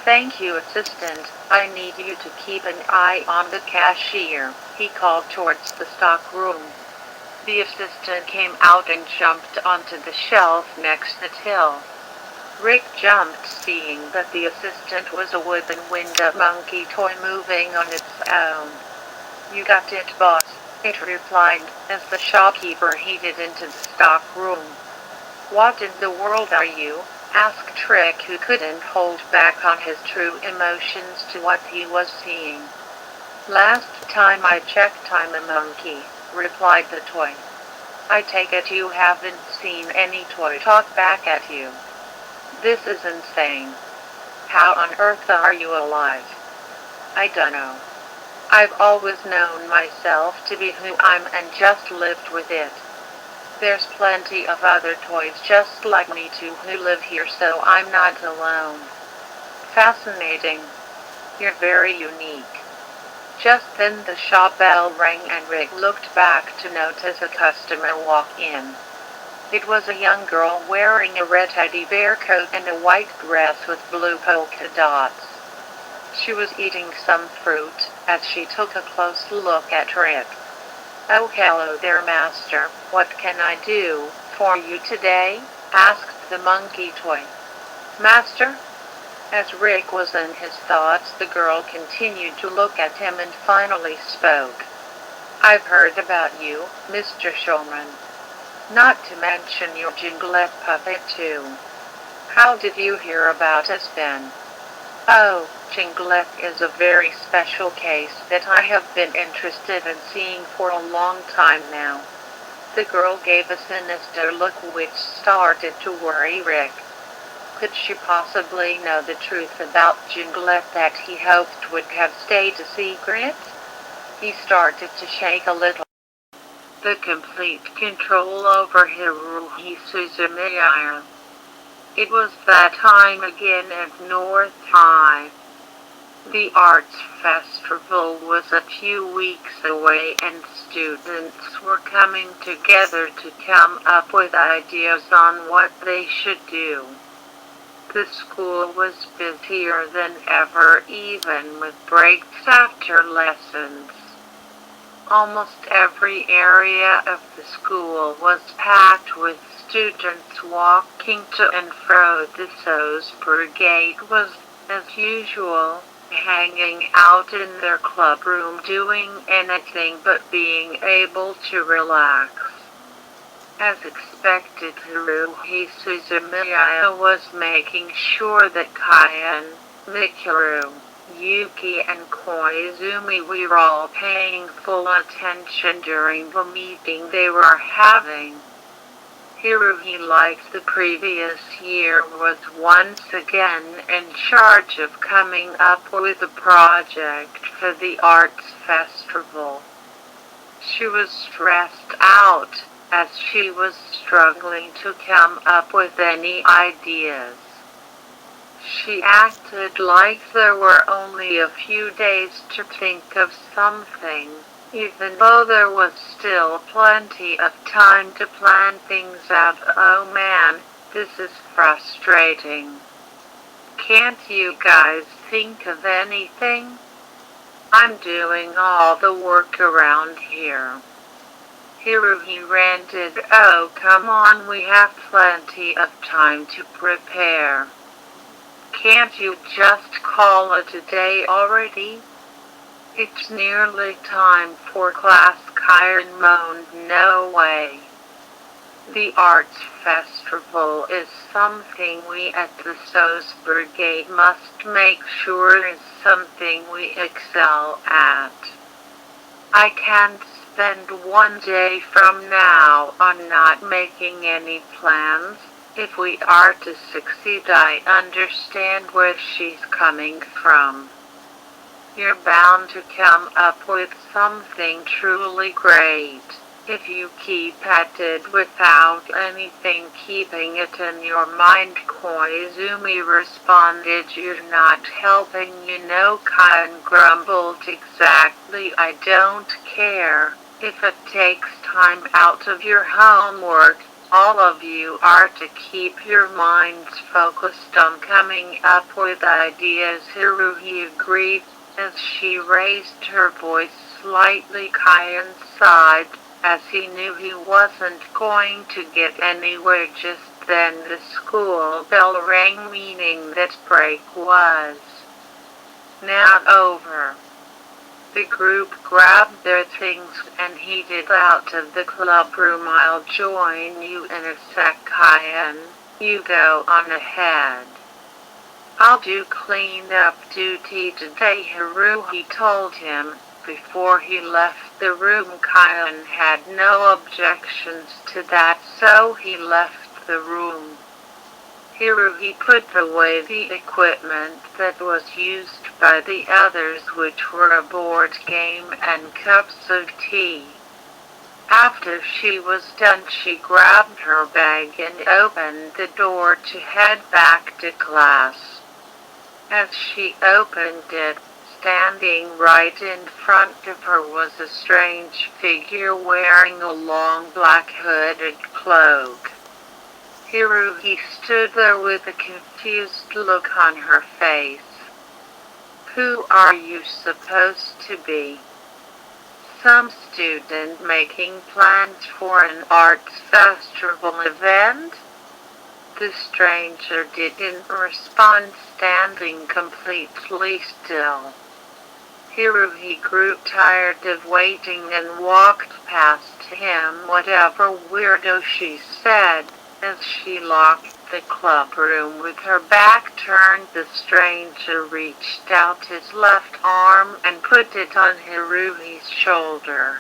Thank you, assistant. I need you to keep an eye on the cashier, he called towards the stock room. The assistant came out and jumped onto the shelf next to Till. Rick jumped, seeing that the assistant was a wooden wind-up monkey toy moving on its own. You got it, boss, it replied, as the shopkeeper headed into the stock room. What in the world are you? Asked Rick, who couldn't hold back on his true emotions to what he was seeing. Last time I checked, I'm a monkey, replied the toy. I take it you haven't seen any toy talk back at you. This is insane. How on earth are you alive? I dunno. I've always known myself to be who I'm and just lived with it. There's plenty of other toys just like me too who live here, so I'm not alone. Fascinating. You're very unique. Just then the shop bell rang and Rick looked back to notice a customer walk in. It was a young girl wearing a red teddy bear coat and a white dress with blue polka dots. She was eating some fruit as she took a close look at Rick. Oh, hello there, master. What can I do for you today? Asked the monkey toy. Master? As Rick was in his thoughts, the girl continued to look at him and finally spoke. I've heard about you, Mr. Showman. Not to mention your Jinglet puppet too. How did you hear about us then? Oh, Jinglet is a very special case that I have been interested in seeing for a long time now. The girl gave a sinister look which started to worry Rick. Could she possibly know the truth about Jinglet that he hoped would have stayed a secret? He started to shake a little. The complete control over Hiruhi Suzumiya. It was that time again at North High. The arts festival was a few weeks away and students were coming together to come up with ideas on what they should do. The school was busier than ever, even with breaks after lessons. Almost every area of the school was packed with students walking to and fro. The SOS Brigade was, as usual, hanging out in their club room doing anything but being able to relax. As expected, Haruhi Suzumiya was making sure that Kaien, Mikuru, Yuki and Koizumi were all paying full attention during the meeting they were having. Haruhi, like the previous year, was once again in charge of coming up with a project for the arts festival. She was stressed out, as she was struggling to come up with any ideas. She acted like there were only a few days to think of something, even though there was still plenty of time to plan things out. Oh man, this is frustrating. Can't you guys think of anything? I'm doing all the work around here. Haruhi ranted. Oh come on, we have plenty of time to prepare. Can't you just call it a day already? It's nearly time for class. Kaien moaned. No way. The arts festival is something we at the SOS Brigade must make sure is something we excel at. I can't spend one day from now on not making any plans. If we are to succeed, I understand where she's coming from. You're bound to come up with something truly great. If you keep at it without anything keeping it in your mind, Koizumi responded. You're not helping, you know. Kaien grumbled. Exactly, I don't care. If it takes time out of your homework, all of you are to keep your minds focused on coming up with ideas. Haruhi agreed, as she raised her voice slightly. Kaien sighed, as he knew he wasn't going to get anywhere. Just then the school bell rang, meaning that break was now over. The group grabbed their things and headed out of the club room. I'll join you in a sec, Kaien. You go on ahead. I'll do clean-up duty today, Haruhi told him. Before he left the room, Kaien had no objections to that, so he left the room. Haruhi put away the equipment that was used by the others, which were a board game and cups of tea. After she was done, she grabbed her bag and opened the door to head back to class. As she opened it, standing right in front of her was a strange figure wearing a long black hooded cloak. Haruhi stood there with a confused look on her face. Who are you supposed to be? Some student making plans for an arts festival event? The stranger didn't respond, standing completely still. Haruhi grew tired of waiting and walked past him. Whatever, weirdo, she said, as she locked the club room with her back turned. The stranger reached out his left arm and put it on Haruhi's shoulder.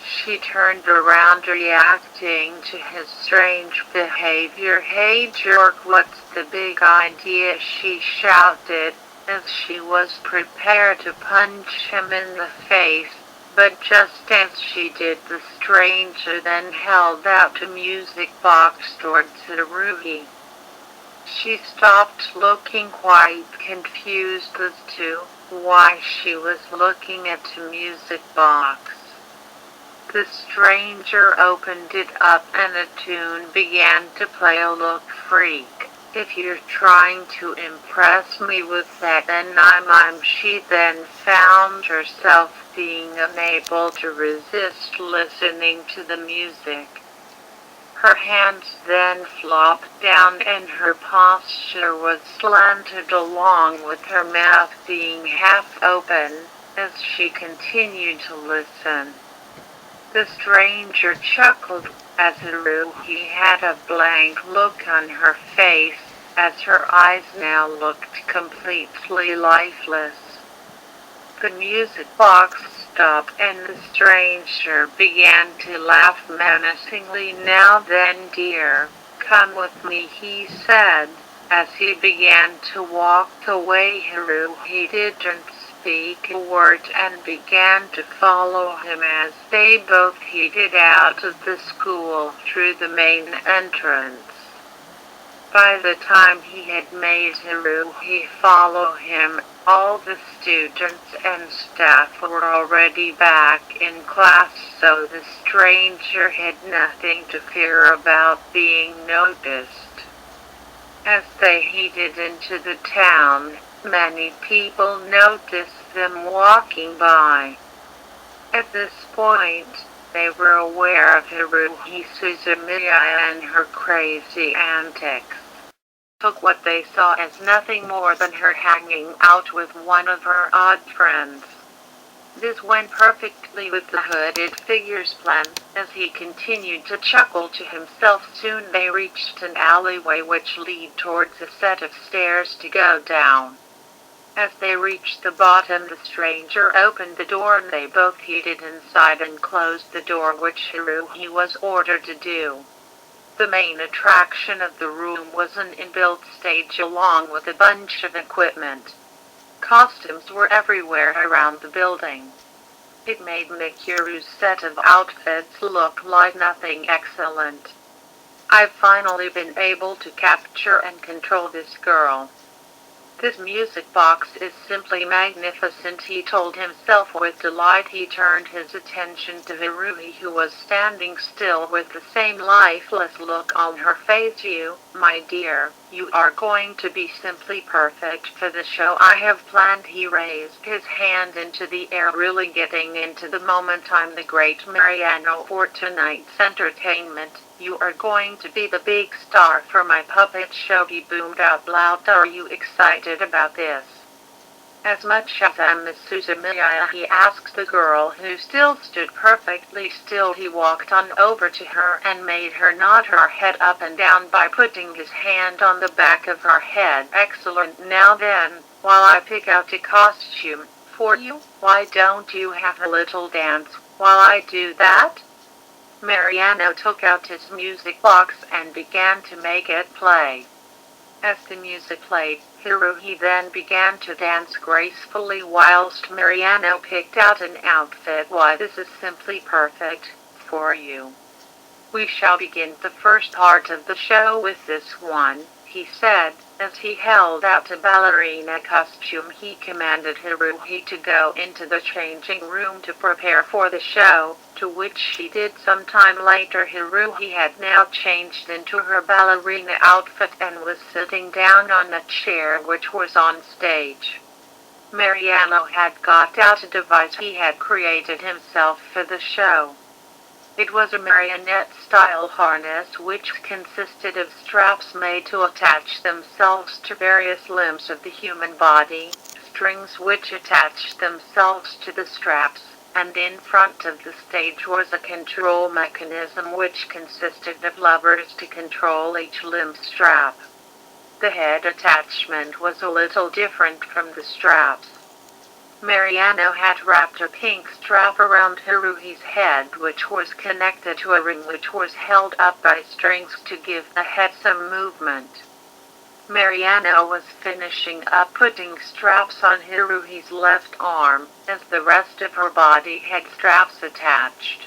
She turned around, reacting to his strange behavior. Hey jerk, what's the big idea? She shouted, as she was prepared to punch him in the face. But just as she did, the stranger then held out a music box towards Haruhi. She stopped, looking quite confused as to why she was looking at the music box. The stranger opened it up and a tune began to play. "Oh, look, freak, if you're trying to impress me with that, then I'm." She then found herself being unable to resist listening to the music. Her hands then flopped down and her posture was slanted along with her mouth being half open as she continued to listen. The stranger chuckled as Haruhi had a blank look on her face as her eyes now looked completely lifeless. The music box stopped and the stranger began to laugh menacingly. "Now then, dear, come with me," he said, as he began to walk away. Haruhi didn't speak a word and began to follow him as they both headed out of the school through the main entrance. By the time he had made Haruhi follow him, all the students and staff were already back in class, so the stranger had nothing to fear about being noticed. As they headed into the town, many people noticed them walking by. At this point, they were aware of Haruhi Suzumiya and her crazy antics. Took what they saw as nothing more than her hanging out with one of her odd friends. This went perfectly with the hooded figure's plan, as he continued to chuckle to himself. Soon they reached an alleyway which led towards a set of stairs to go down. As they reached the bottom, the stranger opened the door and they both headed inside and closed the door, which Haruhi was ordered to do. The main attraction of the room was an inbuilt stage along with a bunch of equipment. Costumes were everywhere around the building. It made Mikuru's set of outfits look like nothing excellent. "I've finally been able to capture and control this girl. This music box is simply magnificent," he told himself with delight. He turned his attention to Haruhi, who was standing still with the same lifeless look on her face. "You, my dear, you are going to be simply perfect for the show I have planned." He raised his hand into the air, really getting into the moment. "I'm the great Mariano for tonight's entertainment. You are going to be the big star for my puppet show," he boomed out loud. "Are you excited about this?" "As much as I'm Miss Suzumiya," he asked the girl, who still stood perfectly still. He walked on over to her and made her nod her head up and down by putting his hand on the back of her head. "Excellent. Now then, while I pick out a costume for you, why don't you have a little dance while I do that?" Mariano took out his music box and began to make it play. As the music played, Haruhi then began to dance gracefully whilst Mariano picked out an outfit. "Why, this is simply perfect for you. We shall begin the first part of the show with this one," he said, as he held out a ballerina costume. He commanded Haruhi to go into the changing room to prepare for the show, to which she did some time later. Haruhi had now changed into her ballerina outfit and was sitting down on a chair which was on stage. Mariano had got out a device he had created himself for the show. It was a marionette-style harness which consisted of straps made to attach themselves to various limbs of the human body, strings which attached themselves to the straps, and in front of the stage was a control mechanism which consisted of levers to control each limb strap. The head attachment was a little different from the straps. Mariano had wrapped a pink strap around Haruhi's head, which was connected to a ring which was held up by strings to give the head some movement. Mariano was finishing up putting straps on Haruhi's left arm, as the rest of her body had straps attached.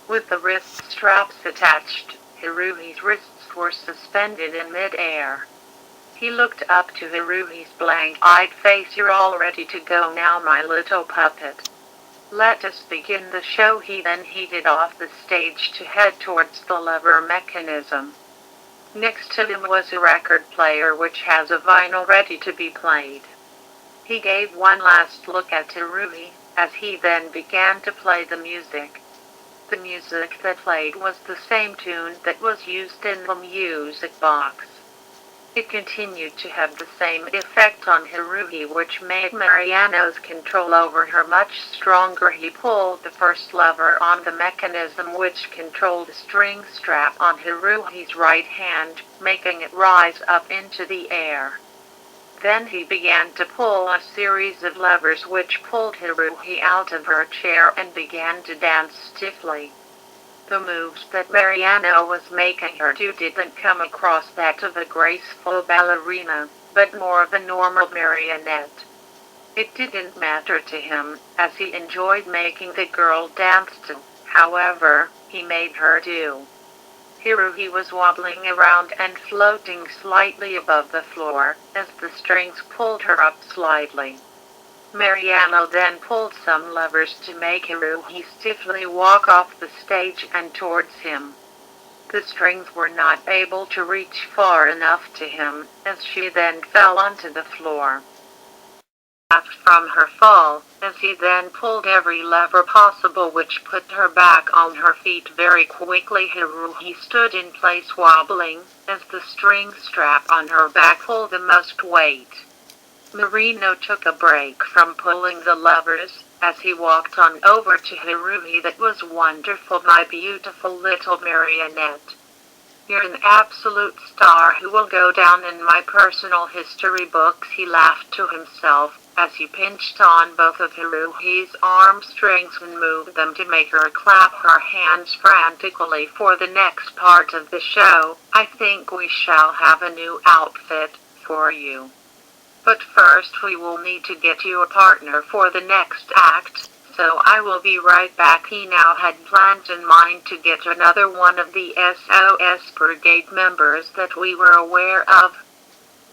With the wrist straps attached, Haruhi's wrists were suspended in mid-air. He looked up to Haruhi's blank-eyed face. "You're all ready to go now, my little puppet. Let us begin the show." He then headed off the stage to head towards the lever mechanism. Next to him was a record player which has a vinyl ready to be played. He gave one last look at Haruhi, as he then began to play the music. The music that played was the same tune that was used in the music box. It continued to have the same effect on Haruhi, which made Mariano's control over her much stronger. He pulled the first lever on the mechanism which controlled the string strap on Haruhi's right hand, making it rise up into the air. Then he began to pull a series of levers which pulled Haruhi out of her chair and began to dance stiffly. The moves that Mariano was making her do didn't come across that of a graceful ballerina, but more of a normal marionette. It didn't matter to him, as he enjoyed making the girl dance to however he made her do. Haruhi was wobbling around and floating slightly above the floor, as the strings pulled her up slightly. Mariano then pulled some levers to make Haruhi stiffly walk off the stage and towards him. The strings were not able to reach far enough to him, as she then fell onto the floor. Laughed from her fall, as he then pulled every lever possible which put her back on her feet very quickly. Haruhi stood in place wobbling, as the string strap on her back pulled the most weight. Marino took a break from pulling the levers, as he walked on over to Haruhi. "That was wonderful, my beautiful little marionette. You're an absolute star who will go down in my personal history books." He laughed to himself, as he pinched on both of Haruhi's arm strings and moved them to make her clap her hands frantically. "For the next part of the show, I think we shall have a new outfit for you. But first we will need to get you a partner for the next act, so I will be right back." He now had planned in mind to get another one of the SOS Brigade members that we were aware of.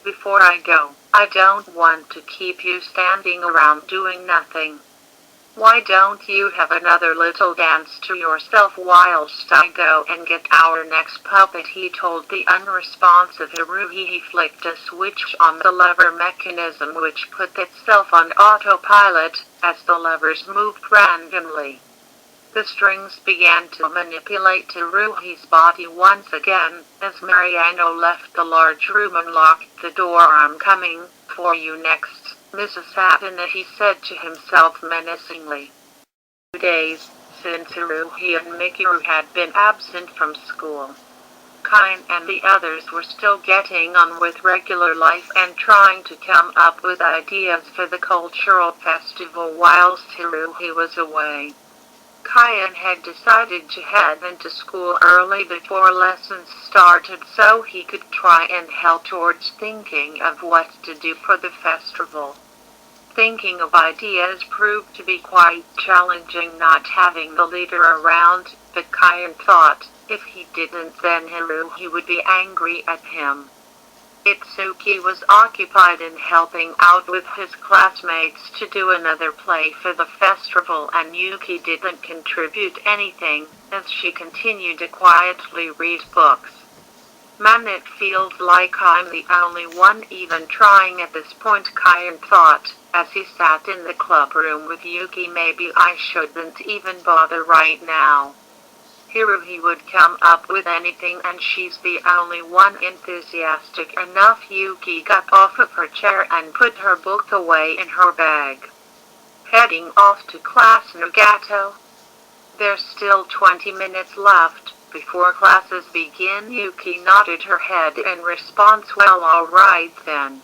"Before I go, I don't want to keep you standing around doing nothing. Why don't you have another little dance to yourself whilst I go and get our next puppet?" he told the unresponsive Haruhi. He flicked a switch on the lever mechanism which put itself on autopilot, as the levers moved randomly. The strings began to manipulate Haruhi's body once again, as Mariano left the large room and locked the door. "I'm coming for you next, Mrs. Sabina," he said to himself menacingly. 2 days since Haruhi and Mikuru had been absent from school. Kain and the others were still getting on with regular life and trying to come up with ideas for the cultural festival whilst Haruhi was away. Kain had decided to head into school early before lessons started so he could try and help towards thinking of what to do for the festival. Thinking of ideas proved to be quite challenging, not having the leader around, but Kain thought, if he didn't then Haruhi would be angry at him. Itsuki was occupied in helping out with his classmates to do another play for the festival, and Yuki didn't contribute anything, as she continued to quietly read books. "Man, it feels like I'm the only one even trying at this point," Kain thought, as he sat in the club room with Yuki. "Maybe I shouldn't even bother right now. Haruhi would come up with anything and she's the only one enthusiastic enough." Yuki got off of her chair and put her book away in her bag. "Heading off to class, Nagato? There's still 20 minutes left before classes begin." Yuki nodded her head in response. "Well, all right then.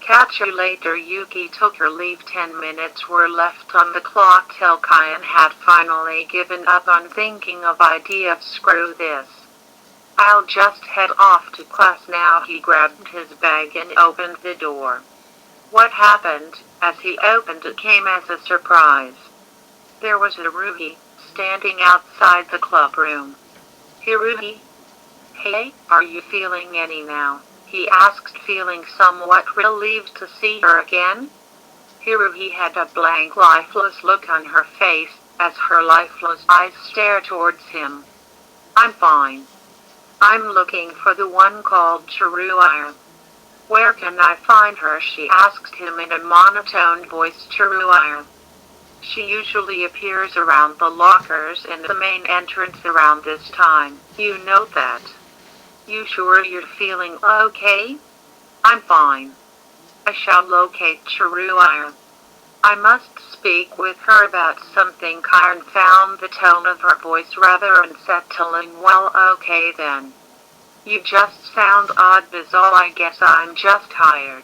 Catch you later." Yuki took her leave. 10 minutes were left on the clock till Kain had finally given up on thinking of ideas. "Screw this. I'll just head off to class now." He grabbed his bag and opened the door. What happened, as he opened it, came as a surprise. There was Haruhi, standing outside the club room. "Haruhi? Hey, are you feeling any now?" he asked, feeling somewhat relieved to see her again. Hiruhi had a blank, lifeless look on her face, as her lifeless eyes stared towards him. I'm fine. I'm looking for the one called Chiruaya. Where can I find her? She asked him in a monotone voice. Chiruaya. She usually appears around the lockers in the main entrance around this time. You know that. You sure you're feeling okay? I'm fine. I shall locate Chiruaya. I must speak with her about something. Karen found the tone of her voice rather unsettling. Well, okay then. You just sound odd, Bizol. I guess I'm just tired.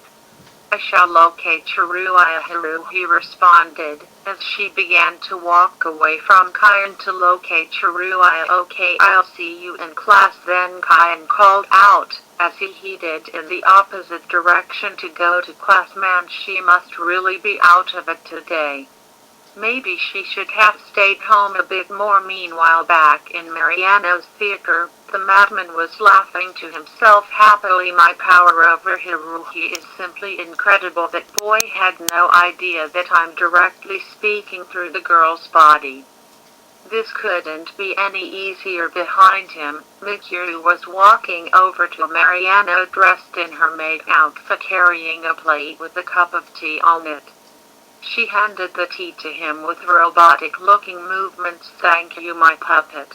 I shall locate Chiruaya, Hiruhi responded, as she began to walk away from Kyan to locate Chiruaya. Okay, I'll see you in class then, Kyan called out, as he headed in the opposite direction to go to class. Man, she must really be out of it today. Maybe she should have stayed home a bit more. Meanwhile, back in Mariano's theater, the madman was laughing to himself happily. My power over Hiruhi is simply incredible. That boy had no idea that I'm directly speaking through the girl's body. This couldn't be any easier. Behind him, Mikuru was walking over to Mariano dressed in her maid outfit, carrying a plate with a cup of tea on it. She handed the tea to him with robotic-looking movements. Thank you, my puppet.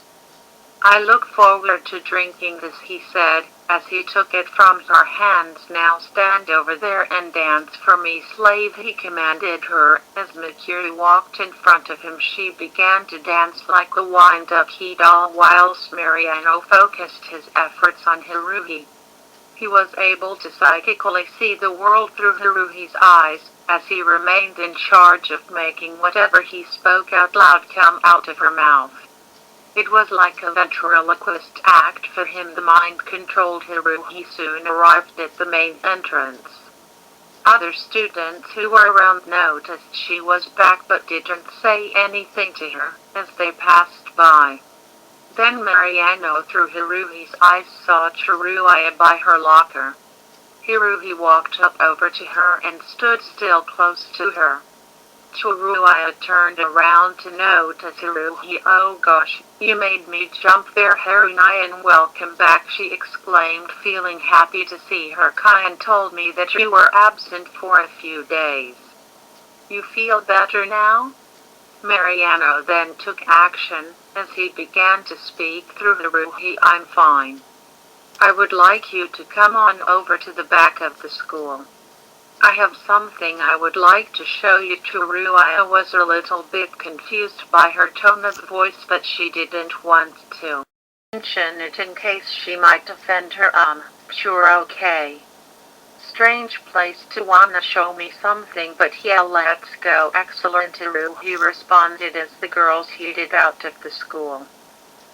I look forward to drinking this, he said, as he took it from her hands. Now stand over there and dance for me, slave, he commanded her. As Mikuru walked in front of him, she began to dance like a wind-up doll, whilst Mariano focused his efforts on Hiruhi. He was able to psychically see the world through Hiruhi's eyes, as he remained in charge of making whatever he spoke out loud come out of her mouth. It was like a ventriloquist act for him. The mind-controlled Hiruhi soon arrived at the main entrance. Other students who were around noticed she was back but didn't say anything to her as they passed by. Then Mariano, through Hiruhi's eyes, saw Chiruaya by her locker. Hiruhi walked up over to her and stood still close to her. Chiruaya turned around to notice Hiruhi. Oh gosh, you made me jump there, Harunayan. Welcome back, she exclaimed, feeling happy to see her. Kyan told me that you were absent for a few days. You feel better now? Mariano then took action, as he began to speak through Hiruhi. I'm fine. I would like you to come on over to the back of the school. I have something I would like to show you. Chiruaya was a little bit confused by her tone of voice, but she didn't want to mention it in case she might offend her. Sure, okay. Strange place to wanna show me something, but yeah, let's go. Excellent, Hiruhi responded as the girls headed out of the school.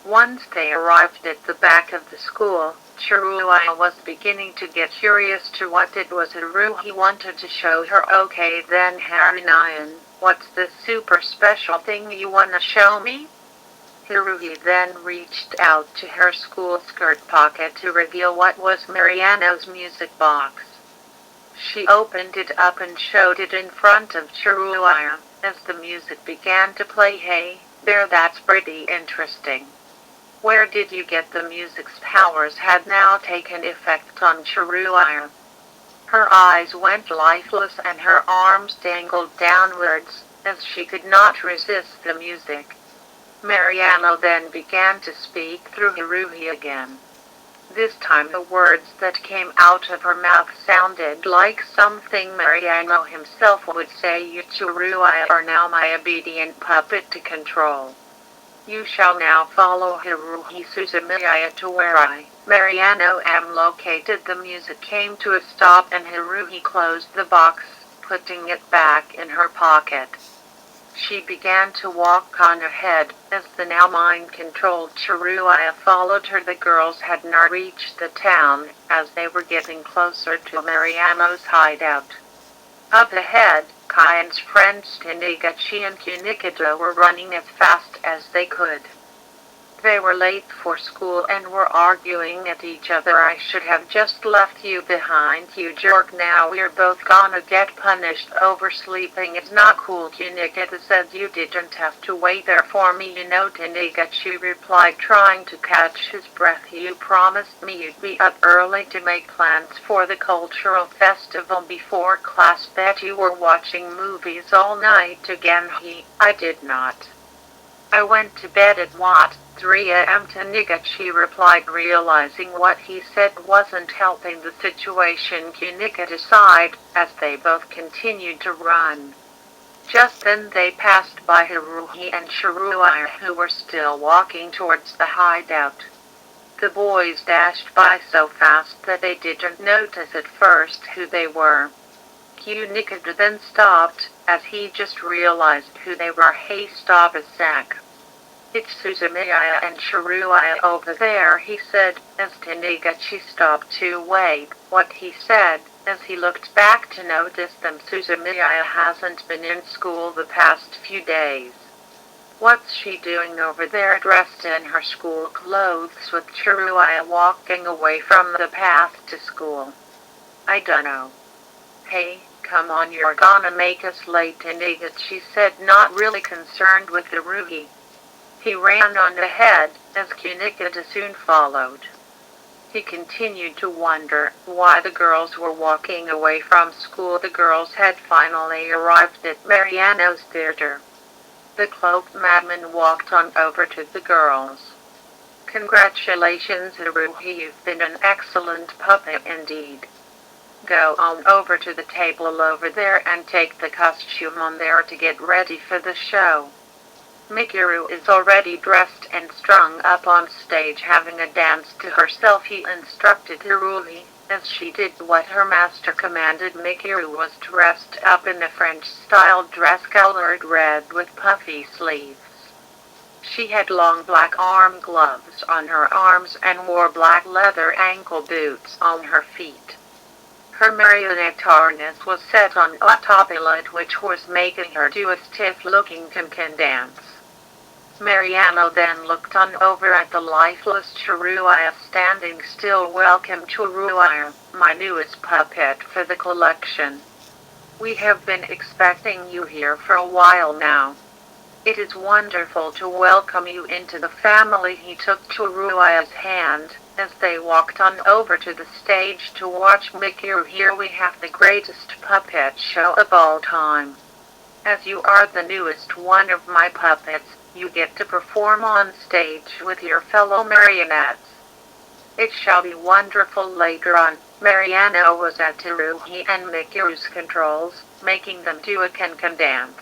Once they arrived at the back of the school, Chiruaya was beginning to get curious to what it was Hiruhi wanted to show her. Okay then, Harunayan, what's the super special thing you wanna show me? Hiruhi then reached out to her school skirt pocket to reveal what was Mariano's music box. She opened it up and showed it in front of Chiruaya, as the music began to play. Hey, there, that's pretty interesting. Where did you get the music's powers had now taken effect on Chiruaya. Her eyes went lifeless and her arms dangled downwards, as she could not resist the music. Mariano then began to speak through Hiruhi again. This time the words that came out of her mouth sounded like something Mariano himself would say. You, Chiruaya, are now my obedient puppet to control. You shall now follow Hiruhi Suzumiya to where I, Mariano, am located. The music came to a stop and Hiruhi closed the box, putting it back in her pocket. She began to walk on ahead, as the now mind-controlled Chiruaya followed her. The girls had not reached the town, as they were getting closer to Mariano's hideout. Up ahead, Kyan's friends Tanigachi and Kunikado were running as fast as they could. They were late for school and were arguing at each other. I should have just left you behind, you jerk. Now we're both gonna get punished. Oversleeping is not cool. Nikita said you didn't have to wait there for me, you know. Tanigachi replied, trying to catch his breath. You promised me you'd be up early to make plans for the cultural festival before class. Bet you were watching movies all night again. I did not. I went to bed at 3 a.m. Tanigachi replied, realizing what he said wasn't helping the situation. Nikita sighed, as they both continued to run. Just then they passed by Haruhi and Shiruya, who were still walking towards the hideout. The boys dashed by so fast that they didn't notice at first who they were. Nikita then stopped, as he just realized who they were. Hey, stop a sec. It's Suzumiya and Shiruya over there, he said, as Tanigachi stopped to wait. What he said, as he looked back to notice them. Suzumiya hasn't been in school the past few days. What's she doing over there dressed in her school clothes with Shiruya walking away from the path to school? I dunno. Hey, come on, you're gonna make us late, Tanigachi said, not really concerned with Haruhi. He ran on ahead, as Nikita soon followed. He continued to wonder why the girls were walking away from school. The girls had finally arrived at Mariano's theater. The cloaked madman walked on over to the girls. Congratulations, Haruhi, you've been an excellent puppet indeed. Go on over to the table over there and take the costume on there to get ready for the show. Mikuru is already dressed and strung up on stage having a dance to herself, he instructed Haruhi, as she did what her master commanded. Mikuru was dressed up in a French-style dress colored red with puffy sleeves. She had long black arm gloves on her arms and wore black leather ankle boots on her feet. Her marionette harness was set on autopilot, which was making her do a stiff-looking can dance. Mariano then looked on over at the lifeless Shiruya standing still. Welcome, Shiruya, my newest puppet for the collection. We have been expecting you here for a while now. It is wonderful to welcome you into the family. He took Shiruya's hand, as they walked on over to the stage to watch Mikuru. Here we have the greatest puppet show of all time. As you are the newest one of my puppets, you get to perform on stage with your fellow marionettes. It shall be wonderful. Later on, Mariano was at Haruhi and Mikuru's controls, making them do a can dance.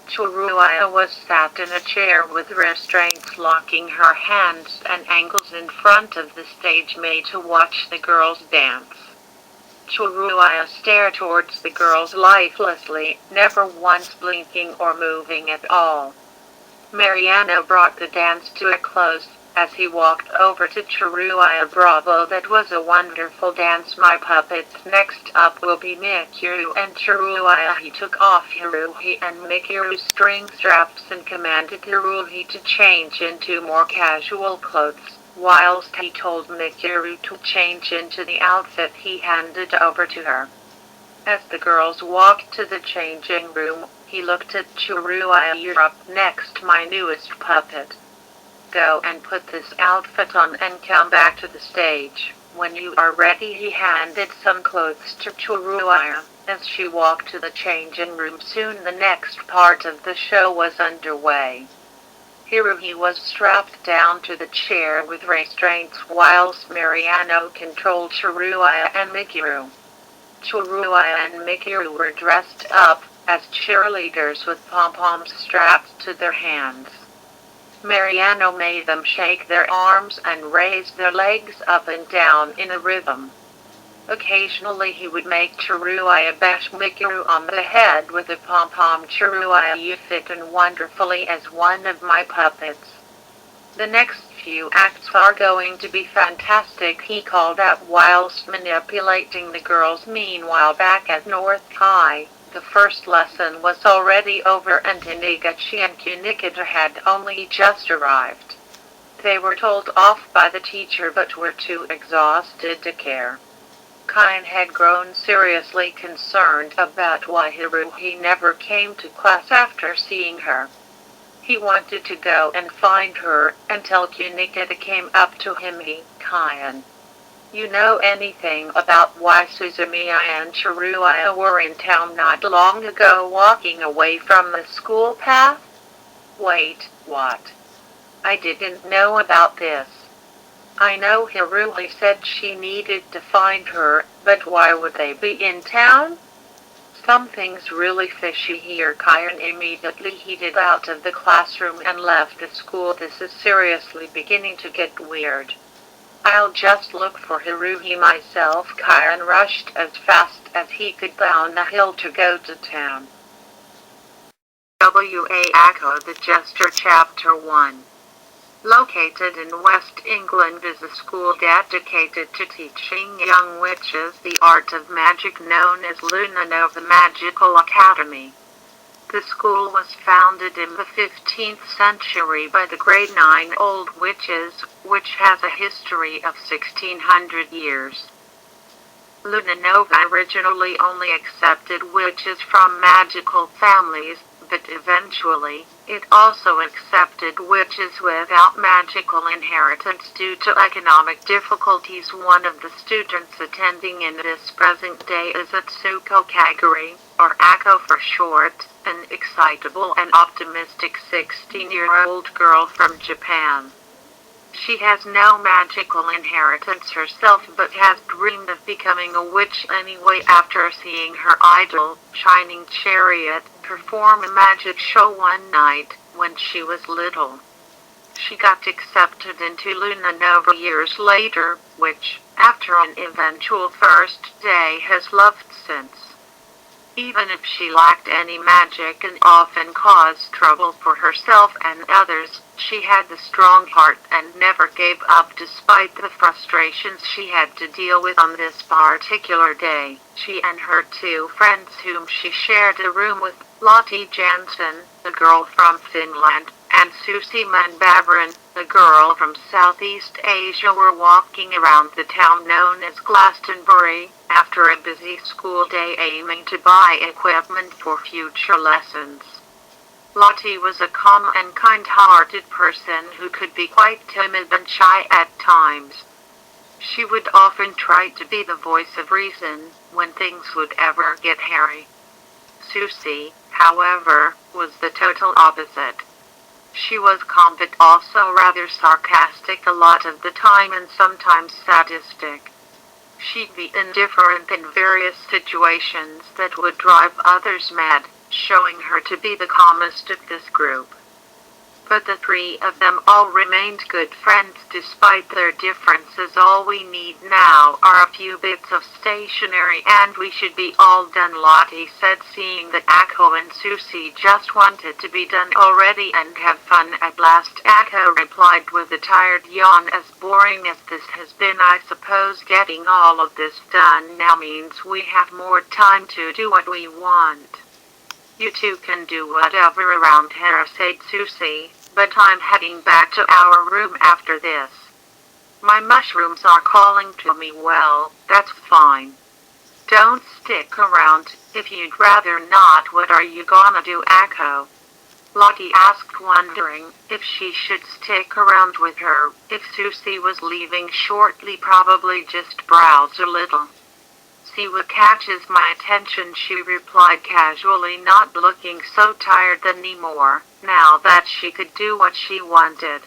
Shiruya was sat in a chair with restraints locking her hands and ankles in front of the stage, made to watch the girls dance. Shiruya stared towards the girls lifelessly, never once blinking or moving at all. Mariano brought the dance to a close, as he walked over to Shiruya. Bravo, that was a wonderful dance, my puppets. Next up will be Mikuru and Shiruya. He took off Haruhi and Mikuru's string straps and commanded Haruhi to change into more casual clothes, whilst he told Mikuru to change into the outfit he handed over to her. As the girls walked to the changing room, he looked at Shiruya. You're up next, my newest puppet. Go and put this outfit on and come back to the stage. When you are ready, he handed some clothes to Shiruya, as she walked to the changing room. Soon the next part of the show was underway. Haruhi was strapped down to the chair with restraints, whilst Mariano controlled Shiruya and Mikuru. Shiruya and Mikuru were dressed up as cheerleaders with pom-poms strapped to their hands. Mariano made them shake their arms and raise their legs up and down in a rhythm. Occasionally he would make Shiruya bash Mikuru on the head with a pom-pom. Shiruya, you fit in wonderfully as one of my puppets. The next few acts are going to be fantastic, he called out whilst manipulating the girls. Meanwhile, back at North High, the first lesson was already over and Tanigachi and Nikita had only just arrived. They were told off by the teacher but were too exhausted to care. Kyan had grown seriously concerned about why Haruhi never came to class after seeing her. He wanted to go and find her, until Kunikata came up to him. Kyan, you know anything about why Suzumiya and Chiruya were in town not long ago walking away from the school path? Wait, what? I didn't know about this. I know Haruhi said she needed to find her, but why would they be in town? Something's really fishy here. Kyan immediately headed out of the classroom and left the school. This is seriously beginning to get weird. I'll just look for Haruhi myself. Kyan rushed as fast as he could down the hill to go to town. W.A. Akko the Jester Chapter 1. Located in West England is a school dedicated to teaching young witches the art of magic known as Lunanova Magical Academy. The school was founded in the 15th century by the Grade 9 Old Witches, which has a history of 1600 years. Lunanova originally only accepted witches from magical families, but eventually, it also accepted witches without magical inheritance due to economic difficulties. One of the students attending in this present day is Atsuko Kaguri, or Akko for short, an excitable and optimistic 16-year-old girl from Japan. She has no magical inheritance herself but has dreamed of becoming a witch anyway after seeing her idol, Shining Chariot, perform a magic show one night when she was little. She got accepted into Lunanova years later, which, after an eventual first day, has loved since. Even if she lacked any magic and often caused trouble for herself and others, she had the strong heart and never gave up despite the frustrations she had to deal with on this particular day. She and her two friends whom she shared a room with, Lottie Jansen, a girl from Finland, and Susie Manbavaran, a girl from Southeast Asia, were walking around the town known as Glastonbury, after a busy school day aiming to buy equipment for future lessons. Lottie was a calm and kind-hearted person who could be quite timid and shy at times. She would often try to be the voice of reason when things would ever get hairy. Susie, however, was the total opposite. She was calm but also rather sarcastic a lot of the time and sometimes sadistic. She'd be indifferent in various situations that would drive others mad, showing her to be the calmest of this group. But the three of them all remained good friends despite their differences. All we need now are a few bits of stationery and we should be all done, Lottie said, seeing that Akko and Susie just wanted to be done already and have fun at last. Akko replied with a tired yawn, as boring as this has been, I suppose getting all of this done now means we have more time to do what we want. You two can do whatever around here, said Susie, but I'm heading back to our room after this. My mushrooms are calling to me. Well, that's fine. Don't stick around, if you'd rather not. What are you gonna do, Akko? Lottie asked, wondering if she should stick around with her. If Susie was leaving shortly, probably just browse a little. See what catches my attention, she replied casually, not looking so tired anymore, now that she could do what she wanted.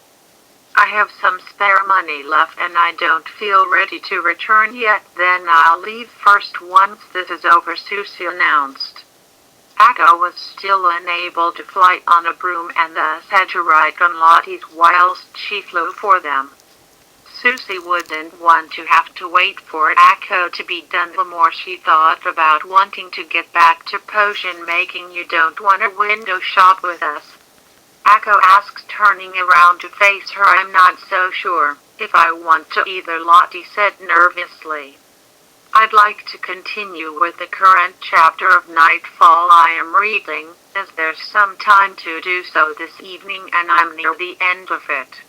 I have some spare money left and I don't feel ready to return yet. Then I'll leave first once this is over, Susie announced. Akko was still unable to fly on a broom and thus had to ride on Lottie's whilst she flew for them. Susie wouldn't want to have to wait for Akko to be done. The more she thought about wanting to get back to potion making. You don't want to window shop with us? Akko asked, turning around to face her. I'm not so sure if I want to either, Lottie said nervously. I'd like to continue with the current chapter of Nightfall I am reading, as there's some time to do so this evening and I'm near the end of it.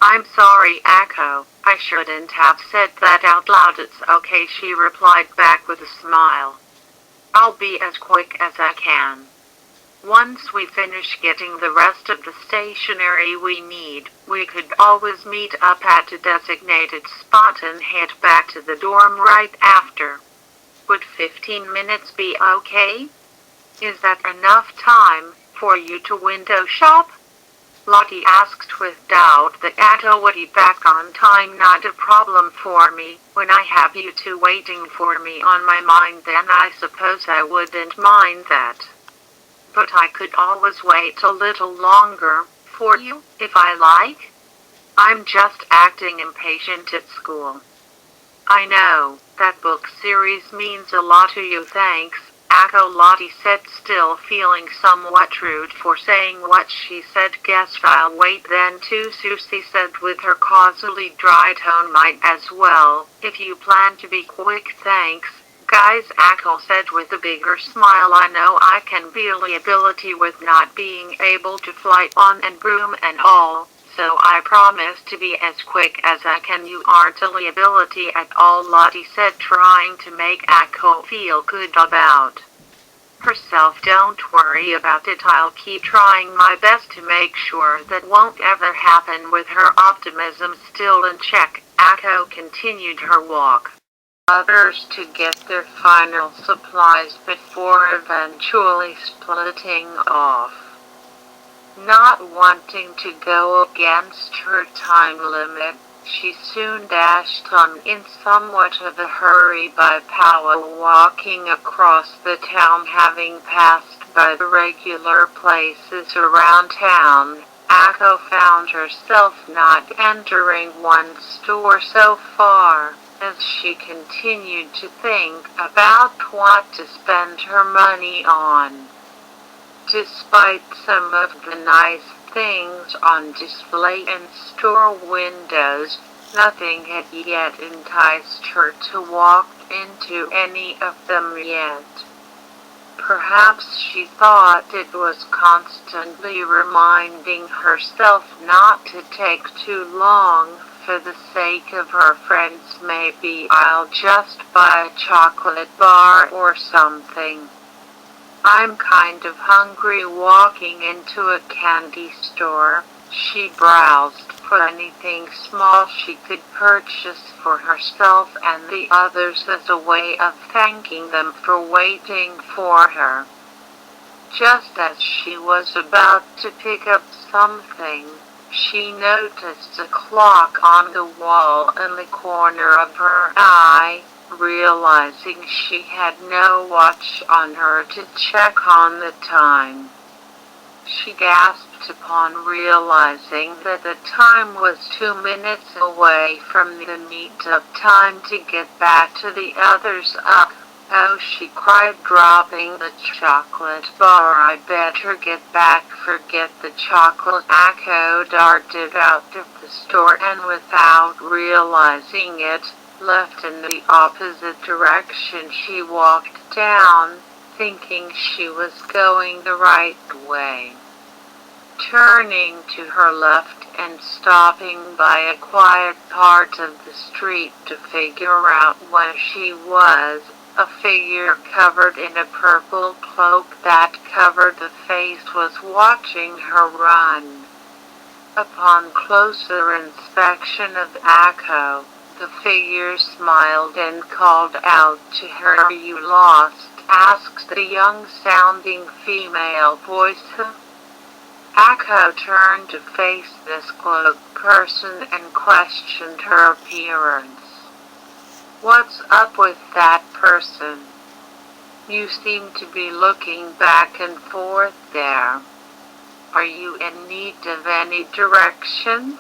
I'm sorry, Akko. I shouldn't have said that out loud. It's okay, she replied back with a smile. I'll be as quick as I can. Once we finish getting the rest of the stationery we need, we could always meet up at a designated spot and head back to the dorm right after. Would 15 minutes be okay? Is that enough time for you to window shop? Lottie asked with doubt. The Atto would be back on time, not a problem for me. When I have you two waiting for me on my mind, then I suppose I wouldn't mind that. But I could always wait a little longer for you, if I like. I'm just acting impatient at school. I know, that book series means a lot to you, thanks, Akko. Lottie said, still feeling somewhat rude for saying what she said. Guess I'll wait then too, Susie said with her causally dry tone. Might as well, if you plan to be quick, thanks. Guys, Akko said with a bigger smile, I know I can feel the ability with not being able to fly on and broom and all, so I promise to be as quick as I can. You aren't a liability at all, Lottie said, trying to make Akko feel good about herself. Don't worry about it, I'll keep trying my best to make sure that won't ever happen. With her optimism still in check, Akko continued her walk. Others to get their final supplies before eventually splitting off. Not wanting to go against her time limit, she soon dashed on in somewhat of a hurry by power walking across the town. Having passed by the regular places around town, Akko found herself not entering one store so far, as she continued to think about what to spend her money on. Despite some of the nice things on display in store windows, nothing had yet enticed her to walk into any of them yet. Perhaps she thought it was constantly reminding herself not to take too long for the sake of her friends. Maybe I'll just buy a chocolate bar or something. I'm kind of hungry. Walking into a candy store, she browsed for anything small she could purchase for herself and the others as a way of thanking them for waiting for her. Just as she was about to pick up something, she noticed a clock on the wall in the corner of her eye. Realizing she had no watch on her to check on the time, she gasped upon realizing that the time was 2 minutes away from the meet-up time to get back to the others. Oh, she cried, dropping the chocolate bar. I better get back. Forget the chocolate. Akko darted out of the store and, without realizing it, left in the opposite direction. She walked down, thinking she was going the right way. Turning to her left and stopping by a quiet part of the street to figure out where she was, a figure covered in a purple cloak that covered the face was watching her run. Upon closer inspection of Akko, the figure smiled and called out to her. Are you lost? Asked the young-sounding female voice. Akko turned to face this cloaked person and questioned her appearance. What's up with that person? You seem to be looking back and forth there. Are you in need of any directions?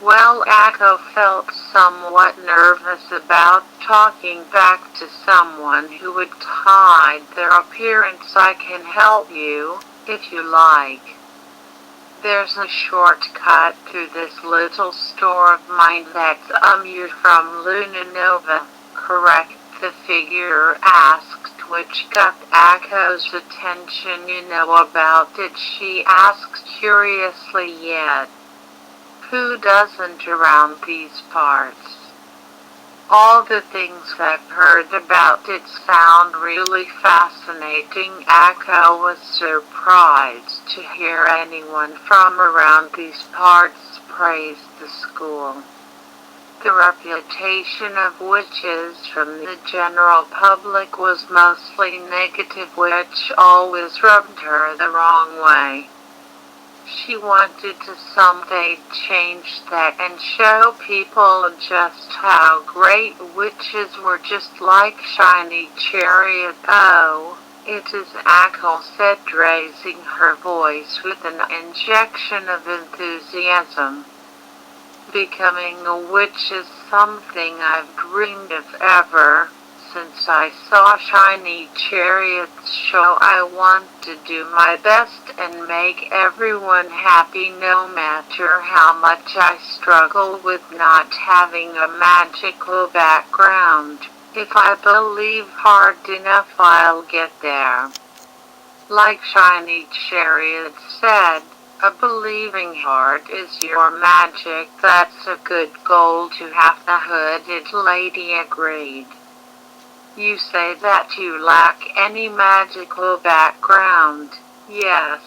Well, Akko felt somewhat nervous about talking back to someone who would hide their appearance. I can help you, if you like. There's a shortcut through this little store of mine that's you're from Luna Nova, correct? The figure asked, which got Akko's attention. You know about it? She asked curiously. Yet Who doesn't around these parts? All the things I've heard about it sound really fascinating. Echo was surprised to hear anyone from around these parts praise the school. The reputation of witches from the general public was mostly negative, which always rubbed her the wrong way. She wanted to someday change that and show people just how great witches were, just like shiny chariot. Oh, it is, Echo said, raising her voice with an injection of enthusiasm. Becoming a witch is something I've dreamed of ever since I saw Shiny Chariot's show. I want to do my best and make everyone happy, no matter how much I struggle with not having a magical background. If I believe hard enough, I'll get there. Like Shiny Chariot said, a believing heart is your magic. That's a good goal to have, the hooded lady agreed. You say that you lack any magical background. Yes.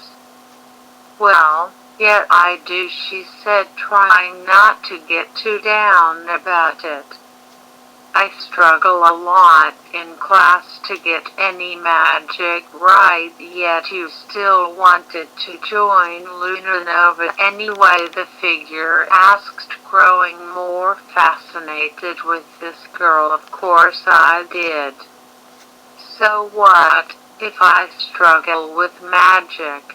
Well, yet I do, she said, trying not to get too down about it. I struggle a lot in class to get any magic right, yet you still wanted to join Lunar Nova anyway, the figure asked, growing more fascinated with this girl. Of course I did. So what, if I struggle with magic?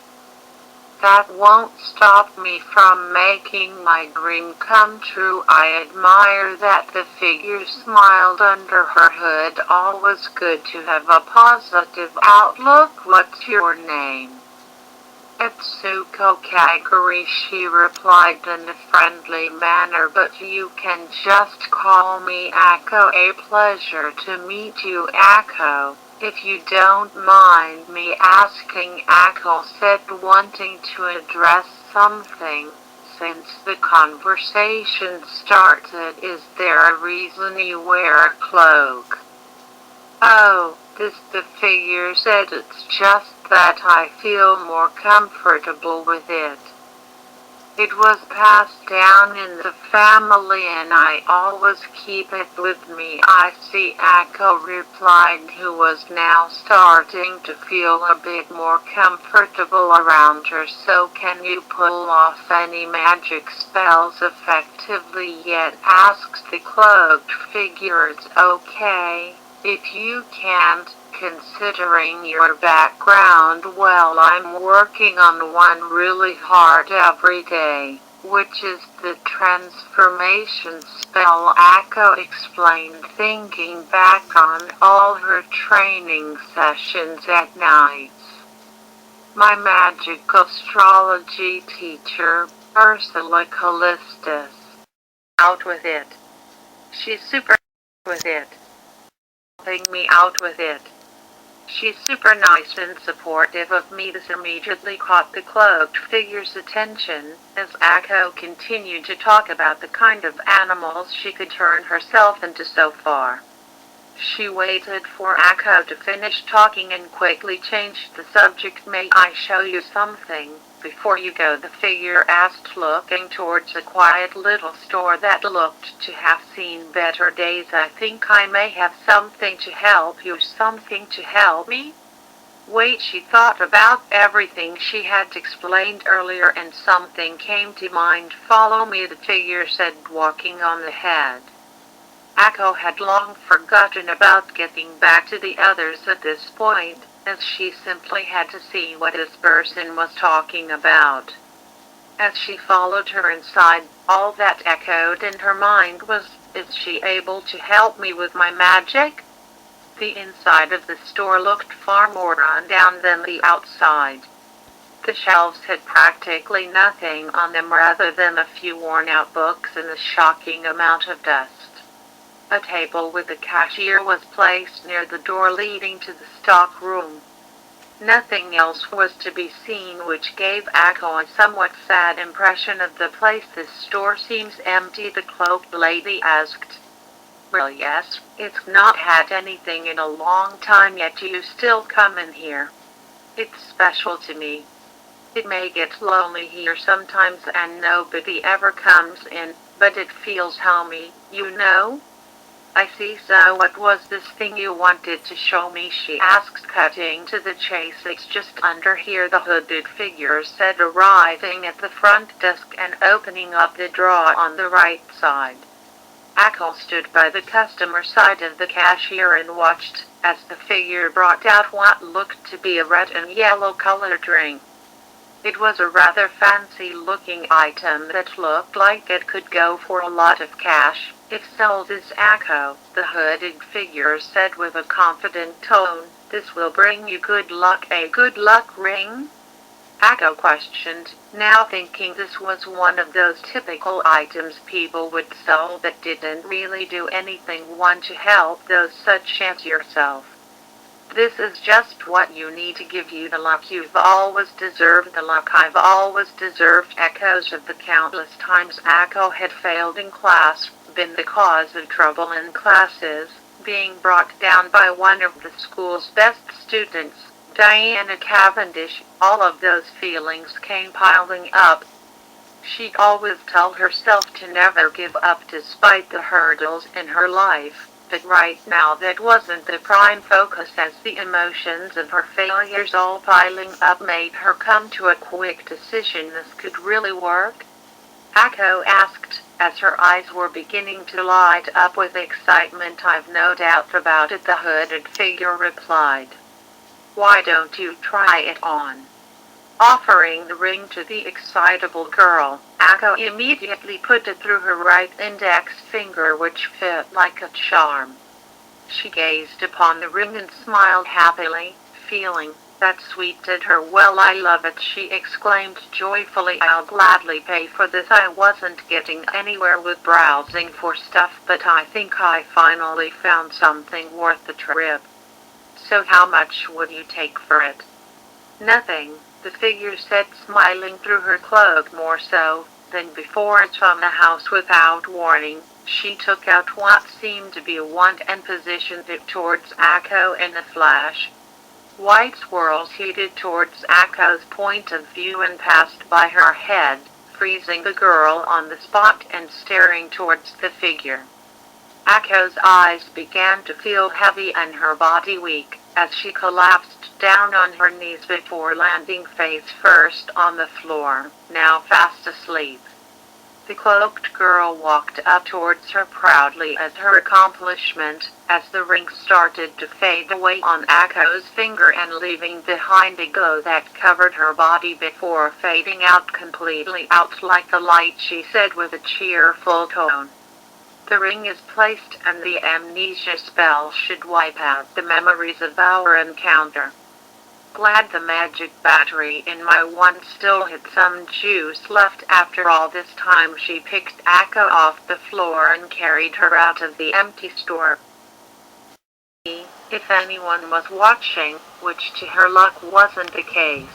That won't stop me from making my dream come true. I admire that, the figure smiled under her hood. Always good to have a positive outlook. What's your name? Etsuko Kaguri, she replied in a friendly manner, but you can just call me Echo. A pleasure to meet you, Echo. If you don't mind me asking, Echo said, wanting to address something. Since the conversation started, is there a reason you wear a cloak? Oh, this, the figure said, it's just that I feel more comfortable with it. It was passed down in the family and I always keep it with me. I see, Echo replied, who was now starting to feel a bit more comfortable around her. So can you pull off any magic spells effectively yet? Asked the cloaked figure. It's okay if you can't, considering your background. Well, I'm working on one really hard every day, which is the transformation spell, Echo explained, thinking back on all her training sessions at night. My magic astrology teacher, Ursula Callistus. Out with it. She's super with it. Helping me out with it. She's super nice and supportive of me. This immediately caught the cloaked figure's attention, as Echo continued to talk about the kind of animals she could turn herself into. So far, she waited for Echo to finish talking and quickly changed the subject. May I show you something before you go? The figure asked, looking towards a quiet little store that looked to have seen better days. I think I may have something to help you. Something to help me? Wait, she thought about everything she had explained earlier and something came to mind. Follow me, the figure said, walking on ahead. Echo had long forgotten about getting back to the others at this point, as she simply had to see what this person was talking about. As she followed her inside, all that echoed in her mind was, is she able to help me with my magic? The inside of the store looked far more run down than the outside. The shelves had practically nothing on them rather than a few worn-out books and a shocking amount of dust. A table with a cashier was placed near the door leading to the stock room. Nothing else was to be seen, which gave Ako a somewhat sad impression of the place. "This store seems empty," the cloaked lady asked. "Well, yes, it's not had anything in a long time, yet you still come in here. It's special to me. It may get lonely here sometimes and nobody ever comes in, but it feels homey, you know." "I see. So what was this thing you wanted to show me?" she asked, cutting to the chase. "It's just under here," the hooded figure said, arriving at the front desk and opening up the drawer on the right side. Ako stood by the customer side of the cashier and watched as the figure brought out what looked to be a red and yellow colored drink. It was a rather fancy-looking item that looked like it could go for a lot of cash, if sold as Ako, the hooded figure said with a confident tone. "This will bring you good luck." "A good luck ring?" Ako questioned, now thinking this was one of those typical items people would sell that didn't really do anything. "One to help those such as yourself. This is just what you need to give you the luck you've always deserved." "The luck I've always deserved?" Echoes of the countless times Ako had failed in class, been the cause of trouble in classes, being brought down by one of the school's best students, Diana Cavendish. All of those feelings came piling up. She'd always tell herself to never give up despite the hurdles in her life. But right now that wasn't the prime focus, as the emotions of her failures all piling up made her come to a quick decision. "This could really work?" Ako asked, as her eyes were beginning to light up with excitement. "I've no doubt about it," the hooded figure replied. "Why don't you try it on?" Offering the ring to the excitable girl, Ako immediately put it through her right index finger, which fit like a charm. She gazed upon the ring and smiled happily, feeling that suited her well. "I love it," she exclaimed joyfully. "I'll gladly pay for this. I wasn't getting anywhere with browsing for stuff, but I think I finally found something worth the trip. So how much would you take for it?" "Nothing," the figure said, smiling through her cloak. More so than before, from the house without warning, she took out what seemed to be a wand and positioned it towards Ako in a flash. White swirls headed towards Ako's point of view and passed by her head, freezing the girl on the spot and staring towards the figure. Ako's eyes began to feel heavy and her body weak, as she collapsed down on her knees before landing face first on the floor, now fast asleep. The cloaked girl walked up towards her proudly as her accomplishment, as the ring started to fade away on Ako's finger and leaving behind a glow that covered her body before fading out completely. "Out like the light," she said with a cheerful tone. "The ring is placed and the amnesia spell should wipe out the memories of our encounter. Glad the magic battery in my wand still had some juice left after all this time." She picked Ako off the floor and carried her out of the empty store. If anyone was watching, which to her luck wasn't the case.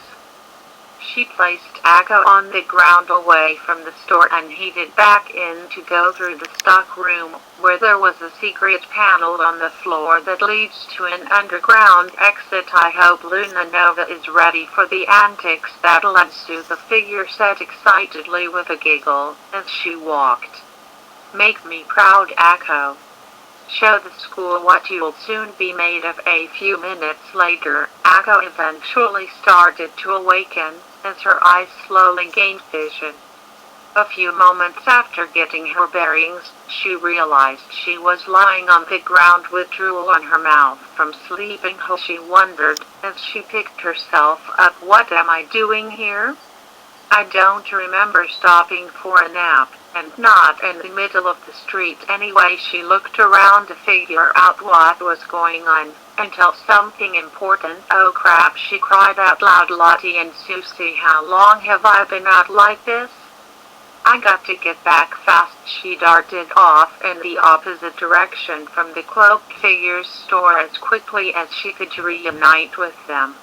She placed Ako on the ground away from the store and headed back in to go through the stock room, where there was a secret panel on the floor that leads to an underground exit. "I hope Luna Nova is ready for the antics that'll ensue," the figure said excitedly with a giggle as she walked. "Make me proud, Ako. Show the school what you'll soon be made of." A few minutes later, Ako eventually started to awaken, as her eyes slowly gained vision. A few moments after getting her bearings, she realized she was lying on the ground with drool on her mouth from sleeping. She wondered, as she picked herself up, "What am I doing here? I don't remember stopping for a nap, and not in the middle of the street anyway." She looked around to figure out what was going on, until something important. "Oh crap," she cried out loud. "Lottie and Susie, how long have I been out like this? I got to get back fast." She darted off in the opposite direction from the cloaked figure's store as quickly as she could reunite with them.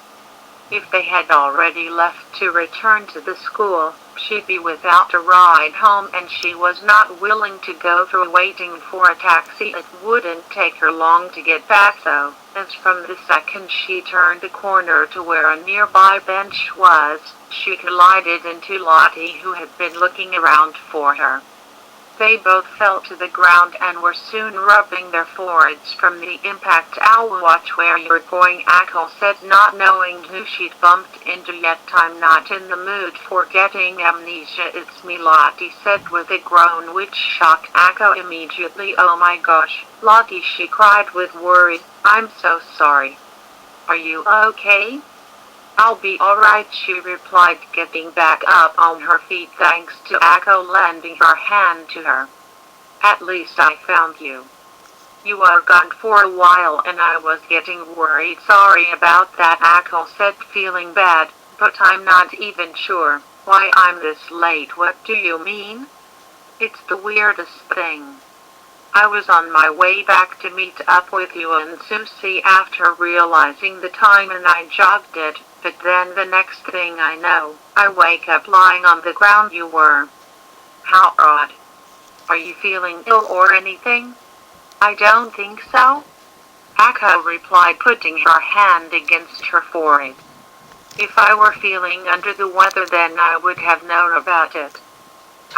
If they had already left to return to the school, she'd be without a ride home, and she was not willing to go through waiting for a taxi. It wouldn't take her long to get back though, as from the second she turned the corner to where a nearby bench was, she collided into Lottie, who had been looking around for her. They both fell to the ground and were soon rubbing their foreheads from the impact. "I'll watch where you're going," Akko said, not knowing who she'd bumped into yet. "I'm not in the mood for getting amnesia. It's me," Lottie said with a groan which shocked Akko immediately. "Oh my gosh, Lottie," she cried with worry. "I'm so sorry. Are you okay?" "I'll be alright," she replied, getting back up on her feet thanks to Akko lending her hand to her. "At least I found you. You were gone for a while and I was getting worried." "Sorry about that," Akko said, feeling bad, "but I'm not even sure why I'm this late." "What do you mean?" "It's the weirdest thing. I was on my way back to meet up with you and Susie after realizing the time, and I jogged it, but then the next thing I know, I wake up lying on the ground you were." "How odd. Are you feeling ill or anything?" "I don't think so," Akko replied, putting her hand against her forehead. "If I were feeling under the weather then I would have known about it.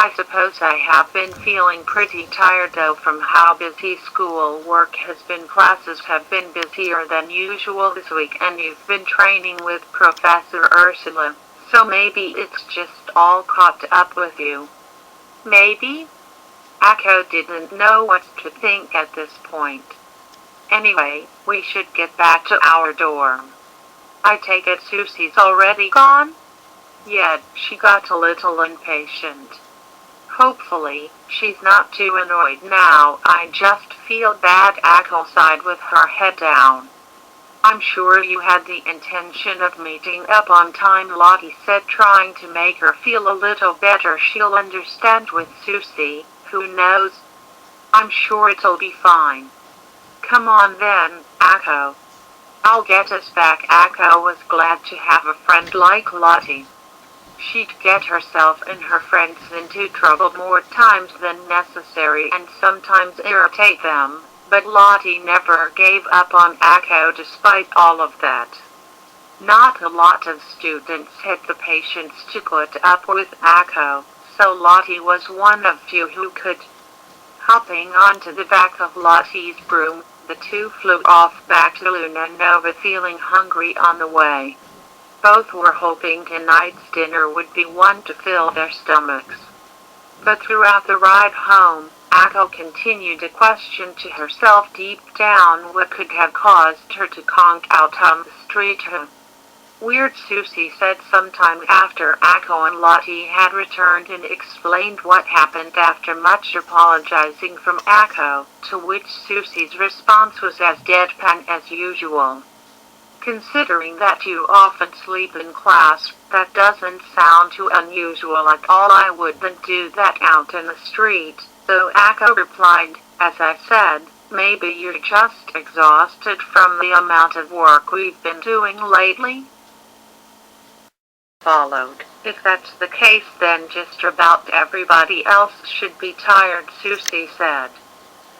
I suppose I have been feeling pretty tired though from how busy school work has been. Classes have been busier than usual this week and you've been training with Professor Ursula, so maybe it's just all caught up with you." "Maybe?" Akko didn't know what to think at this point. "Anyway, we should get back to our dorm. I take it Susie's already gone?" "Yeah," she got a little impatient. "Hopefully, she's not too annoyed now. I just feel bad," Akko sighed with her head down. "I'm sure you had the intention of meeting up on time," Lottie said, trying to make her feel a little better. "She'll understand with Susie, who knows? I'm sure it'll be fine." "Come on then, Akko. I'll get us back." Akko was glad to have a friend like Lottie. She'd get herself and her friends into trouble more times than necessary and sometimes irritate them, but Lottie never gave up on Akko despite all of that. Not a lot of students had the patience to put up with Akko, so Lottie was one of few who could. Hopping onto the back of Lottie's broom, the two flew off back to Luna Nova, feeling hungry on the way. Both were hoping tonight's dinner would be one to fill their stomachs. But throughout the ride home, Akko continued to question to herself deep down what could have caused her to conk out on the street. "Weird," Susie said sometime after Akko and Lottie had returned and explained what happened after much apologizing from Akko, to which Susie's response was as deadpan as usual. "Considering that you often sleep in class, that doesn't sound too unusual at all. I wouldn't do that out in the street, though," Akko replied. "As I said, maybe you're just exhausted from the amount of work we've been doing lately." Followed. "If that's the case then just about everybody else should be tired," Susie said.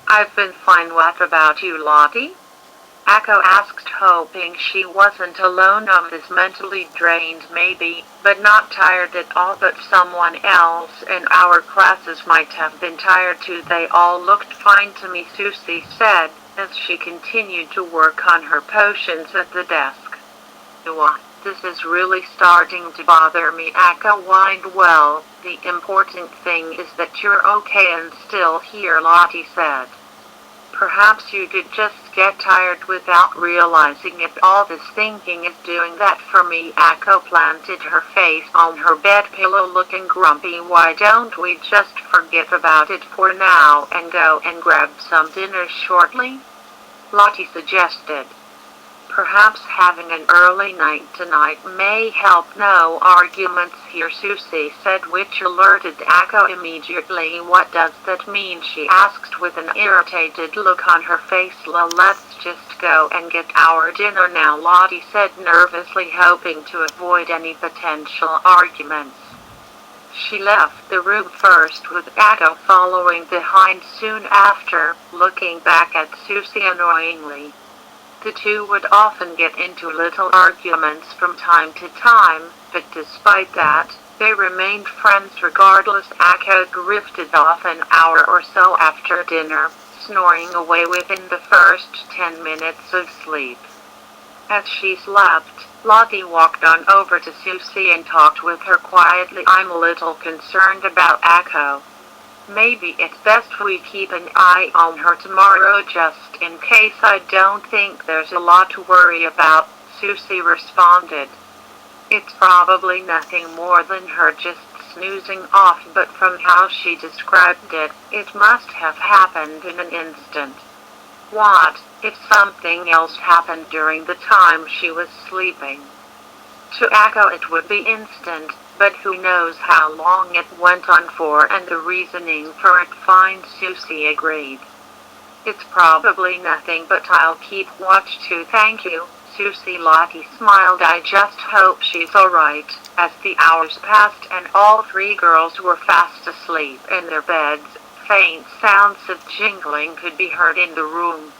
"I've been fine." "What about you, Lottie?" Akko asked, hoping she wasn't alone on this. "Mentally drained maybe, but not tired at all. But someone else in our classes might have been tired too. They all looked fine to me," Susie said, as she continued to work on her potions at the desk. "This is really starting to bother me," Akko whined. "Well, the important thing is that you're okay and still here," Lottie said. "Perhaps you did just get tired without realizing it. All this thinking is doing that for me." Akko planted her face on her bed pillow, looking grumpy. "Why don't we just forget about it for now and go and grab some dinner shortly?" Lottie suggested. Perhaps having an early night tonight may help. No arguments here, Susie said, which alerted Echo immediately. What does that mean? She asked with an irritated look on her face. Let's just go and get our dinner now, Lottie said nervously, hoping to avoid any potential arguments. She left the room first, with Echo following behind soon after, looking back at Susie annoyingly. The two would often get into little arguments from time to time, but despite that, they remained friends regardless. Echo drifted off an hour or so after dinner, snoring away within the first 10 minutes of sleep. As she slept, Lottie walked on over to Susie and talked with her quietly. I'm a little concerned about Echo. Maybe it's best we keep an eye on her tomorrow just in case. I don't think there's a lot to worry about, Susie responded. It's probably nothing more than her just snoozing off, but from how she described it, it must have happened in an instant. What if something else happened during the time she was sleeping? To Echo it would be instant, but who knows how long it went on for, and the reasoning for it fine, Susie agreed. It's probably nothing, but I'll keep watch too. Thank you, Susie. Lottie smiled. I just hope she's alright. As the hours passed and all three girls were fast asleep in their beds, faint sounds of jingling could be heard in the room.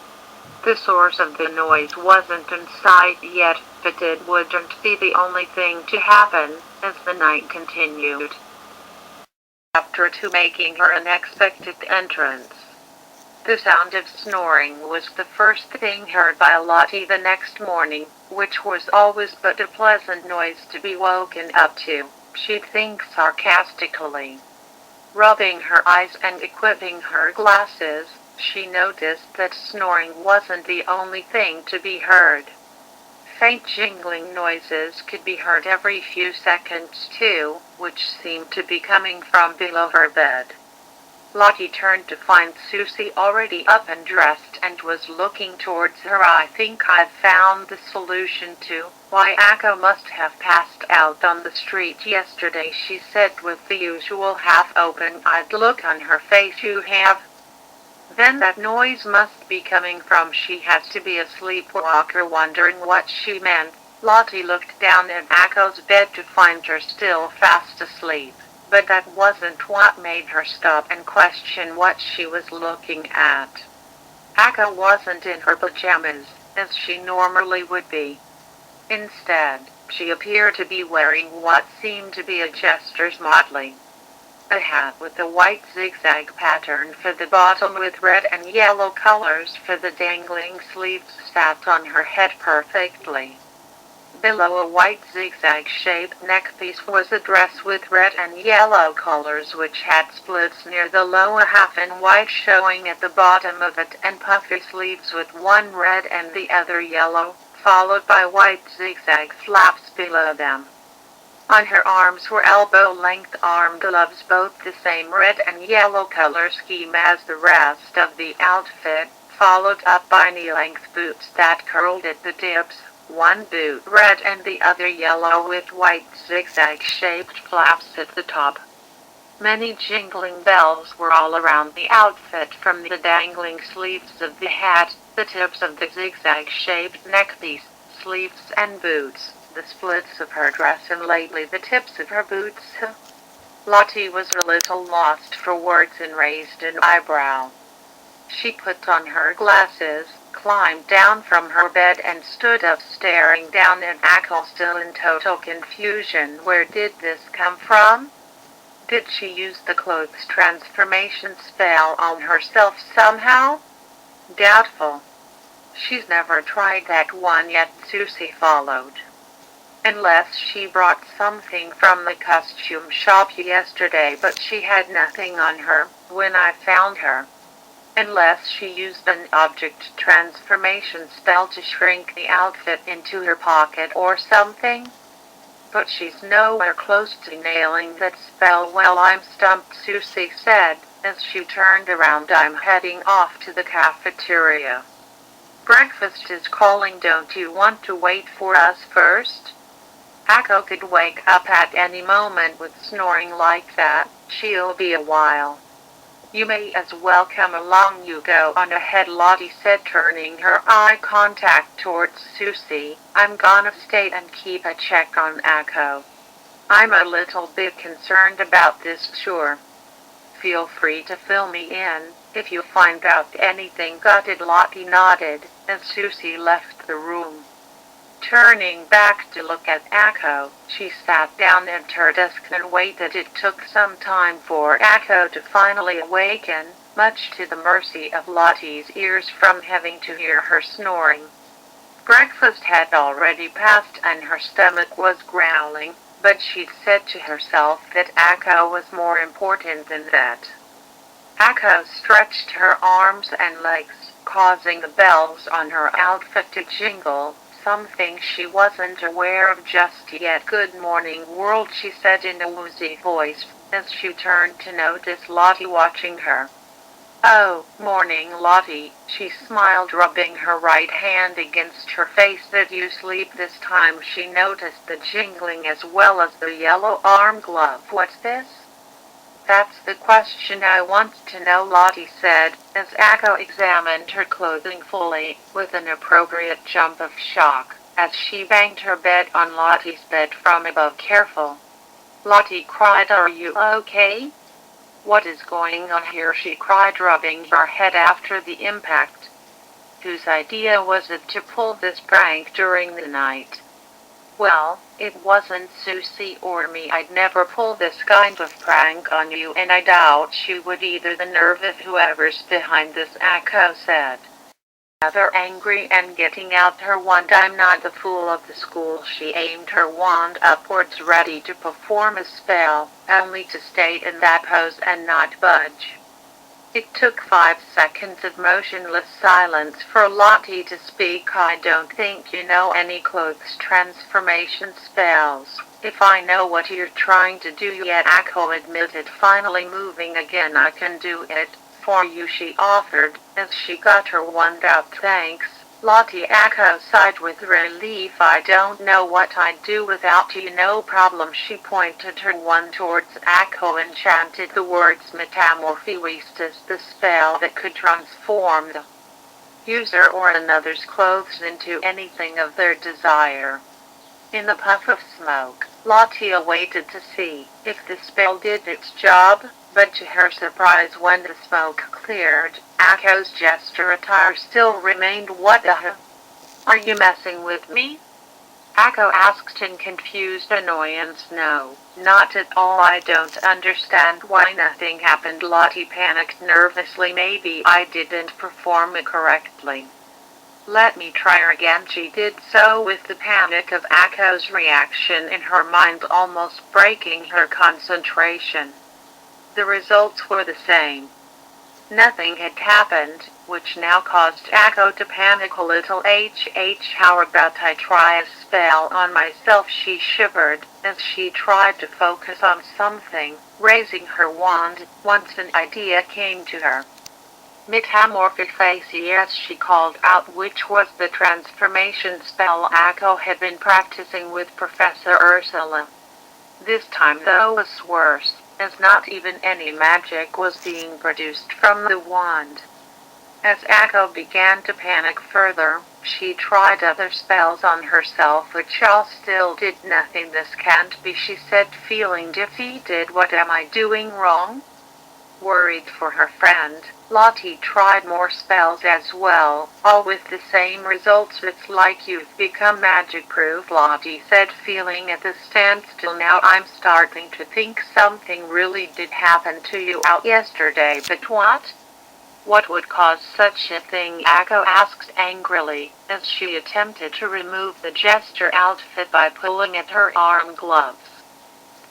The source of the noise wasn't in sight yet, but it wouldn't be the only thing to happen as the night continued. After two making her unexpected entrance. The sound of snoring was the first thing heard by Lottie the next morning, which was always but a pleasant noise to be woken up to, she'd think sarcastically. Rubbing her eyes and equipping her glasses, she noticed that snoring wasn't the only thing to be heard. Faint jingling noises could be heard every few seconds too, which seemed to be coming from below her bed. Lottie turned to find Susie already up and dressed and was looking towards her. I think I've found the solution to why Echo must have passed out on the street yesterday, she said with the usual half-open-eyed look on her face. You have? Then that noise must be coming from. She has to be a sleepwalker. Wondering what she meant, Lottie looked down at Echo's bed to find her still fast asleep. But that wasn't what made her stop and question what she was looking at. Echo wasn't in her pajamas, as she normally would be. Instead, she appeared to be wearing what seemed to be a jester's motley. A hat with a white zigzag pattern for the bottom with red and yellow colors for the dangling sleeves sat on her head perfectly. Below a white zigzag-shaped neckpiece was a dress with red and yellow colors which had splits near the lower half and white showing at the bottom of it, and puffy sleeves with one red and the other yellow, followed by white zigzag flaps below them. On her arms were elbow-length arm gloves, both the same red and yellow color scheme as the rest of the outfit, followed up by knee-length boots that curled at the tips. One boot red and the other yellow with white zigzag-shaped flaps at the top. Many jingling bells were all around the outfit, from the dangling sleeves of the hat, the tips of the zigzag-shaped neckpiece, sleeves and boots, the splits of her dress and lately the tips of her boots. Lottie was a little lost for words and raised an eyebrow. She put on her glasses, climbed down from her bed and stood up staring down at Echo, still in total confusion. Where did this come from? Did she use the clothes transformation spell on herself somehow? Doubtful. She's never tried that one yet, Susie followed. Unless she brought something from the costume shop yesterday, but she had nothing on her when I found her. Unless she used an object transformation spell to shrink the outfit into her pocket or something. But she's nowhere close to nailing that spell. Well, I'm stumped, Susie said, as she turned around. I'm heading off to the cafeteria. Breakfast is calling, don't you want to wait for us first? Akko could wake up at any moment with snoring like that, she'll be a while. You may as well come along, you go on ahead, Lottie said, turning her eye contact towards Susie. I'm gonna stay and keep a check on Akko. I'm a little bit concerned about this, sure. Feel free to fill me in if you find out anything, got it, Lottie nodded, and Susie left the room. Turning back to look at Akko, she sat down at her desk and waited. It took some time for Akko to finally awaken, much to the mercy of Lottie's ears from having to hear her snoring. Breakfast had already passed and her stomach was growling, but she'd said to herself that Akko was more important than that. Akko stretched her arms and legs, causing the bells on her outfit to jingle, something she wasn't aware of just yet. Good morning, world, she said in a woozy voice, as she turned to notice Lottie watching her. Oh, morning, Lottie, she smiled, rubbing her right hand against her face. Did you sleep this time? She noticed the jingling as well as the yellow arm glove. What's this? That's the question I want to know, Lottie said, as Akko examined her clothing fully, with an appropriate jump of shock, as she banged her bed on Lottie's bed from above. Careful. Lottie cried, are you okay? What is going on here? She cried, rubbing her head after the impact. Whose idea was it to pull this prank during the night? Well, it wasn't Susie or me. I'd never pull this kind of prank on you, and I doubt she would either. The nerve of whoever's behind this, Akko said. Rather angry and getting out her wand. I'm not the fool of the school. She aimed her wand upwards, ready to perform a spell, only to stay in that pose and not budge. It took 5 seconds of motionless silence for Lottie to speak. I don't think you know any clothes transformation spells. If I know what you're trying to do yet, Akko admitted, finally moving again. I can do it for you, she offered, as she got her wand out. Thanks, Lottie. Akko sighed with relief. I don't know what I'd do without you. No problem. She pointed her wand towards Akko and chanted the words Metamorphosis, the spell that could transform the user or another's clothes into anything of their desire. In the puff of smoke, Lottie waited to see if the spell did its job, but to her surprise, when the smoke cleared, Akko's jester attire still remained. What the hell? Are you messing with me? Akko asked in confused annoyance. No, not at all. I don't understand why nothing happened. Lottie panicked nervously. Maybe I didn't perform it correctly. Let me try again. She did so with the panic of Akko's reaction in her mind almost breaking her concentration. The results were the same. Nothing had happened, which now caused Akko to panic a little. How about I try a spell on myself? She shivered as she tried to focus on something, raising her wand, once an idea came to her. Metamorphosis, yes, she called out, which was the transformation spell Akko had been practicing with Professor Ursula. This time, though, was worse, as not even any magic was being produced from the wand. As Akko began to panic further, she tried other spells on herself, which all still did nothing. This can't be, she said, feeling defeated. What am I doing wrong? Worried for her friend, Lottie tried more spells as well, all with the same results. It's like you've become magic-proof, Lottie said, feeling at a standstill. Now I'm starting to think something really did happen to you out yesterday. But what? What would cause such a thing? Akko asked angrily, as she attempted to remove the jester outfit by pulling at her arm gloves.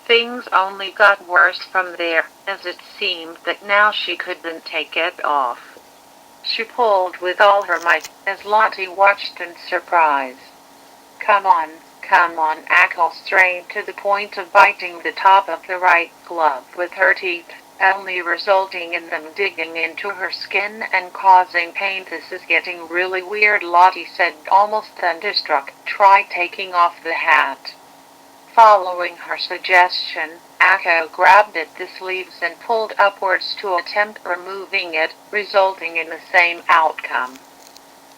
Things only got worse from there, as it seemed that now she couldn't take it off. She pulled with all her might, as Lottie watched in surprise. Come on, Akko strained to the point of biting the top of the right glove with her teeth. only resulting in them digging into her skin and causing pain. This is getting really weird, Lottie said, almost thunderstruck. Try taking off the hat. Following her suggestion, Akko grabbed at the sleeves and pulled upwards to attempt removing it, resulting in the same outcome.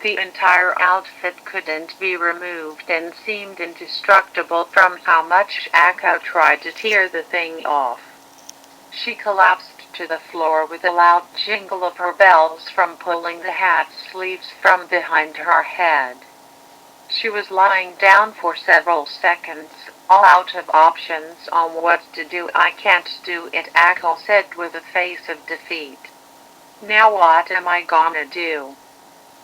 The entire outfit couldn't be removed and seemed indestructible from how much Akko tried to tear the thing off. She collapsed to the floor with a loud jingle of her bells from pulling the hat sleeves from behind her head. She was lying down for several seconds, all out of options on what to do. I can't do it, Akko said with a face of defeat. Now what am I gonna do?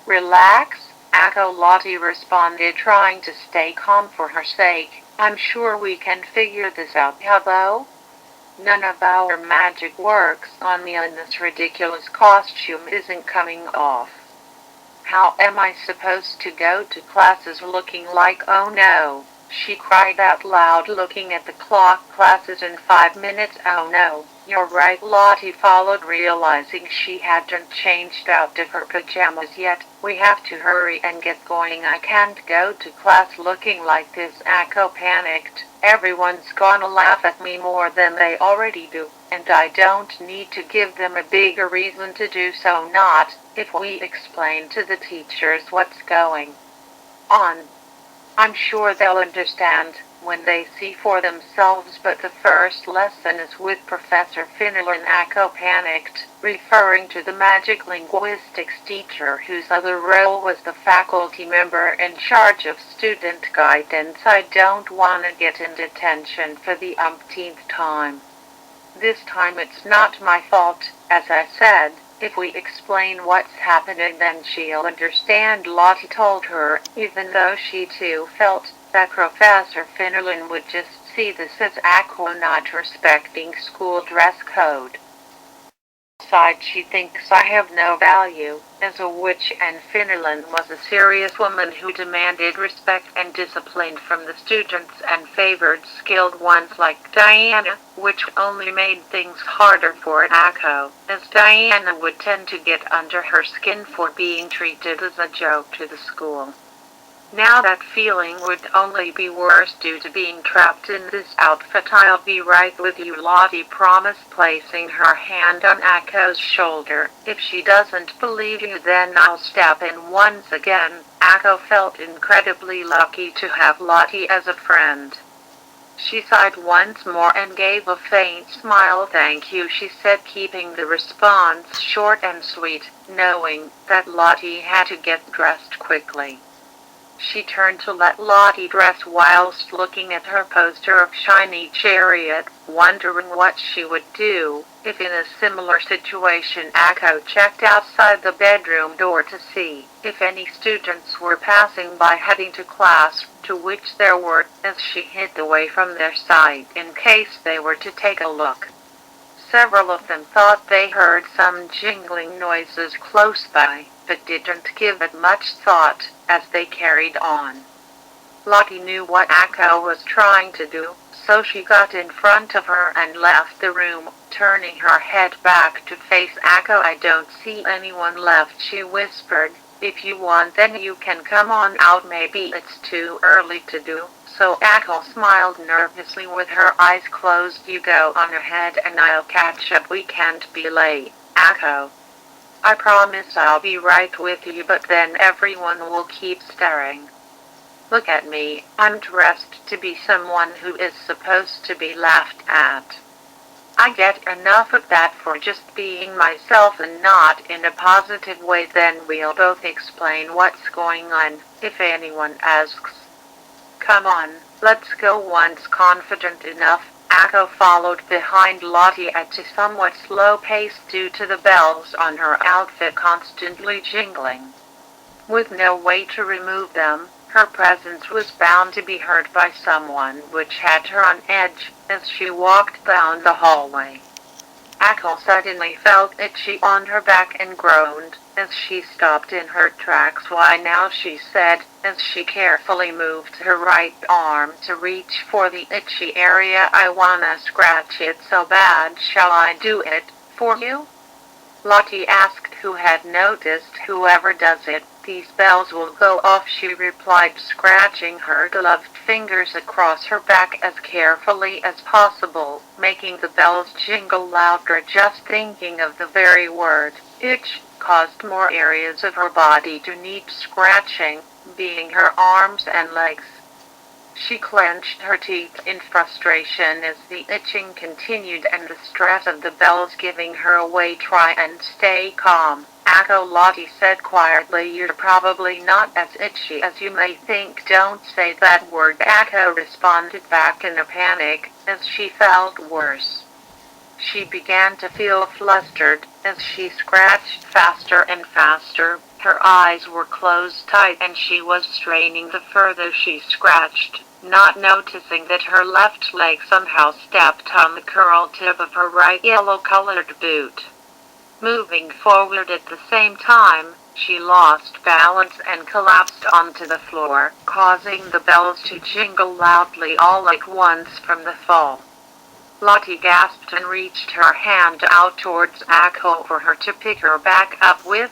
Relax, Akko, Lottie responded, trying to stay calm for her sake. I'm sure we can figure this out. How though? None of our magic works on me and this ridiculous costume isn't coming off. How am I supposed to go to classes looking like oh no? She cried out loud, looking at the clock. Classes in 5 minutes. Oh no, you're right, Lottie followed, realizing she hadn't changed out of her pajamas yet. We have to hurry and get going. I can't go to class looking like this, Akko panicked. Everyone's gonna laugh at me more than they already do, and I don't need to give them a bigger reason to do so. Not if we explain to the teachers what's going on. I'm sure they'll understand when they see for themselves, but the first lesson is with Professor Finnelan. Akko panicked, referring to the magic linguistics teacher whose other role was the faculty member in charge of student guidance. I don't want to get in detention for the umpteenth time. This time it's not my fault, as I said. If we explain what's happening, then she'll understand, Lottie told her, even though she too felt that Professor Finnelan would just see this as Akko not respecting school dress code. Besides, she thinks I have no value as a witch, and Finnelan was a serious woman who demanded respect and discipline from the students and favored skilled ones like Diana, which only made things harder for Akko, as Diana would tend to get under her skin for being treated as a joke to the school. Now that feeling would only be worse due to being trapped in this outfit. I'll be right with you, Lottie promised, placing her hand on Akko's shoulder. If she doesn't believe you, then I'll step in once again. Akko felt incredibly lucky to have Lottie as a friend. She sighed once more and gave a faint smile. Thank you, she said, keeping the response short and sweet, knowing that Lottie had to get dressed quickly. She turned to let Lottie dress whilst looking at her poster of Shiny Chariot, wondering what she would do if in a similar situation. Akko checked outside the bedroom door to see if any students were passing by heading to class, to which there were, as she hid away from their sight in case they were to take a look. Several of them thought they heard some jingling noises close by, but didn't give it much thought as they carried on. Lottie knew what Akko was trying to do, so she got in front of her and left the room, turning her head back to face Akko. I don't see anyone left, she whispered. If you want, then you can come on out. Maybe it's too early to do so. Akko smiled nervously with her eyes closed. You go on ahead and I'll catch up. We can't be late, Akko. I promise I'll be right with you, but then everyone will keep staring. Look at me, I'm dressed to be someone who is supposed to be laughed at. I get enough of that for just being myself and not in a positive way. Then we'll both explain what's going on, if anyone asks. Come on, let's go. Once confident enough, Akko followed behind Lottie at a somewhat slow pace due to the bells on her outfit constantly jingling. With no way to remove them, her presence was bound to be heard by someone, which had her on edge as she walked down the hallway. Echo suddenly felt itchy on her back and groaned as she stopped in her tracks. "Why now?" she said, as she carefully moved her right arm to reach for the itchy area. "I wanna scratch it so bad. Shall I do it for you?" Lottie asked, who had noticed whoever does it, these bells will go off, she replied, scratching her gloved fingers across her back as carefully as possible, making the bells jingle louder. Just thinking of the very word, itch, caused more areas of her body to need scratching, being her arms and legs. She clenched her teeth in frustration as the itching continued and the stress of the bells giving her away. "Try and stay calm, Echo," Lottie said quietly. "You're probably not as itchy as you may think." "Don't say that word," Echo responded back in a panic, as she felt worse. She began to feel flustered as she scratched faster and faster. Her eyes were closed tight and she was straining the further she scratched, not noticing that her left leg somehow stepped on the curl tip of her right yellow-colored boot. Moving forward at the same time, she lost balance and collapsed onto the floor, causing the bells to jingle loudly all at once from the fall. Lottie gasped and reached her hand out towards Echo for her to pick her back up with.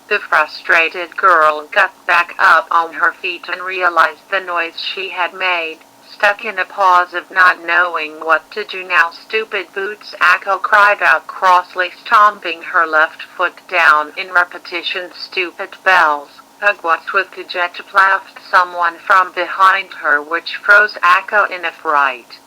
The frustrated girl got back up on her feet and realized the noise she had made, stuck in a pause of not knowing what to do now. "Stupid boots," Echo cried out crossly, stomping her left foot down in repetition. "Stupid bells." Hogwarts with the jet laughed someone from behind her, which froze Echo in a fright.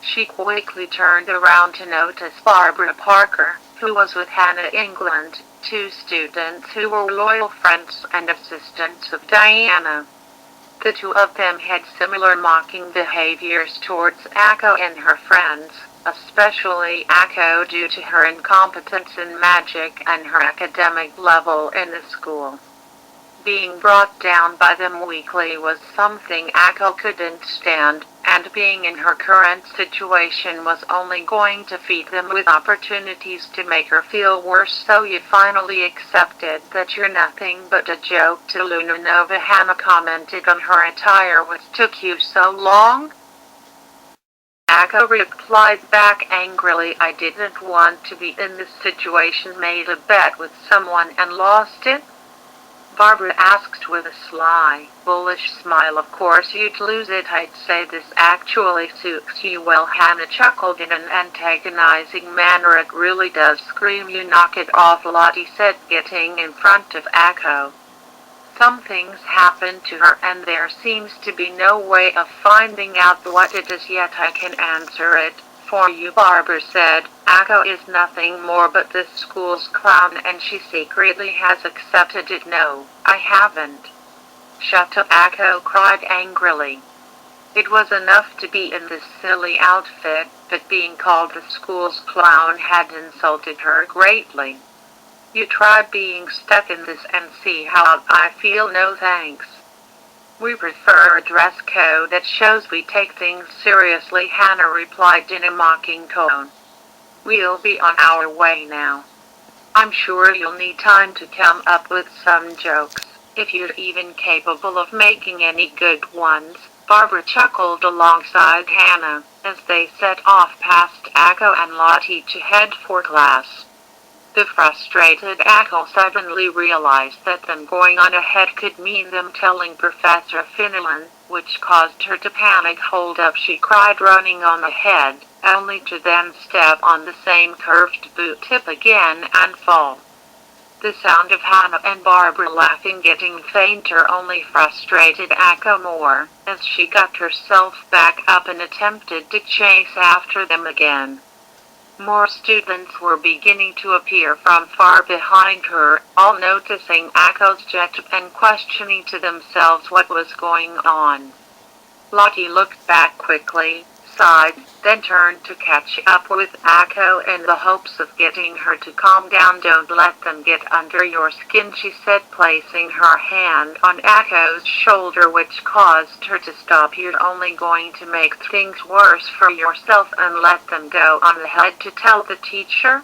She quickly turned around to notice Barbara Parker, who was with Hannah England, two students who were loyal friends and assistants of Diana. The two of them had similar mocking behaviors towards Echo and her friends, especially Echo due to her incompetence in magic and her academic level in the school. Being brought down by them weekly was something Echo couldn't stand, and being in her current situation was only going to feed them with opportunities to make her feel worse. "So you finally accepted that you're nothing but a joke to Luna Nova," Hannah commented on her attire. "What took you so long?" Echo replied back angrily, "I didn't want to be in this situation. Made a bet with someone and lost it?" Barbara asked with a sly, bullish smile. "Of course you'd lose it. I'd say this actually suits you well." Hannah chuckled in an antagonizing manner. "It really does." "Scream, you knock it off," Lottie said, getting in front of Echo. "Something's happened to her and there seems to be no way of finding out what it is yet." "I can answer it for you," Barbara said. "Echo is nothing more but this school's clown and she secretly has accepted it." "No, I haven't." "Shut up," Echo cried angrily. It was enough to be in this silly outfit, but being called the school's clown had insulted her greatly. "You try being stuck in this and see how I feel." "No thanks. We prefer a dress code that shows we take things seriously," Hannah replied in a mocking tone. "We'll be on our way now. I'm sure you'll need time to come up with some jokes, if you're even capable of making any good ones." Barbara chuckled alongside Hannah, as they set off past Echo and Lottie to head for class. The frustrated Echo suddenly realized that them going on ahead could mean them telling Professor Finilan, which caused her to panic. "Hold up," she cried, running on ahead, only to then step on the same curved boot tip again and fall. The sound of Hannah and Barbara laughing getting fainter only frustrated Echo more, as she got herself back up and attempted to chase after them again. More students were beginning to appear from far behind her, all noticing Echo's jet and questioning to themselves what was going on. Lottie looked back quickly, outside, then turned to catch up with Akko in the hopes of getting her to calm down. "Don't let them get under your skin," she said, placing her hand on Akko's shoulder, which caused her to stop. "You're only going to make things worse for yourself, and let them go on ahead to tell the teacher."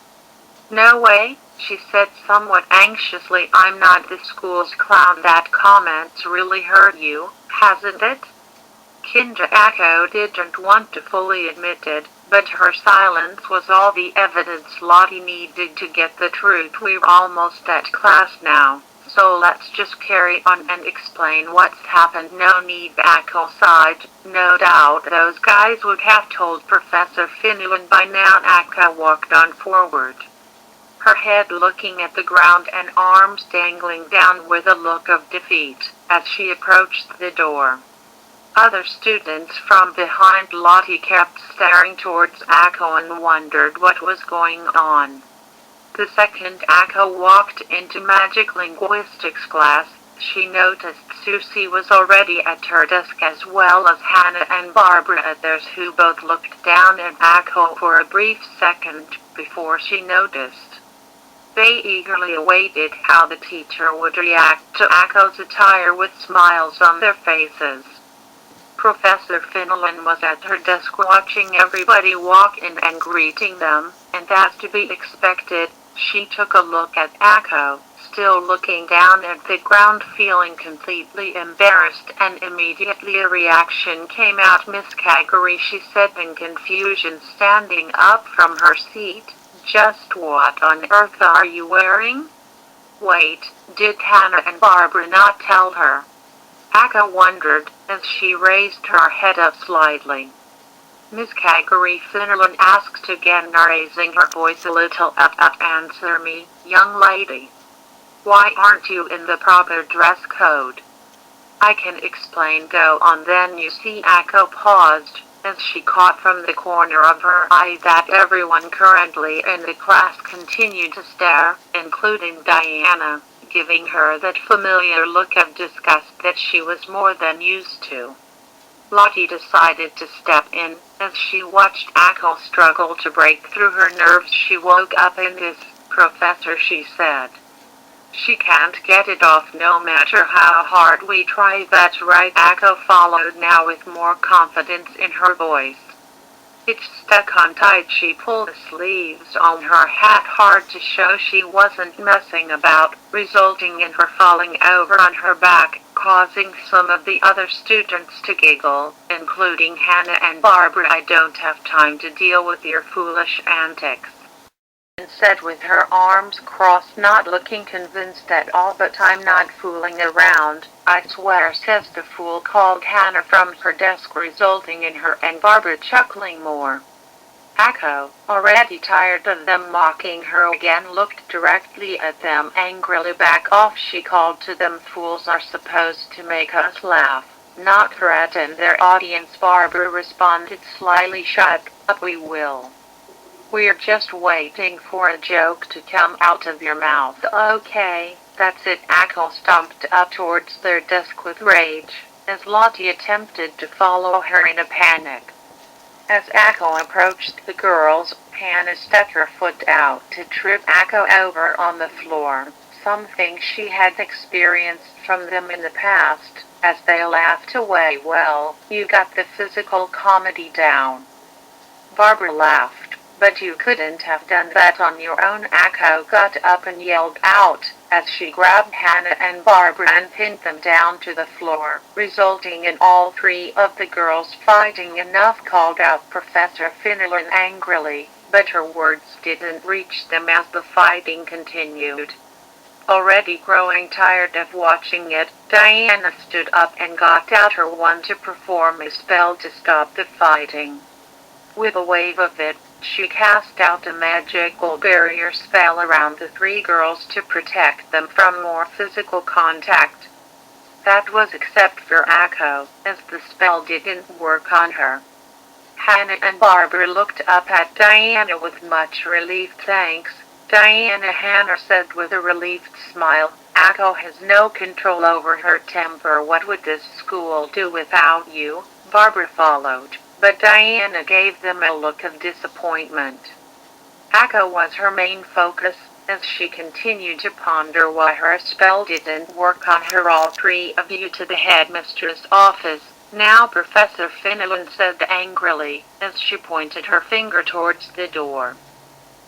"No way," she said somewhat anxiously. "I'm not the school's clown. That comment's really hurt you, hasn't it?" Kinja Akko didn't want to fully admit it, but her silence was all the evidence Lottie needed to get the truth. "We're almost at class now, so let's just carry on and explain what's happened." "No need," Akko sighed. "No doubt those guys would have told Professor Finnelan by now." Akko walked on forward, her head looking at the ground and arms dangling down with a look of defeat as she approached the door. Other students from behind Lottie kept staring towards Akko and wondered what was going on. The second Akko walked into magic linguistics class, she noticed Susie was already at her desk, as well as Hannah and Barbara at theirs, who both looked down at Akko for a brief second before she noticed. They eagerly awaited how the teacher would react to Akko's attire, with smiles on their faces. Professor Finnelan was at her desk watching everybody walk in and greeting them, and as to be expected, she took a look at Akko, still looking down at the ground, feeling completely embarrassed, and immediately a reaction came out. "Miss Kaguri," she said in confusion, standing up from her seat, "just what on earth are you wearing?" "Wait, did Hannah and Barbara not tell her?" Akko wondered, as she raised her head up slightly. "Miss Kaguri," Finnelan asked again, raising her voice a little up. "Answer me, young lady. Why aren't you in the proper dress code?" "I can explain. Go on then." "You see," Akko paused, as she caught from the corner of her eye that everyone currently in the class continued to stare, including Diana, giving her that familiar look of disgust that she was more than used to. Lottie decided to step in, as she watched Akko struggle to break through her nerves. "She woke up in this, Professor," she said. "She can't get it off no matter how hard we try." "That's right," Akko followed now with more confidence in her voice. "It's stuck on tight." She pulled the sleeves on her hat hard to show she wasn't messing about, resulting in her falling over on her back, causing some of the other students to giggle, including Hannah and Barbara. "I don't have time to deal with your foolish antics," and said with her arms crossed, not looking convinced at all. "But I'm not fooling around, I swear," says the fool, called Hannah from her desk, resulting in her and Barbara chuckling more. Akko, already tired of them mocking her again, looked directly at them angrily. "Back off," she called to them. "Fools are supposed to make us laugh, not threaten their audience." Barbara responded slyly, "Shut up, we will. We're just waiting for a joke to come out of your mouth." "Okay, that's it." Akko stomped up towards their desk with rage, as Lottie attempted to follow her in a panic. As Akko approached the girls, Hannah stuck her foot out to trip Akko over on the floor, something she had experienced from them in the past, as they laughed away. "Well, you got the physical comedy down." Barbara laughed. "But you couldn't have done that on your own." Akko got up and yelled out, as she grabbed Hannah and Barbara and pinned them down to the floor, resulting in all three of the girls fighting. "Enough," called out Professor Finnelan angrily, but her words didn't reach them as the fighting continued. Already growing tired of watching it, Diana stood up and got out her wand to perform a spell to stop the fighting. With a wave of it, she cast out a magical barrier spell around the three girls to protect them from more physical contact. That was except for Akko, as the spell didn't work on her. Hannah and Barbara looked up at Diana with much relief. "Thanks, Diana," Hannah said with a relieved smile. "Akko has no control over her temper. What would this school do without you?" Barbara followed, but Diana gave them a look of disappointment. Echo was her main focus, as she continued to ponder why her spell didn't work on her. All three of you to the headmistress' office, now, Professor Fenelon said angrily, as she pointed her finger towards the door.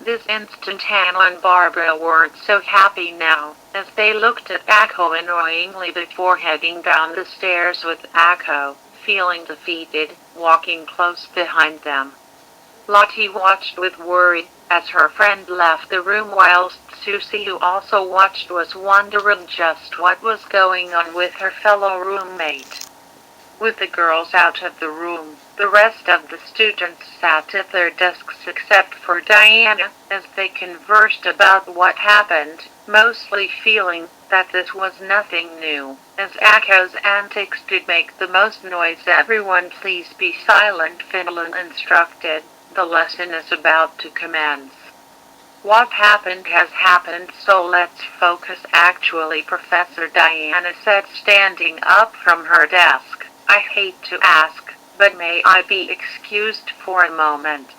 This instant Hannah and Barbara weren't so happy now, as they looked at Echo annoyingly before heading down the stairs with Echo, feeling defeated, walking close behind them. Lottie watched with worry, as her friend left the room, whilst Susie, who also watched, was wondering just what was going on with her fellow roommate. With the girls out of the room, the rest of the students sat at their desks except for Diana, as they conversed about what happened, mostly feeling that this was nothing new, as Echo's antics did make the most noise. Everyone please be silent, Fenelon instructed. The lesson is about to commence. What happened has happened, so let's focus. Actually, Professor, Diana said, standing up from her desk, I hate to ask, but may I be excused for a moment?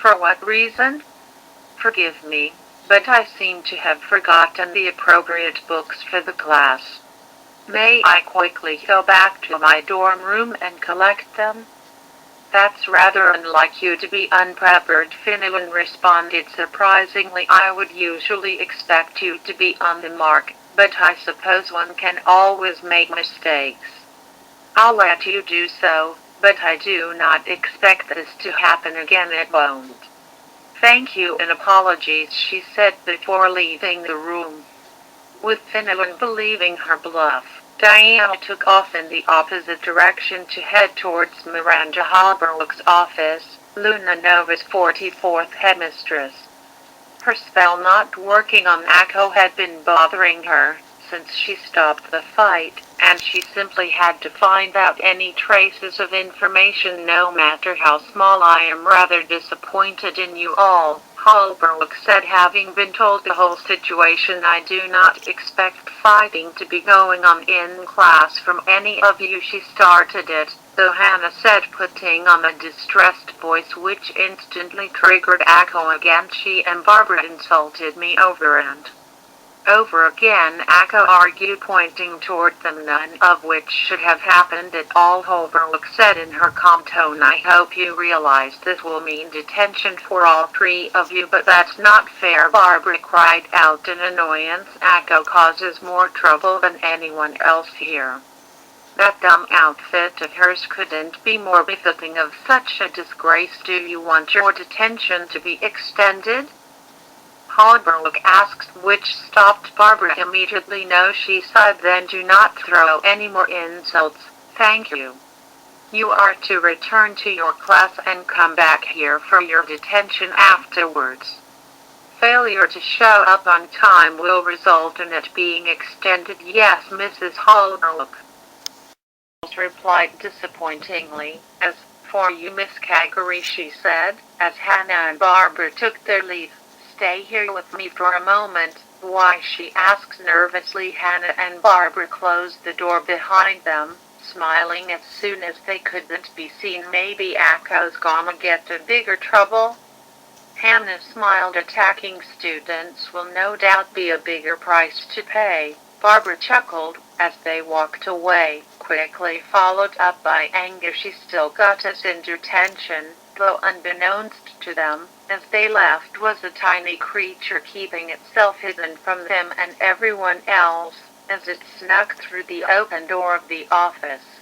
For what reason? Forgive me, but I seem to have forgotten the appropriate books for the class. May I quickly go back to my dorm room and collect them? That's rather unlike you to be unprepared, Fenelon responded surprisingly. I would usually expect you to be on the mark, but I suppose one can always make mistakes. I'll let you do so, but I do not expect this to happen again. It won't. Thank you and apologies, she said before leaving the room. With Fenelon believing her bluff, Diana took off in the opposite direction to head towards Miranda Holbrook's office, Luna Nova's 44th headmistress. Her spell not working on Echo had been bothering her since she stopped the fight, and she simply had to find out any traces of information, no matter how small. I am rather disappointed in you all, Holbrook said, having been told the whole situation. I do not expect fighting to be going on in class from any of you. She started it, though, Hannah said, putting on a distressed voice which instantly triggered Echo again. She and Barbara insulted me over and over again, Echo argued, pointing toward them, none of which should have happened at all. Holbrook said in her calm tone, I hope you realize this will mean detention for all three of you, but that's not fair, Barbara cried out in annoyance. Echo causes more trouble than anyone else here. That dumb outfit of hers couldn't be more befitting of such a disgrace. Do you want your detention to be extended? Holbrook asked, which stopped Barbara immediately. No, she sighed, then do not throw any more insults, thank you. You are to return to your class and come back here for your detention afterwards. Failure to show up on time will result in it being extended. Yes, Mrs. Holbrook replied disappointingly. As for you, Miss Caggery, she said, as Hannah and Barbara took their leave. Stay here with me for a moment. Why, she asked nervously. Hannah and Barbara closed the door behind them, smiling as soon as they couldn't be seen. Maybe Echo's gonna get in bigger trouble. Hannah smiled. Attacking students will no doubt be a bigger price to pay, Barbara chuckled, as they walked away, quickly followed up by anger. She still got us in detention, though unbeknownst to them, as they left, was a tiny creature keeping itself hidden from them and everyone else, as it snuck through the open door of the office.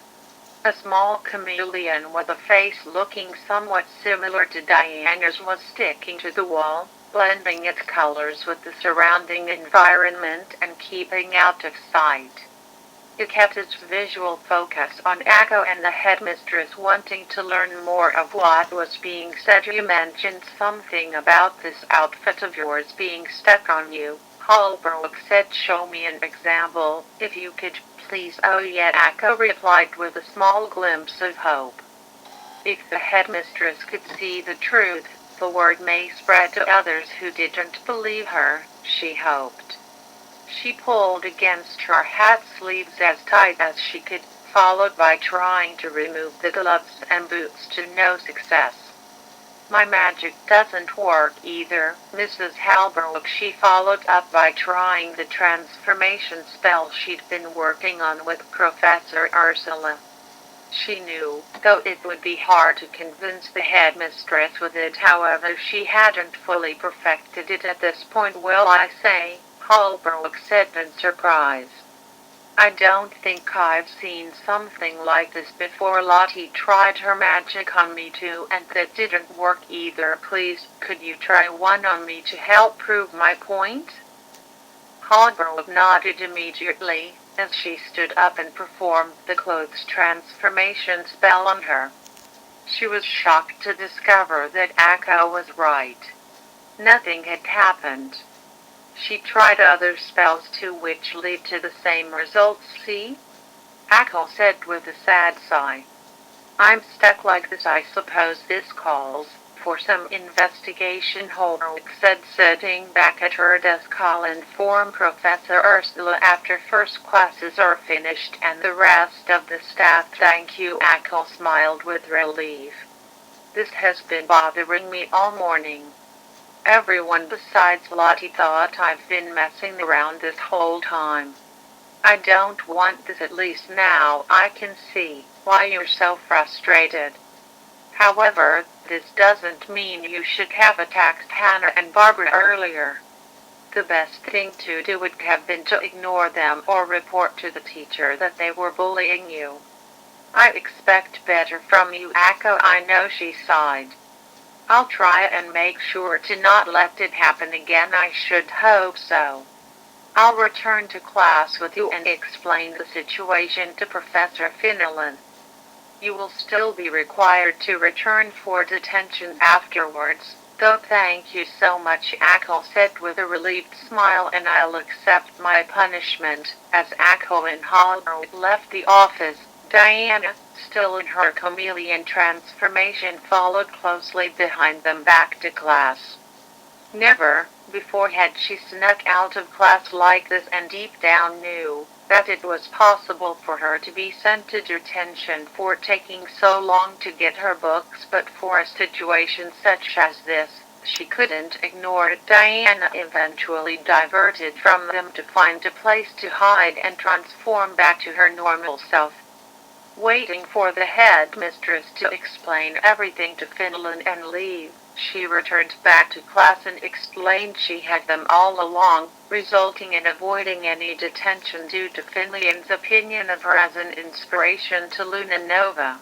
A small chameleon with a face looking somewhat similar to Diana's was sticking to the wall, blending its colors with the surrounding environment and keeping out of sight. It kept its visual focus on Echo and the headmistress, wanting to learn more of what was being said. You mentioned something about this outfit of yours being stuck on you, Holbrook said. Show me an example, if you could, please. Oh yeah, Echo replied with a small glimpse of hope. If the headmistress could see the truth, the word may spread to others who didn't believe her, she hoped. She pulled against her hat sleeves as tight as she could, followed by trying to remove the gloves and boots to no success. My magic doesn't work either, Mrs. Halbrook, she followed up by trying the transformation spell she'd been working on with Professor Ursula. She knew, though it would be hard to convince the headmistress with it, however she hadn't fully perfected it at this point. Well, I say, Halbrook said in surprise. I don't think I've seen something like this before. Lottie tried her magic on me too, and that didn't work either. Please, could you try one on me to help prove my point? Halbrook nodded immediately, as she stood up and performed the clothes transformation spell on her. She was shocked to discover that Akko was right. Nothing had happened. She tried other spells too, which lead to the same results. See? Akko said with a sad sigh. I'm stuck like this. I suppose this calls for some investigation, Holbrook said, sitting back at her desk. I'll inform Professor Ursula after first classes are finished and the rest of the staff. Thank you, Akko smiled with relief. This has been bothering me all morning. Everyone besides Lottie thought I've been messing around this whole time. I don't want this. At least now I can see why you're so frustrated. However, this doesn't mean you should have attacked Hannah and Barbara earlier. The best thing to do would have been to ignore them or report to the teacher that they were bullying you. I expect better from you, Akko. I know, she sighed. I'll try and make sure to not let it happen again. I should hope so. I'll return to class with you and explain the situation to Professor Finnelan. You will still be required to return for detention afterwards, though. Thank you so much, Akko said with a relieved smile, and I'll accept my punishment. As Akko and Halbrook left the office, Diana, still in her chameleon transformation, followed closely behind them back to class. Never before had she snuck out of class like this, and deep down knew that it was possible for her to be sent to detention for taking so long to get her books, but for a situation such as this, she couldn't ignore it. Diana eventually diverted from them to find a place to hide and transform back to her normal self. Waiting for the headmistress to explain everything to Finnelan and leave, she returned back to class and explained she had them all along, resulting in avoiding any detention due to Finnelan's opinion of her as an inspiration to Luna Nova.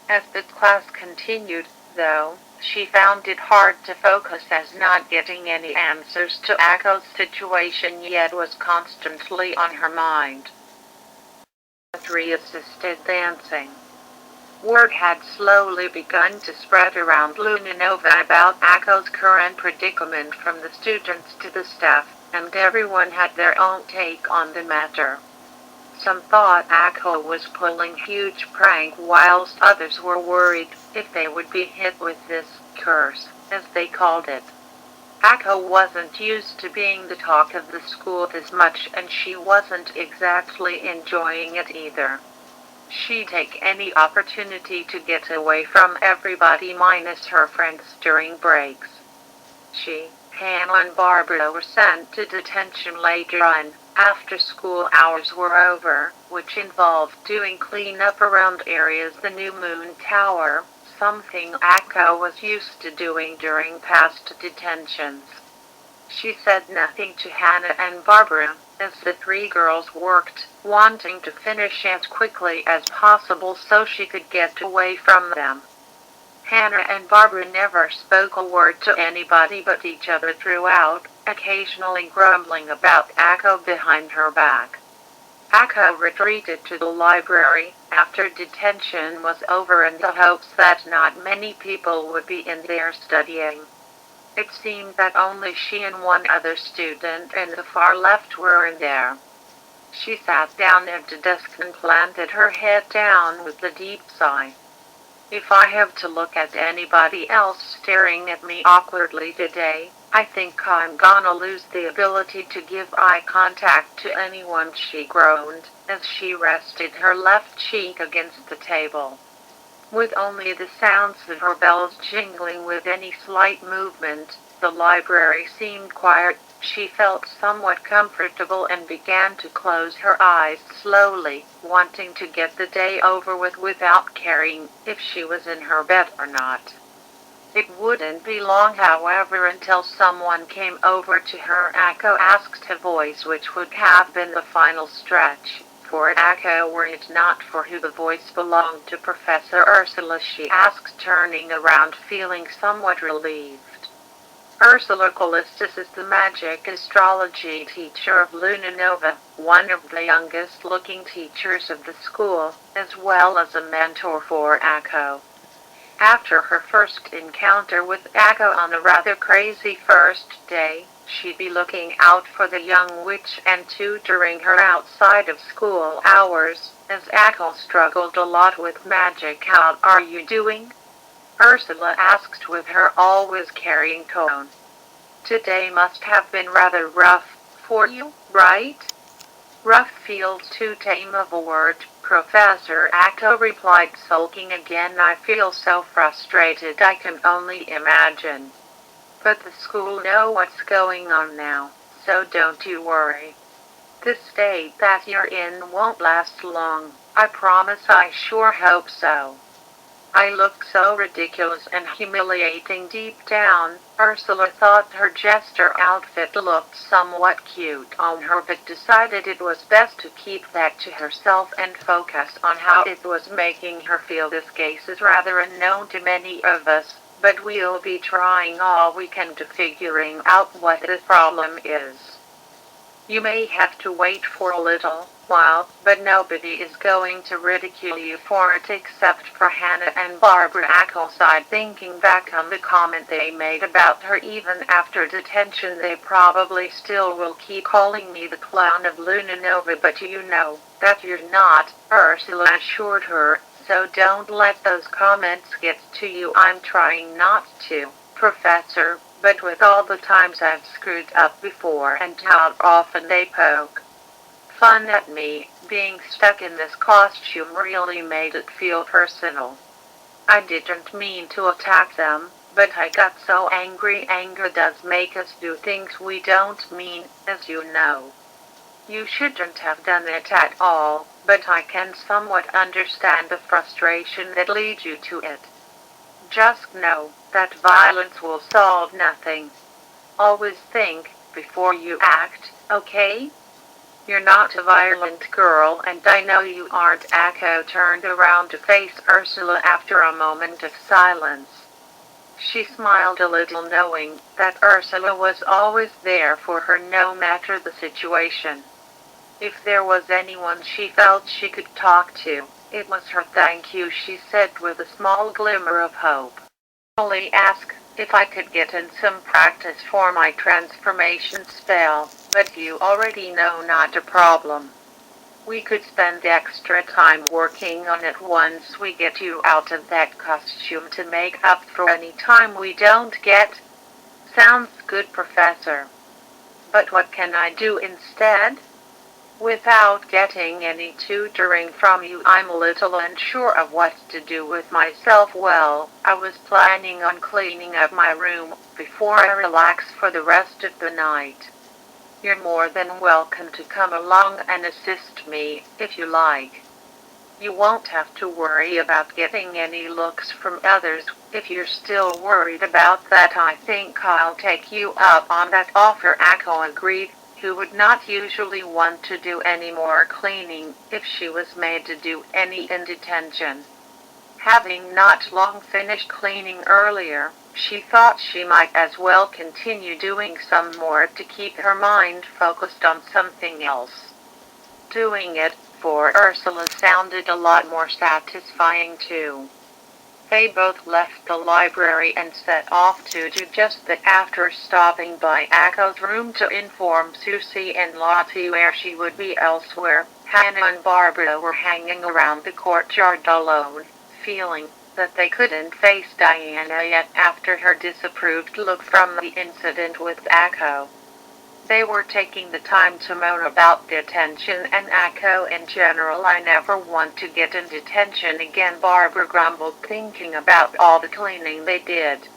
As the class continued, though, she found it hard to focus, as not getting any answers to Akko's situation yet was constantly on her mind. 3. Assisted dancing. Word had slowly begun to spread around Luna Nova about Akko's current predicament from the students to the staff, and everyone had their own take on the matter. Some thought Akko was pulling a huge prank, whilst others were worried if they would be hit with this curse, as they called it. Akko wasn't used to being the talk of the school this much, and she wasn't exactly enjoying it either. She'd take any opportunity to get away from everybody minus her friends during breaks. She, Hannah and Barbara were sent to detention later on, after school hours were over, which involved doing cleanup around areas the New Moon Tower, something Akko was used to doing during past detentions. She said nothing to Hannah and Barbara, as the three girls worked, wanting to finish as quickly as possible so she could get away from them. Hannah and Barbara never spoke a word to anybody but each other throughout, occasionally grumbling about Akko behind her back. Akko retreated to the library after detention was over in the hopes that not many people would be in there studying. It seemed that only she and one other student in the far left were in there. She sat down at the desk and planted her head down with a deep sigh. If I have to look at anybody else staring at me awkwardly today, I think I'm gonna lose the ability to give eye contact to anyone, she groaned, as she rested her left cheek against the table. With only the sounds of her bells jingling with any slight movement, the library seemed quiet. She felt somewhat comfortable and began to close her eyes slowly, wanting to get the day over with without caring if she was in her bed or not. It wouldn't be long, however, until someone came over to her. Akko asked, a voice which would have been the final stretch for Akko were it not for who the voice belonged to. Professor Ursula, she asked, turning around feeling somewhat relieved. Ursula Callistus is the magic astrology teacher of Luna Nova, one of the youngest looking teachers of the school, as well as a mentor for Akko. After her first encounter with Akko on a rather crazy first day, she'd be looking out for the young witch and tutoring her outside of school hours, as Akko struggled a lot with magic. How are you doing? Ursula asked with her always carrying tone. Today must have been rather rough for you, right? Rough feels too tame of a word, Professor, Akko replied, sulking again. I feel so frustrated I can only imagine. But the school know what's going on now, so don't you worry. This state that you're in won't last long, I promise. I sure hope so. I look so ridiculous and humiliating deep down. Ursula thought her jester outfit looked somewhat cute on her, but decided it was best to keep that to herself and focus on how it was making her feel. This case is rather unknown to many of us, but we'll be trying all we can to figuring out what the problem is. You may have to wait for a little while, but nobody is going to ridicule you for it except for Hannah and Barbara. Akko sighed, thinking back on the comment they made about her. Even after detention they probably still will keep calling me the clown of Luna Nova, but you know that you're not, Ursula assured her, so don't let those comments get to you. I'm trying not to, Professor, but with all the times I've screwed up before and how often they poke fun at me, being stuck in this costume really made it feel personal. I didn't mean to attack them, but I got so angry. Anger does make us do things we don't mean, as you know. You shouldn't have done it at all, but I can somewhat understand the frustration that leads you to it. Just know that violence will solve nothing. Always think before you act, okay? You're not a violent girl, and I know you aren't. Akko turned around to face Ursula after a moment of silence. She smiled a little, knowing that Ursula was always there for her no matter the situation. If there was anyone she felt she could talk to, it was her. Thank you, she said with a small glimmer of hope. Only ask if I could get in some practice for my transformation spell, but you already know, not a problem. We could spend extra time working on it once we get you out of that costume to make up for any time we don't get. Sounds good, Professor. But what can I do instead? Without getting any tutoring from you, I'm a little unsure of what to do with myself. Well, I was planning on cleaning up my room before I relax for the rest of the night. You're more than welcome to come along and assist me, if you like. You won't have to worry about getting any looks from others. If you're still worried about that, I think I'll take you up on that offer. Akko agreed, who would not usually want to do any more cleaning if she was made to do any in detention. Having not long finished cleaning earlier, she thought she might as well continue doing some more to keep her mind focused on something else. Doing it for Ursula sounded a lot more satisfying too. They both left the library and set off to do just that. After stopping by Akko's room to inform Susie and Lottie where she would be elsewhere, Hannah and Barbara were hanging around the courtyard alone, feeling that they couldn't face Diana yet after her disapproved look from the incident with Akko. They were taking the time to moan about detention and Akko in general. "I never want to get in detention again," Barbara grumbled, thinking about all the cleaning they did.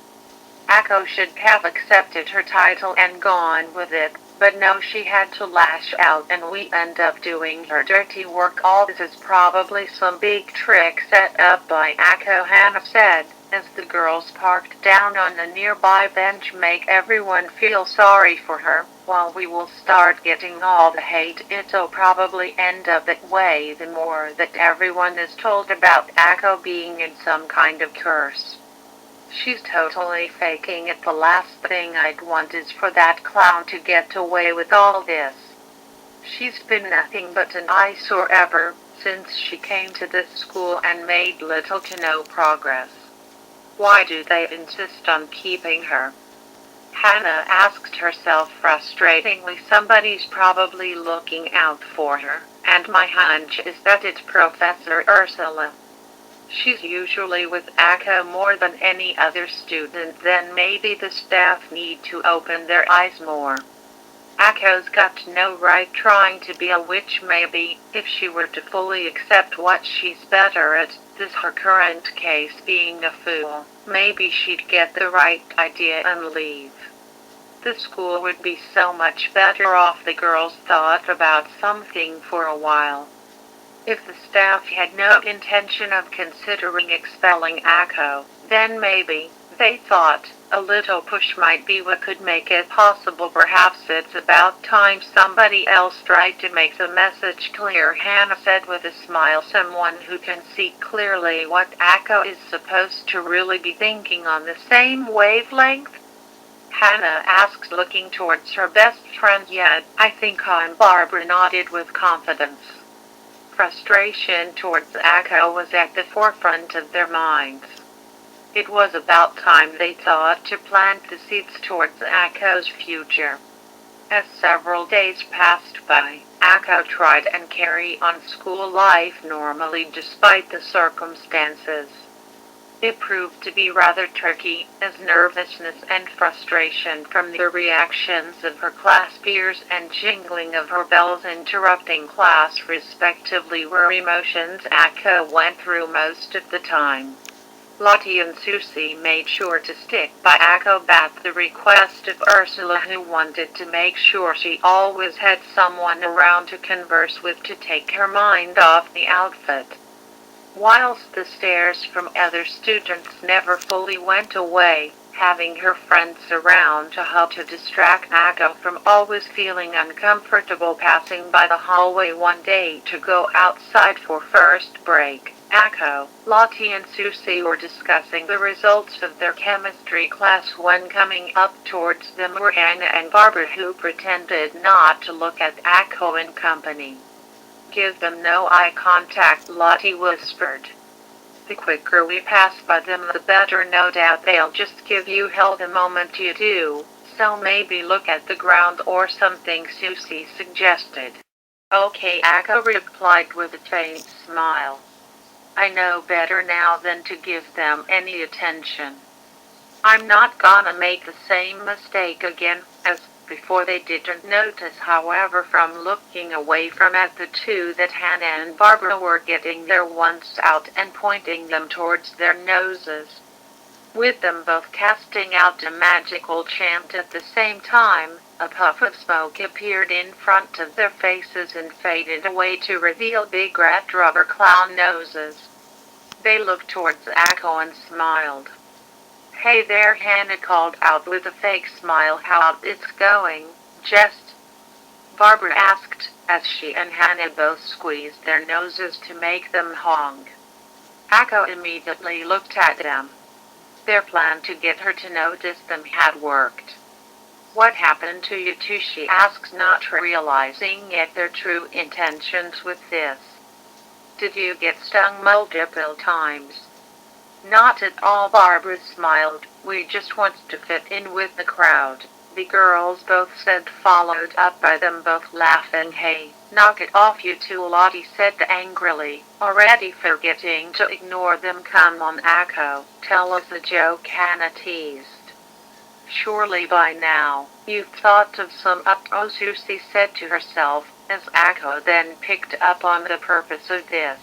Akko should have accepted her title and gone with it, but no, she had to lash out and we end up doing her dirty work. "All this is probably some big trick set up by Akko," Hannah said, as the girls parked down on a nearby bench. "Make everyone feel sorry for her, while we will start getting all the hate. It'll probably end up that way the more that everyone is told about Akko being in some kind of curse. She's totally faking it. The last thing I'd want is for that clown to get away with all this. She's been nothing but an eyesore ever since she came to this school and made little to no progress. Why do they insist on keeping her?" Hannah asked herself frustratingly. "Somebody's probably looking out for her, and my hunch is that it's Professor Ursula. She's usually with Akko more than any other student. Then maybe the staff need to open their eyes more. Akko's got no right trying to be a witch. Maybe, if she were to fully accept what she's better at, this her current case, being a fool, maybe she'd get the right idea and leave. The school would be so much better off." The girls thought about something for a while. If the staff had no intention of considering expelling Akko, then maybe, they thought, a little push might be what could make it possible. "Perhaps it's about time somebody else tried to make the message clear," Hannah said with a smile. "Someone who can see clearly what Akko is supposed to really be thinking, on the same wavelength?" Hannah asked, looking towards her best friend. "Yeah, I think I'm." Barbara nodded with confidence. Frustration towards Akko was at the forefront of their minds. It was about time, they thought, to plant the seeds towards Akko's future. As several days passed by, Akko tried and carried on school life normally despite the circumstances. It proved to be rather tricky, as nervousness and frustration from the reactions of her class peers and jingling of her bells interrupting class respectively were emotions Akko went through most of the time. Lottie and Susie made sure to stick by Akko at the request of Ursula, who wanted to make sure she always had someone around to converse with to take her mind off the outfit. Whilst the stares from other students never fully went away, having her friends around to help to distract Akko from always feeling uncomfortable passing by the hallway one day to go outside for first break, Akko, Lottie and Susie were discussing the results of their chemistry class when coming up towards them were Anna and Barbara, who pretended not to look at Akko in company. "Give them no eye contact," Lottie whispered. "The quicker we pass by them, the better. No doubt they'll just give you hell the moment you do, so maybe look at the ground or something," Susie suggested. "Okay," Akko replied with a faint smile. "I know better now than to give them any attention. I'm not gonna make the same mistake again." As before, they didn't notice, however, from looking away from at the two, that Hannah and Barbara were getting their wands out and pointing them towards their noses. With them both casting out a magical chant at the same time, a puff of smoke appeared in front of their faces and faded away to reveal big red rubber clown noses. They looked towards Akko and smiled. "Hey there," Hannah called out with a fake smile. "How's it going, Jess?" Barbara asked, as she and Hannah both squeezed their noses to make them honk. Akko immediately looked at them. Their plan to get her to notice them had worked. "What happened to you two?" she asked, not realizing yet their true intentions with this. "Did you get stung multiple times?" "Not at all," Barbara smiled. "We just want to fit in with the crowd," the girls both said, followed up by them both laughing. "Hey, Knock it off, you two, Lottie said angrily, already forgetting to ignore them. Come on, Akko, tell us a joke, Hannah teased. Surely by now, you've thought of some Susie said to herself, as Akko then picked up on the purpose of this.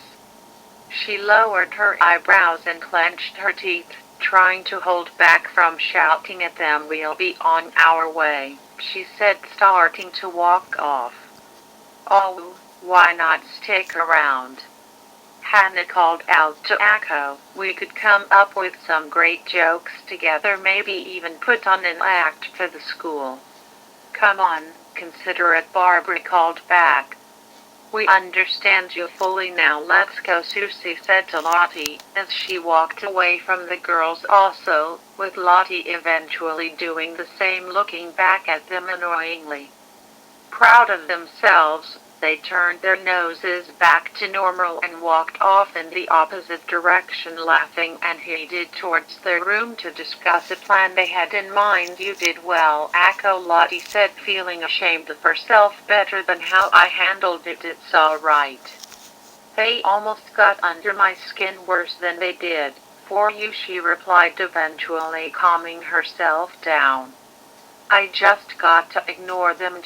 She lowered her eyebrows and clenched her teeth, trying to hold back from shouting at them. We'll be on our way, she said, starting to walk off. Oh, why not stick around? Hannah called out to Akko. We could come up with some great jokes together, maybe even put on an act for the school. Come on, considerate, Barbara called back. We understand you fully now, let's go, Susie said to Lottie, as she walked away from the girls also, with Lottie eventually doing the same, looking back at them annoyingly. Proud of themselves, they turned their noses back to normal and walked off in the opposite direction, laughing, and headed towards their room to discuss a plan they had in mind. You did well, Akko, Lottie said, feeling ashamed of herself. Better than how I handled it. It's all right. They almost got under my skin, worse than they did for you, she replied, eventually calming herself down. I just got to ignore them,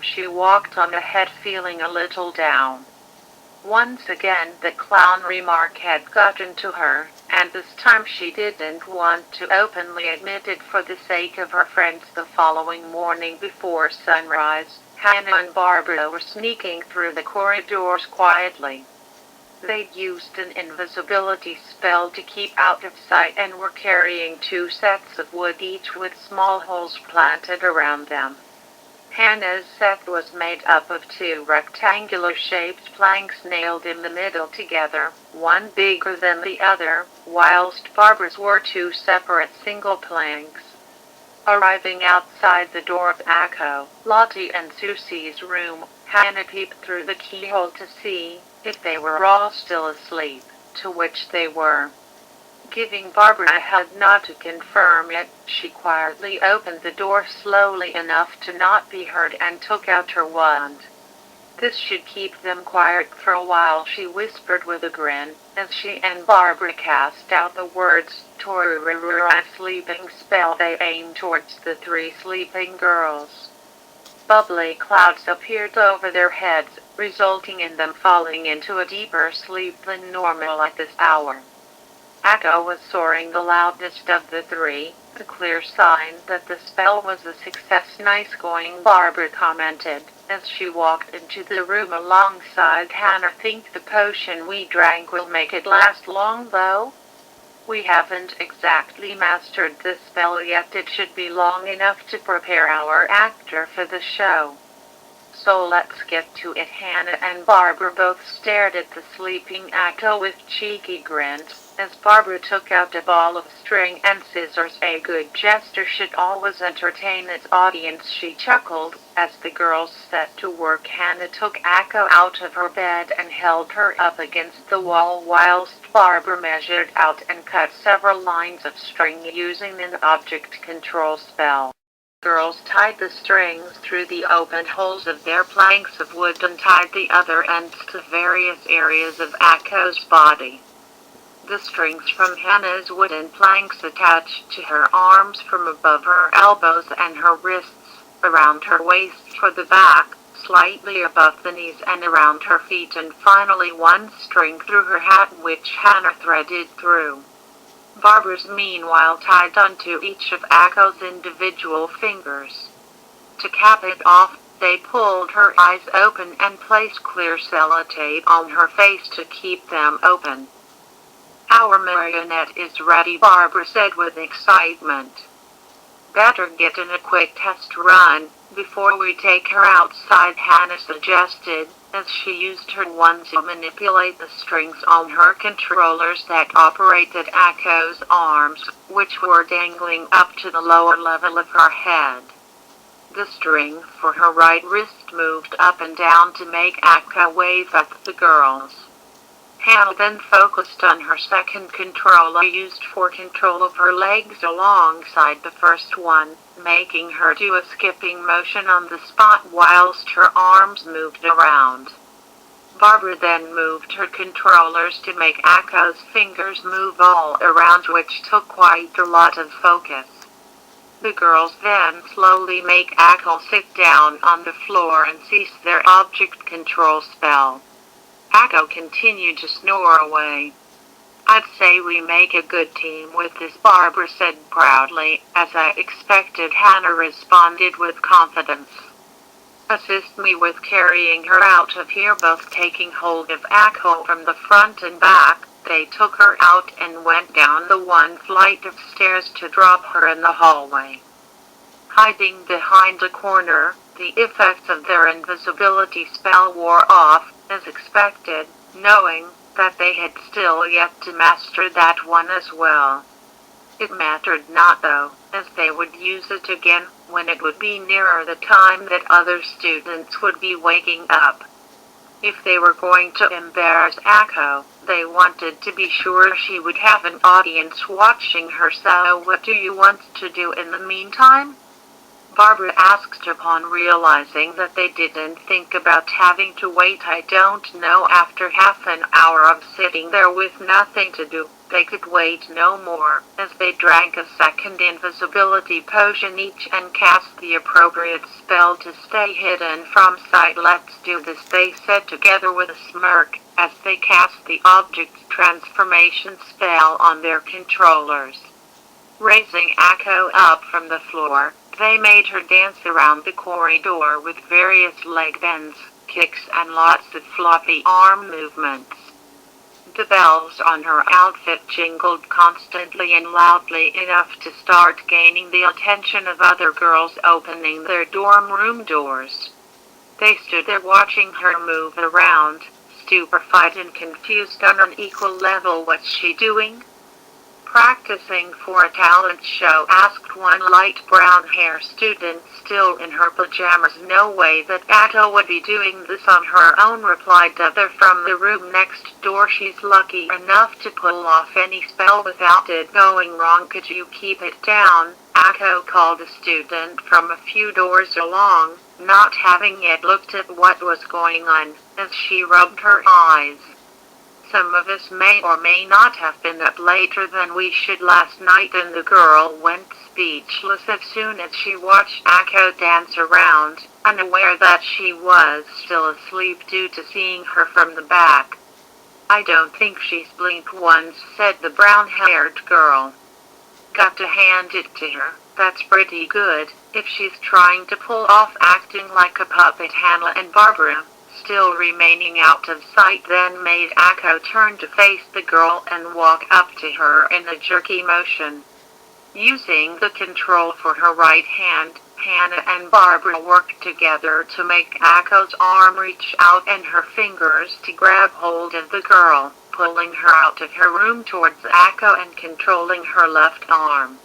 She walked on ahead, feeling a little down. Once again the clown remark had gotten to her, and this time she didn't want to openly admit it for the sake of her friends. The following morning before sunrise, Hannah and Barbara were sneaking through the corridors quietly. They'd used an invisibility spell to keep out of sight and were carrying 2 sets of wood, each with small holes planted around them. Hannah's set was made up of 2 rectangular-shaped planks nailed in the middle together, one bigger than the other, whilst Barbara's were 2 separate single planks. Arriving outside the door of Akko, Lottie and Susie's room, Hannah peeped through the keyhole to see if they were all still asleep, to which they were. Giving Barbara a hug nod to confirm it, she quietly opened the door slowly enough to not be heard and took out her wand. This should keep them quiet for a while, she whispered with a grin, as she and Barbara cast out the words, Torururura, sleeping spell. They aimed towards the 3 sleeping girls. Bubbly clouds appeared over their heads, resulting in them falling into a deeper sleep than normal at this hour. Akko was soaring the loudest of the 3, a clear sign that the spell was a success. Nice going, Barbara commented, as she walked into the room alongside Hannah. Think the potion we drank will make it last long, though? We haven't exactly mastered the spell yet. It should be long enough to prepare our actor for the show. So let's get to it. Hannah and Barbara both stared at the sleeping Akko with cheeky grins, as Barbara took out a ball of string and scissors. A good jester should always entertain its audience, she chuckled, as the girls set to work. Hannah took Akko out of her bed and held her up against the wall whilst Barbara measured out and cut several lines of string using an object control spell. Girls tied the strings through the open holes of their planks of wood and tied the other ends to various areas of Akko's body. The strings from Hannah's wooden planks attached to her arms from above her elbows and her wrists, around her waist for the back, slightly above the knees and around her feet, and finally one string through her hat, which Hannah threaded through. Barbara's meanwhile tied onto each of Akko's individual fingers. To cap it off, they pulled her eyes open and placed clear sellotape on her face to keep them open. Our marionette is ready, Barbara said with excitement. Better get in a quick test run before we take her outside, Hannah suggested, as she used her wand to manipulate the strings on her controllers that operated Akko's arms, which were dangling up to the lower level of her head. The string for her right wrist moved up and down to make Akko wave at the girls. Hannah then focused on her second controller used for control of her legs alongside the first one, making her do a skipping motion on the spot whilst her arms moved around. Barbara then moved her controllers to make Akko's fingers move all around, which took quite a lot of focus. The girls then slowly make Akko sit down on the floor and cease their object control spell. Akko continued to snore away. "I'd say we make a good team with this," Barbara said proudly. "As I expected," Hannah responded with confidence. "Assist me with carrying her out of here." Both taking hold of Akko from the front and back, they took her out and went down the one flight of stairs to drop her in the hallway. Hiding behind a corner, the effects of their invisibility spell wore off, as expected, knowing that they had still yet to master that one as well. It mattered not though, as they would use it again when it would be nearer the time that other students would be waking up. If they were going to embarrass Akko, they wanted to be sure she would have an audience watching her. "So what do you want to do in the meantime?" Barbara asked upon realizing that they didn't think about having to wait. "I don't know." After half an hour of sitting there with nothing to do, they could wait no more, as they drank a second invisibility potion each and cast the appropriate spell to stay hidden from sight. "Let's do this," they said together with a smirk, as they cast the object transformation spell on their controllers. Raising Akko up from the floor, they made her dance around the corridor with various leg bends, kicks and lots of floppy arm movements. The bells on her outfit jingled constantly and loudly enough to start gaining the attention of other girls opening their dorm room doors. They stood there watching her move around, stupefied and confused on an equal level. "What's she doing?" "Practicing for a talent show," asked one light brown hair student still in her pajamas. "No way that Akko would be doing this on her own," replied the other from the room next door. "She's lucky enough to pull off any spell without it going wrong." "Could you keep it down?" Akko called a student from a few doors along, not having yet looked at what was going on, as she rubbed her eyes. "Some of us may or may not have been up later than we should last night," and the girl went speechless as soon as she watched Akko dance around, unaware that she was still asleep due to seeing her from the back. "I don't think she's blinked once," said the brown-haired girl. "Got to hand it to her, that's pretty good, if she's trying to pull off acting like a puppet." Hannah and Barbara, still remaining out of sight, then made Akko turn to face the girl and walk up to her in a jerky motion. Using the control for her right hand, Hannah and Barbara worked together to make Akko's arm reach out and her fingers to grab hold of the girl, pulling her out of her room towards Akko and controlling her left arm.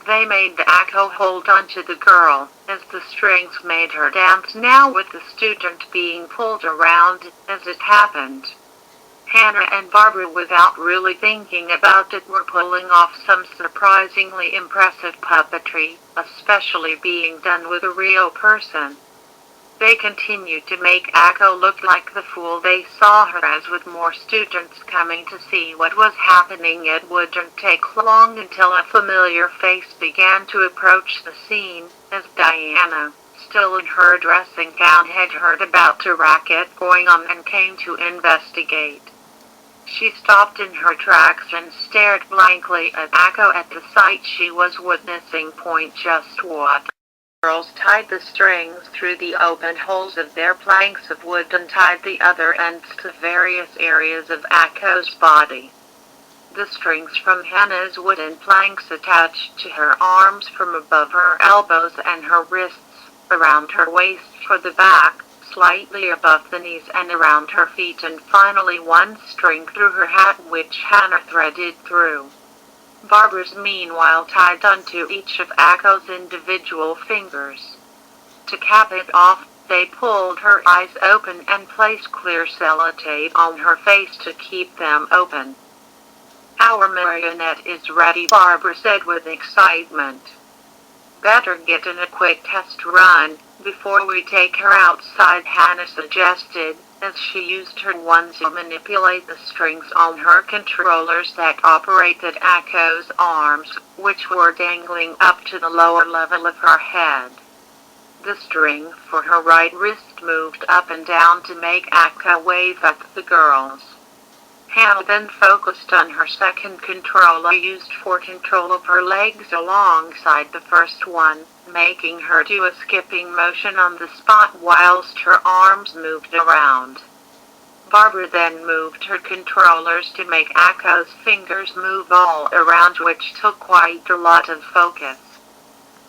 They made Akko hold on to the girl, as the strings made her dance, now with the student being pulled around as it happened. Hannah and Barbara, without really thinking about it, were pulling off some surprisingly impressive puppetry, especially being done with a real person. They continued to make Akko look like the fool they saw her as. With more students coming to see what was happening, it wouldn't take long until a familiar face began to approach the scene, as Diana, still in her dressing gown, had heard about a racket going on and came to investigate. She stopped in her tracks and stared blankly at Akko at the sight she was witnessing. Just what? Girls tied the strings through the open holes of their planks of wood and tied the other ends to various areas of Akko's body. The strings from Hannah's wooden planks attached to her arms from above her elbows and her wrists, around her waist for the back, slightly above the knees and around her feet, and finally one string through her hat, which Hannah threaded through. Barbara's meanwhile tied onto each of Akko's individual fingers. To cap it off, They pulled her eyes open and placed clear sellotape on her face to keep them open. "Our marionette is ready," Barbara said with excitement. "Better get in a quick test run before we take her outside," Hannah suggested, as she used her wand to manipulate the strings on her controllers that operated Akko's arms, which were dangling up to the lower level of her head. The string for her right wrist moved up and down to make Akko wave at the girls. Hannah then focused on her second controller used for control of her legs alongside the first one, making her do a skipping motion on the spot whilst her arms moved around. Barbara then moved her controllers to make Akko's fingers move all around, which took quite a lot of focus.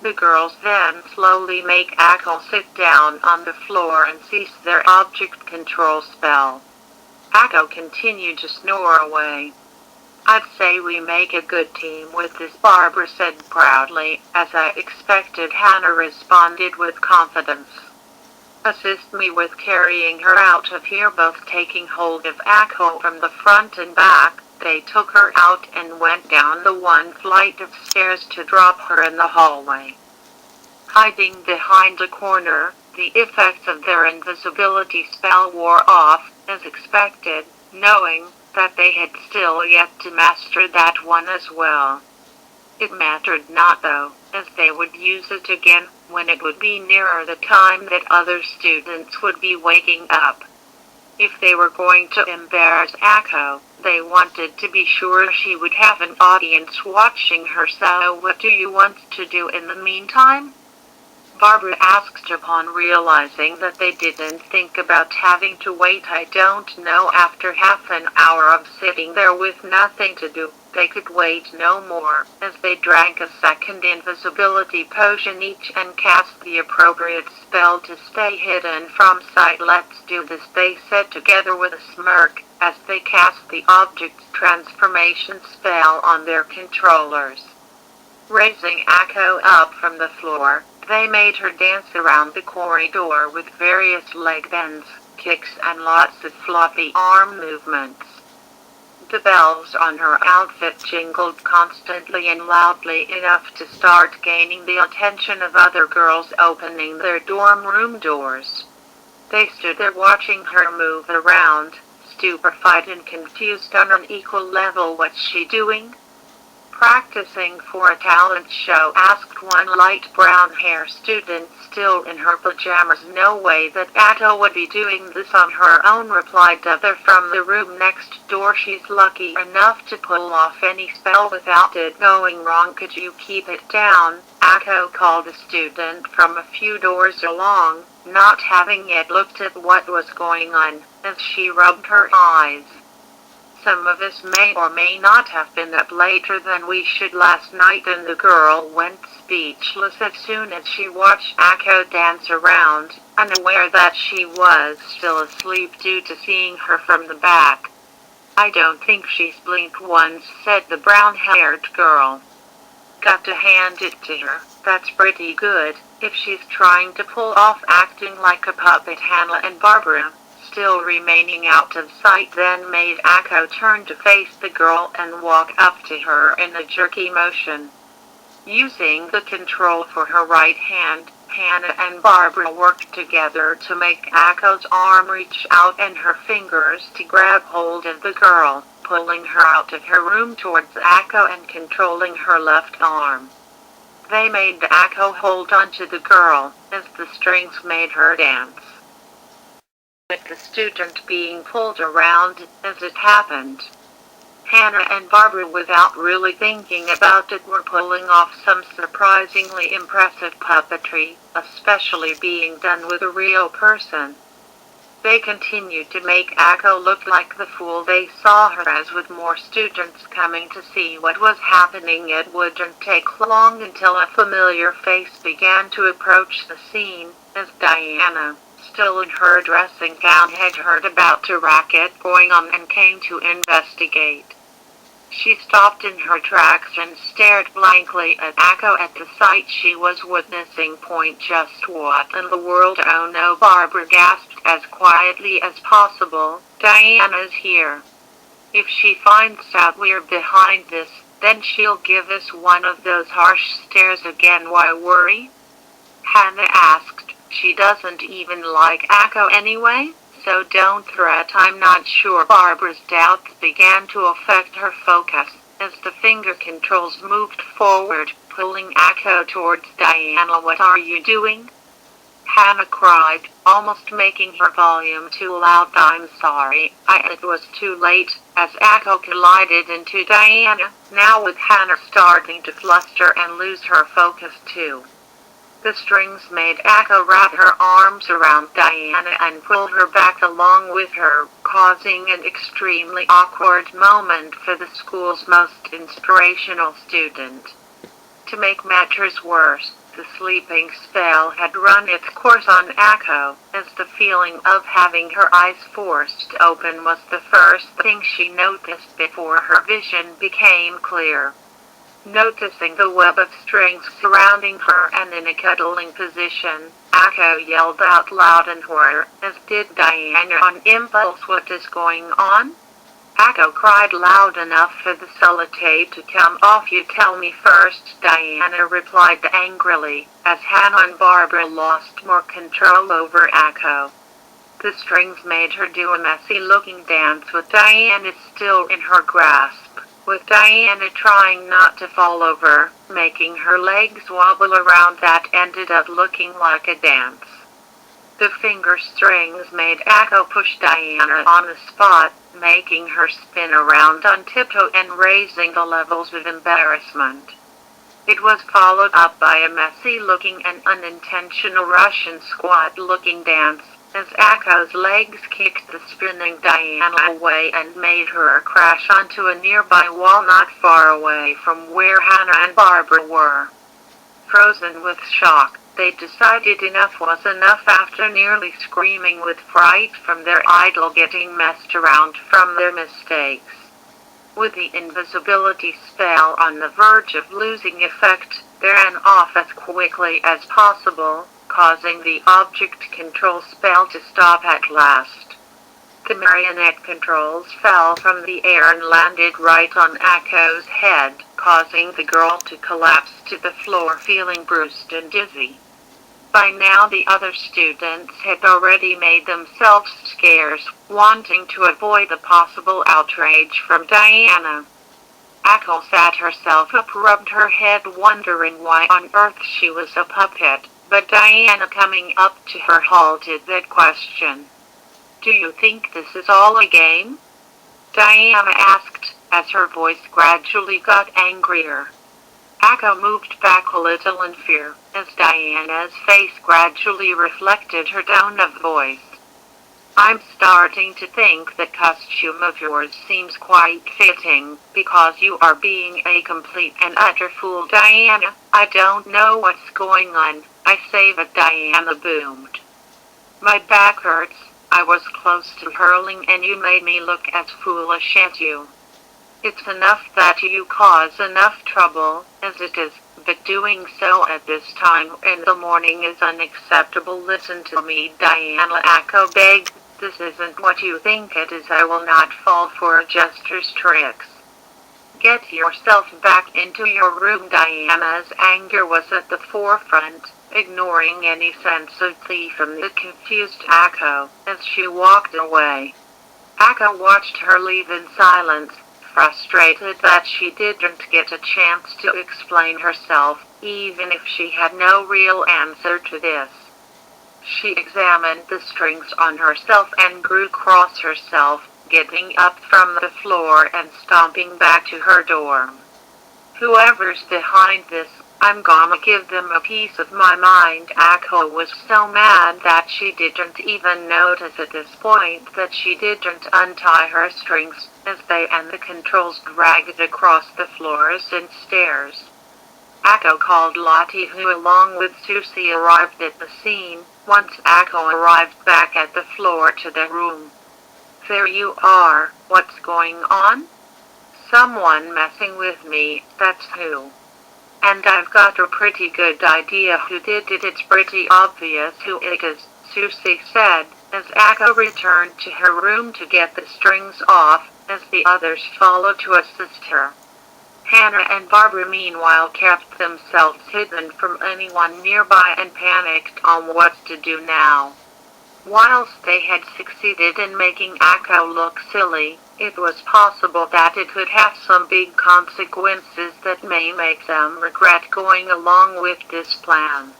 The girls then slowly make Akko sit down on the floor and cease their object control spell. Akko continued to snore away. "I'd say we make a good team with this," Barbara said proudly. "As I expected," Hannah responded with confidence. "Assist me with carrying her out of here." Both taking hold of Akko from the front and back, they took her out and went down the one flight of stairs to drop her in the hallway. Hiding behind a corner, the effects of their invisibility spell wore off, as expected, knowing that they had still yet to master that one as well. It mattered not though, as they would use it again when it would be nearer the time that other students would be waking up. If they were going to embarrass Akko, they wanted to be sure she would have an audience watching her. "So what do you want to do in the meantime?" Barbara asked upon realizing that they didn't think about having to wait. "I don't know." After half an hour of sitting there with nothing to do, they could wait no more, as they drank a second invisibility potion each and cast the appropriate spell to stay hidden from sight. "Let's do this," they said together with a smirk, as they cast the object transformation spell on their controllers. Raising Akko up from the floor, they made her dance around the corridor with various leg bends, kicks and lots of floppy arm movements. The bells on her outfit jingled constantly and loudly enough to start gaining the attention of other girls opening their dorm room doors. They stood there watching her move around, stupefied and confused on an equal level. "What's she doing?" "Practicing for a talent show," asked one light brown hair student still in her pajamas. "No way that Akko would be doing this on her own," replied the other from the room next door. "She's lucky enough to pull off any spell without it going wrong." "Could you keep it down?" Akko called a student from a few doors along, not having yet looked at what was going on, as she rubbed her eyes. "Some of us may or may not have been up later than we should last night," and the girl went speechless as soon as she watched Akko dance around, unaware that she was still asleep due to seeing her from the back. "I don't think she's blinked once," said the brown-haired girl. "Got to hand it to her, that's pretty good, if she's trying to pull off acting like a puppet." Hannah and Barbara, still remaining out of sight, then made Akko turn to face the girl and walk up to her in a jerky motion. Using the control for her right hand, Hannah and Barbara worked together to make Akko's arm reach out and her fingers to grab hold of the girl, pulling her out of her room towards Akko and controlling her left arm. They made Akko hold onto the girl, as the strings made her dance, with the student being pulled around as it happened. Hannah and Barbara, without really thinking about it, were pulling off some surprisingly impressive puppetry, especially being done with a real person. They continued to make Akko look like the fool they saw her as. With more students coming to see what was happening, it wouldn't take long until a familiar face began to approach the scene, as Diana, still in her dressing gown, had heard about a racket going on and came to investigate. She stopped in her tracks and stared blankly at Akko at the sight she was witnessing. Just what in the world? Oh no, Barbara gasped as quietly as possible. Diana's here. If she finds out we're behind this, then she'll give us one of those harsh stares again. Why worry? Hannah asked. She doesn't even like Akko anyway, so don't threat. I'm not sure. Barbara's doubts began to affect her focus as the finger controls moved forward, pulling Akko towards Diana. What are you doing? Hannah cried, almost making her volume too loud. I'm sorry, it was too late, as Akko collided into Diana, now with Hannah starting to fluster and lose her focus too. The strings made Akko wrap her arms around Diana and pull her back along with her, causing an extremely awkward moment for the school's most inspirational student. To make matters worse, the sleeping spell had run its course on Akko, as the feeling of having her eyes forced open was the first thing she noticed before her vision became clear. Noticing the web of strings surrounding her and in a cuddling position, Akko yelled out loud in horror, as did Diana on impulse. What is going on? Akko cried loud enough for the sellotape to come off. You tell me first, Diana replied angrily, as Hannah and Barbara lost more control over Akko. The strings made her do a messy-looking dance with Diana still in her grasp, with Diana trying not to fall over, making her legs wobble around. That ended up looking like a dance. The finger strings made Akko push Diana on the spot, making her spin around on tiptoe and raising the levels of embarrassment. It was followed up by a messy-looking and unintentional Russian squat-looking dance, as Akko's legs kicked the spinning Diana away and made her crash onto a nearby wall not far away from where Hannah and Barbara were. Frozen with shock, they decided enough was enough after nearly screaming with fright from their idol getting messed around from their mistakes. With the invisibility spell on the verge of losing effect, they ran off as quickly as possible, causing the object control spell to stop at last. The marionette controls fell from the air and landed right on Akko's head, causing the girl to collapse to the floor feeling bruised and dizzy. By now the other students had already made themselves scarce, wanting to avoid the possible outrage from Diana. Akko sat herself up, rubbed her head, wondering why on earth she was a puppet, but Diana coming up to her halted that question. Do you think this is all a game? Diana asked, as her voice gradually got angrier. Akko moved back a little in fear, as Diana's face gradually reflected her tone of voice. I'm starting to think that costume of yours seems quite fitting, because you are being a complete and utter fool. Diana, I don't know what's going on, I say, but Diana boomed. My back hurts. I was close to hurling and you made me look as foolish as you. It's enough that you cause enough trouble, as it is, but doing so at this time in the morning is unacceptable. Listen to me, Diana, Akko begged. This isn't what you think it is. I will not fall for a jester's tricks. Get yourself back into your room. Diana's anger was at the forefront, ignoring any sense of glee from the confused Akko, as she walked away. Akko watched her leave in silence, frustrated that she didn't get a chance to explain herself, even if she had no real answer to this. She examined the strings on herself and grew cross herself, getting up from the floor and stomping back to her dorm. Whoever's behind this, I'm gonna give them a piece of my mind. Akko was so mad that she didn't even notice at this point that she didn't untie her strings, as they and the controls dragged across the floors and stairs. Akko called Lottie, who along with Susie arrived at the scene, once Akko arrived back at the floor to their room. There you are, what's going on? Someone messing with me, that's who. And I've got a pretty good idea who did it. It's pretty obvious who it is, Susie said, as Akko returned to her room to get the strings off, as the others followed to assist her. Hannah and Barbara meanwhile kept themselves hidden from anyone nearby and panicked on what to do now. Whilst they had succeeded in making Akko look silly, it was possible that it could have some big consequences that may make them regret going along with this plan.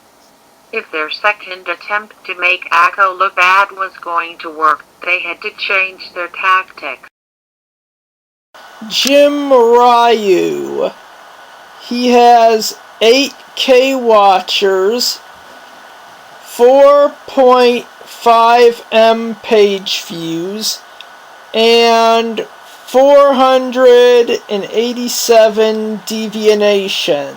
If their second attempt to make Akko look bad was going to work, they had to change their tactics. Jim Ryu. He has 8K watchers, 4.5M page views, and 487 deviantation.